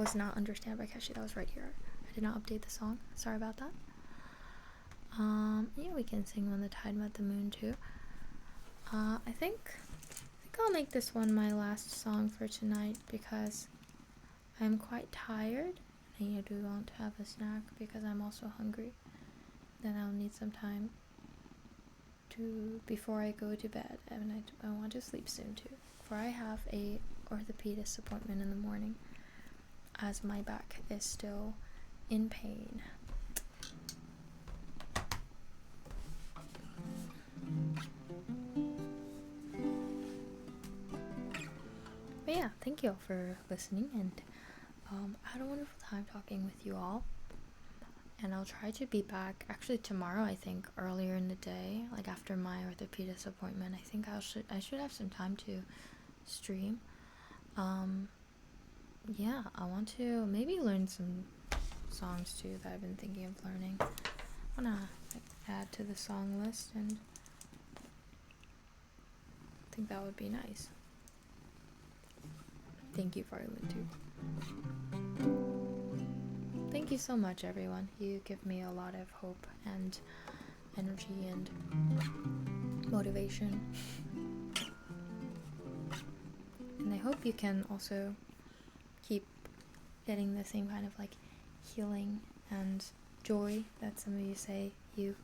Speaker 1: was not Understand by Keshi. That was right here. I did not update the song. Sorry about that. Yeah, we can sing When the Tide Met the Moon too. I think I'll make this one my last song for tonight because I'm quite tired and I do want to have a snack because I'm also hungry. Then I'll need some time before I go to bed, and I want to sleep soon too. For I have a orthopedist appointment in the morning as my back is still in pain. But yeah, thank you all for listening, and I had a wonderful time talking with you all. And I'll try to be back actually tomorrow, I think, earlier in the day, like after my orthopedist appointment. I think I should have some time to stream. Yeah, I want to maybe learn some songs too that I've been thinking of learning. I wanna add to the song list, and I think that would be nice. Thank you, Farland, too. Thank you so much, everyone. You give me a lot of hope and energy and motivation. And I hope you can also keep getting the same kind of like healing and joy that some of you say you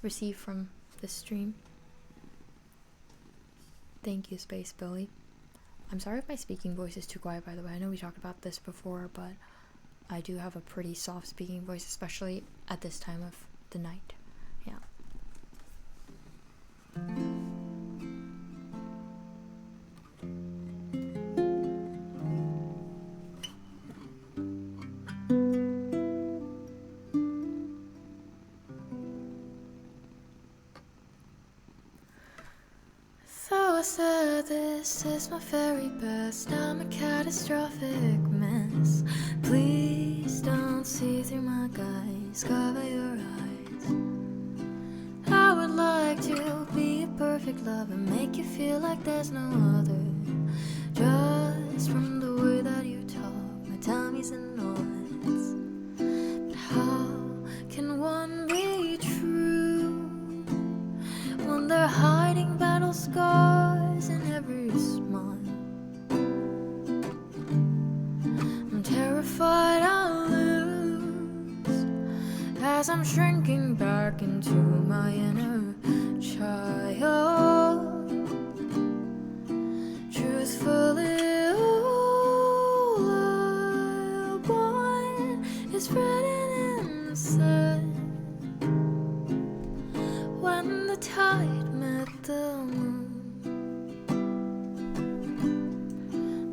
Speaker 1: receive from this stream. Thank you, Space Billy. I'm sorry if my speaking voice is too quiet, by the way. I know we talked about this before, but I do have a pretty soft speaking voice, especially at this time of the night. Yeah. So I said this is my very best. I'm a catastrophic mess. Please don't see through my guise. Cover your eyes. I would like to be a perfect lover, make you feel like there's no other. Just from the way that you talk, my tummy's in knots. But how can one be true when they're hiding battle scars in every smile? I'm terrified I'll lose as I'm shrinking back into my inner child. Truthfully, all I want is written in the sand. When the tide met the moon,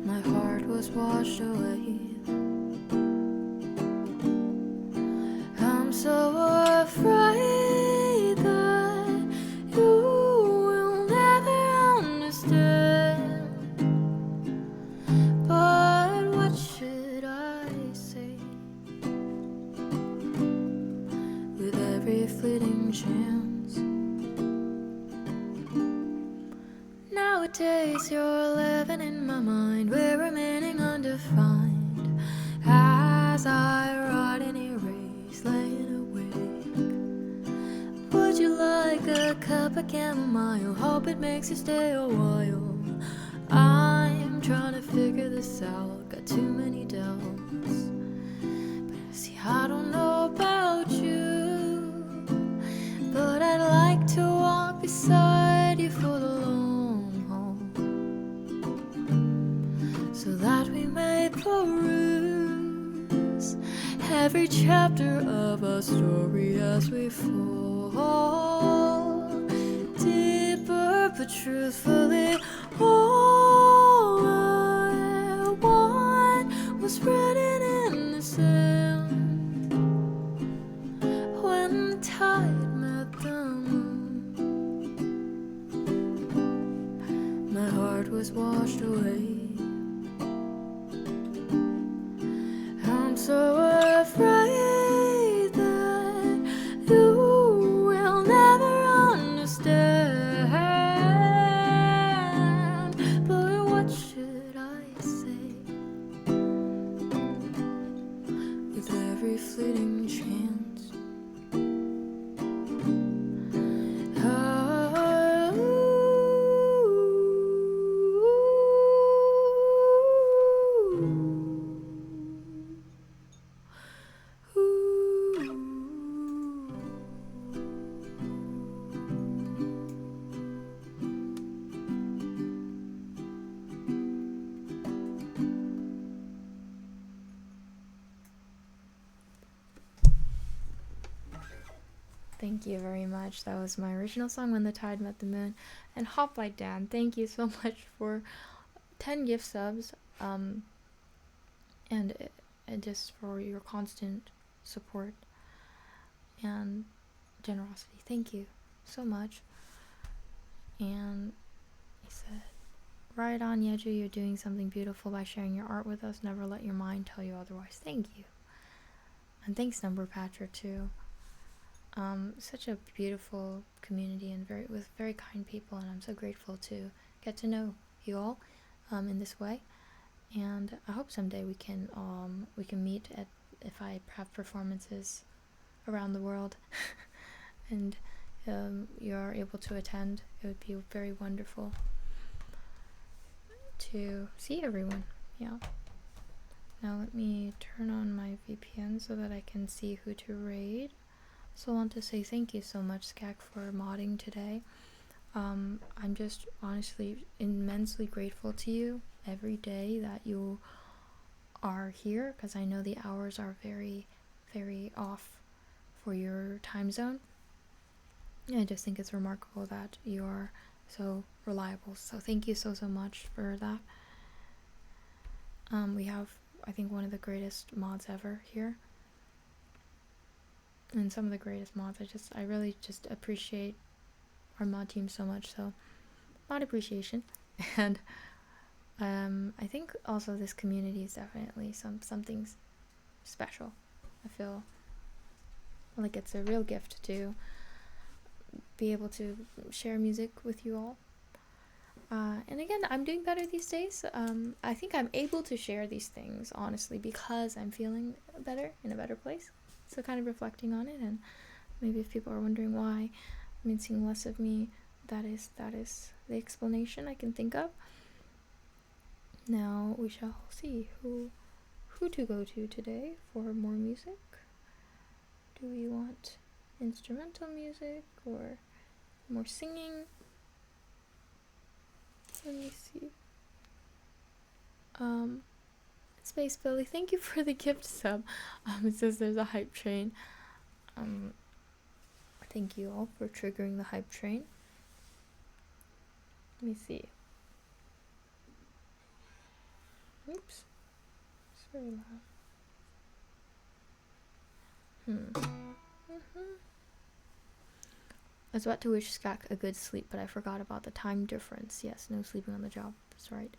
Speaker 1: my heart was washed away. I'm so afraid that you will never understand. But what should I say with every fleeting chance? Nowadays you're living in my mind, we're remaining undefined as I rot and erase, laying awake. Would you like a cup of chamomile? Hope it makes you stay a while. I'm trying to figure this out, got too many doubts. But see, I don't know about you, but I'd like to walk beside you for the long haul, so that we may peruse every chapter of our story as we fall deeper. But truthfully, all I want was written in the sand. When the tide met the moon, my heart was washed away. I'm so afraid that you will never understand. But what should I say Thank you very much. That was my original song, When the Tide Met the Moon. And Hoplite Dan, thank you so much for 10 gift subs. And just for your constant support and generosity. Thank you so much. And he said, right on, Yeju, you're doing something beautiful by sharing your art with us. Never let your mind tell you otherwise. Thank you. And thanks, Number Patcher, too. Such a beautiful community and with very kind people, and I'm so grateful to get to know you all in this way. And I hope someday we can meet if I have performances around the world and you're able to attend. It would be very wonderful to see everyone. Yeah. Now let me turn on my VPN so that I can see who to raid. So I want to say thank you so much, Skak, for modding today. I'm just honestly immensely grateful to you every day that you are here, because I know the hours are very, very off for your time zone. I just think it's remarkable that you are so reliable. So thank you so much for that. We have, I think, one of the greatest mods ever here. And some of the greatest mods. I really just appreciate our mod team so much. So mod appreciation. And I think also this community is definitely something special. I feel like it's a real gift to be able to share music with you all. And again, I'm doing better these days. I think I'm able to share these things, honestly, because I'm feeling better, in a better place. So kind of reflecting on it, and maybe if people are wondering why I'm seeing less of me, that is the explanation I can think of. Now we shall see who to go to today for more music. Do we want instrumental music or more singing? Let me see. Space Billy, thank you for the gift sub. It says there's a hype train. Thank you all for triggering the hype train. Let me see. Oops. It's very loud. I was about to wish Skak a good sleep, but I forgot about the time difference. Yes, no sleeping on the job. That's right.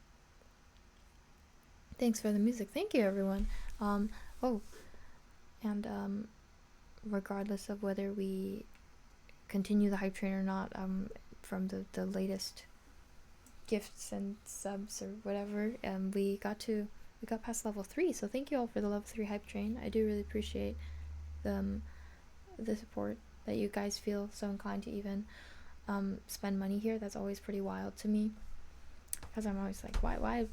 Speaker 1: Thanks for the music. Thank you, everyone. Regardless of whether we continue the hype train or not, from the latest gifts and subs or whatever, we got past level 3. So thank you all for the level 3 hype train. I do really appreciate the support that you guys feel so inclined to even spend money here. That's always pretty wild to me, because I'm always like, why?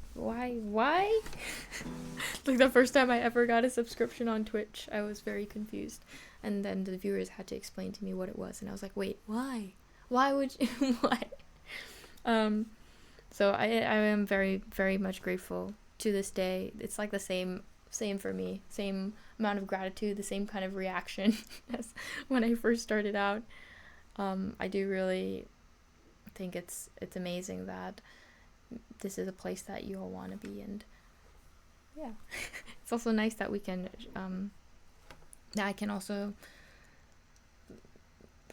Speaker 1: Like the first time I ever got a subscription on Twitch, I was very confused, and then the viewers had to explain to me what it was, and I was like, wait, why would you why? So I am very, very much grateful to this day. It's like the same for me, same amount of gratitude, the same kind of reaction as when I first started out. I do really think it's amazing that this is a place that you all want to be, and yeah. It's also nice that we can that I can also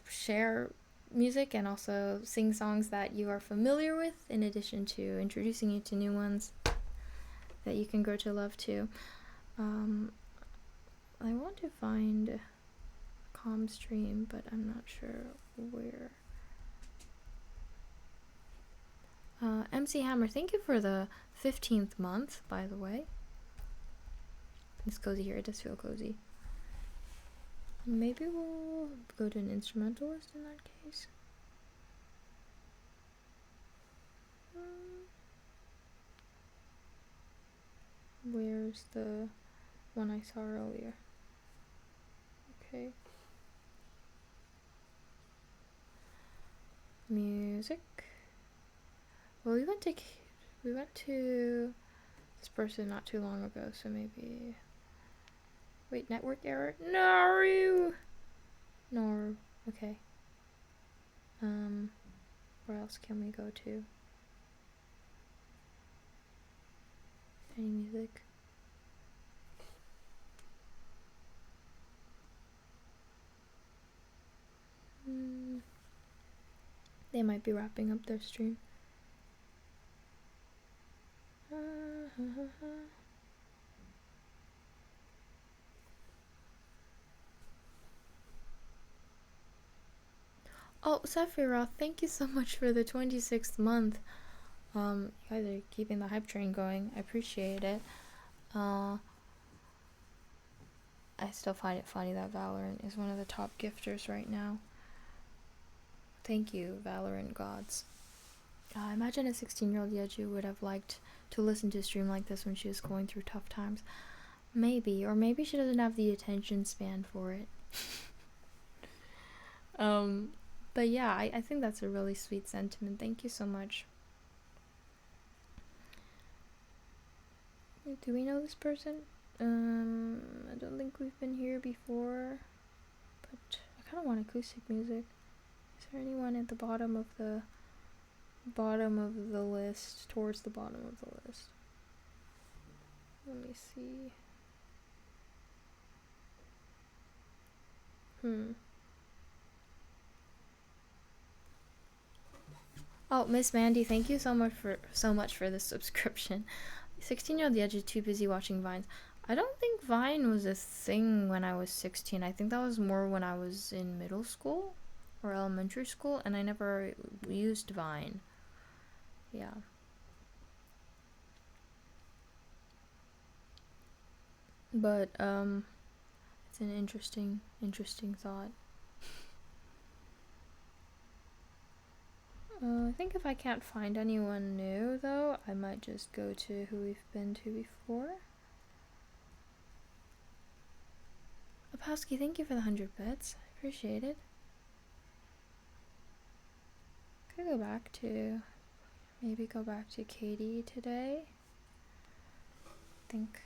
Speaker 1: share music and also sing songs that you are familiar with, in addition to introducing you to new ones that you can grow to love too. I want to find a calm stream, but I'm not sure where. MC Hammer, thank you for the 15th month, by the way. It's cozy here. It does feel cozy. Maybe we'll go to an instrumentalist in that case. Where's the one I saw earlier? Okay. Music. Well, we went to this person not too long ago, so maybe. Wait, network error? No. Okay. Where else can we go to? Any music? They might be wrapping up their stream. Oh, Sephiroth, thank you so much for the 26th month. You guys are keeping the hype train going. I appreciate it. I still find it funny that Valorant is one of the top gifters right now. Thank you, Valorant gods. I imagine a 16-year-old Yeju would have liked to listen to a stream like this when she was going through tough times. Maybe, or maybe she doesn't have the attention span for it. But yeah, I think that's a really sweet sentiment. Thank you so much. Do we know this person? I don't think we've been here before, but I kind of want acoustic music. Is there anyone at the bottom of the list, towards the bottom of the list? Let me see. Oh, Miss Mandy, thank you so much for the subscription. 16-year-old Edge is too busy watching Vines. I don't think Vine was a thing when I was 16. I think that was more when I was in middle school or elementary school, and I never used Vine. Yeah. But it's an interesting thought. I think if I can't find anyone new, though, I might just go to who we've been to before. Apowski, thank you for the 100 bits. I appreciate it. Could maybe go back to Katie today. I think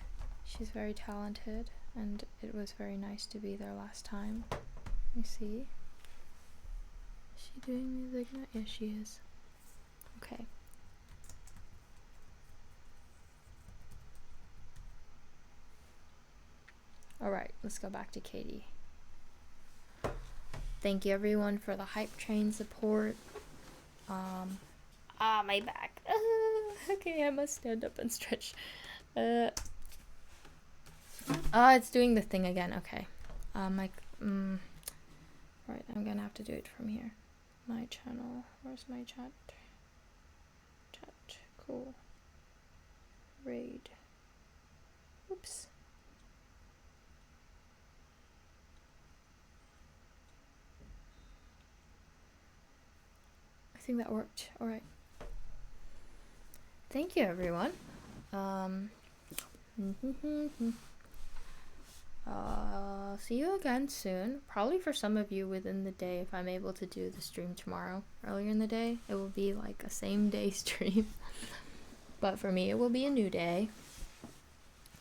Speaker 1: she's very talented, and it was very nice to be there last time. Let me see. Is she doing music now? Yes, she is. Okay. Alright, let's go back to Katie. Thank you everyone for the hype train support. My back. Okay, I must stand up and stretch. It's doing the thing again. Okay. Right, I'm gonna have to do it from here. My channel. Where's my chat? Chat. Cool. Raid. Oops. I think that worked. Alright. Thank you, everyone. See you again soon. Probably for some of you within the day, if I'm able to do the stream tomorrow earlier in the day. It will be like a same day stream. But for me, it will be a new day.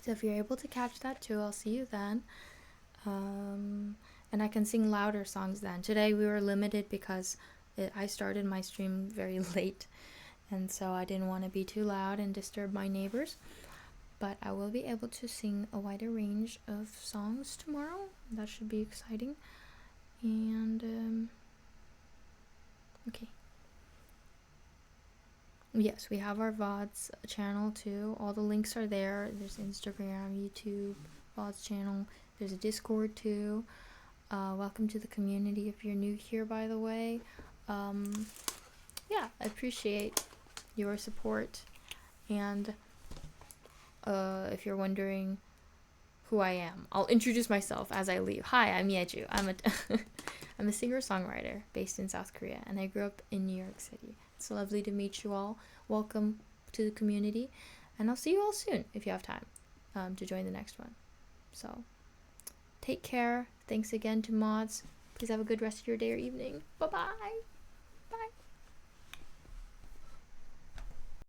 Speaker 1: So if you're able to catch that too, I'll see you then. And I can sing louder songs then. Today we were limited because I started my stream very late, and so I didn't want to be too loud and disturb my neighbors. But I will be able to sing a wider range of songs tomorrow. That should be exciting. And okay. Yes, we have our VODs channel too. All the links are there. There's Instagram, YouTube, VODs channel. There's a Discord too. Welcome to the community if you're new here, by the way. Yeah, I appreciate your support. And if you're wondering who I am, I'll introduce myself as I leave. Hi, I'm Yeju. I'm a singer-songwriter based in South Korea, and I grew up in New York City. It's lovely to meet you all. Welcome to the community, and I'll see you all soon if you have time to join the next one. So, take care. Thanks again to mods. Please have a good rest of your day or evening. Bye-bye.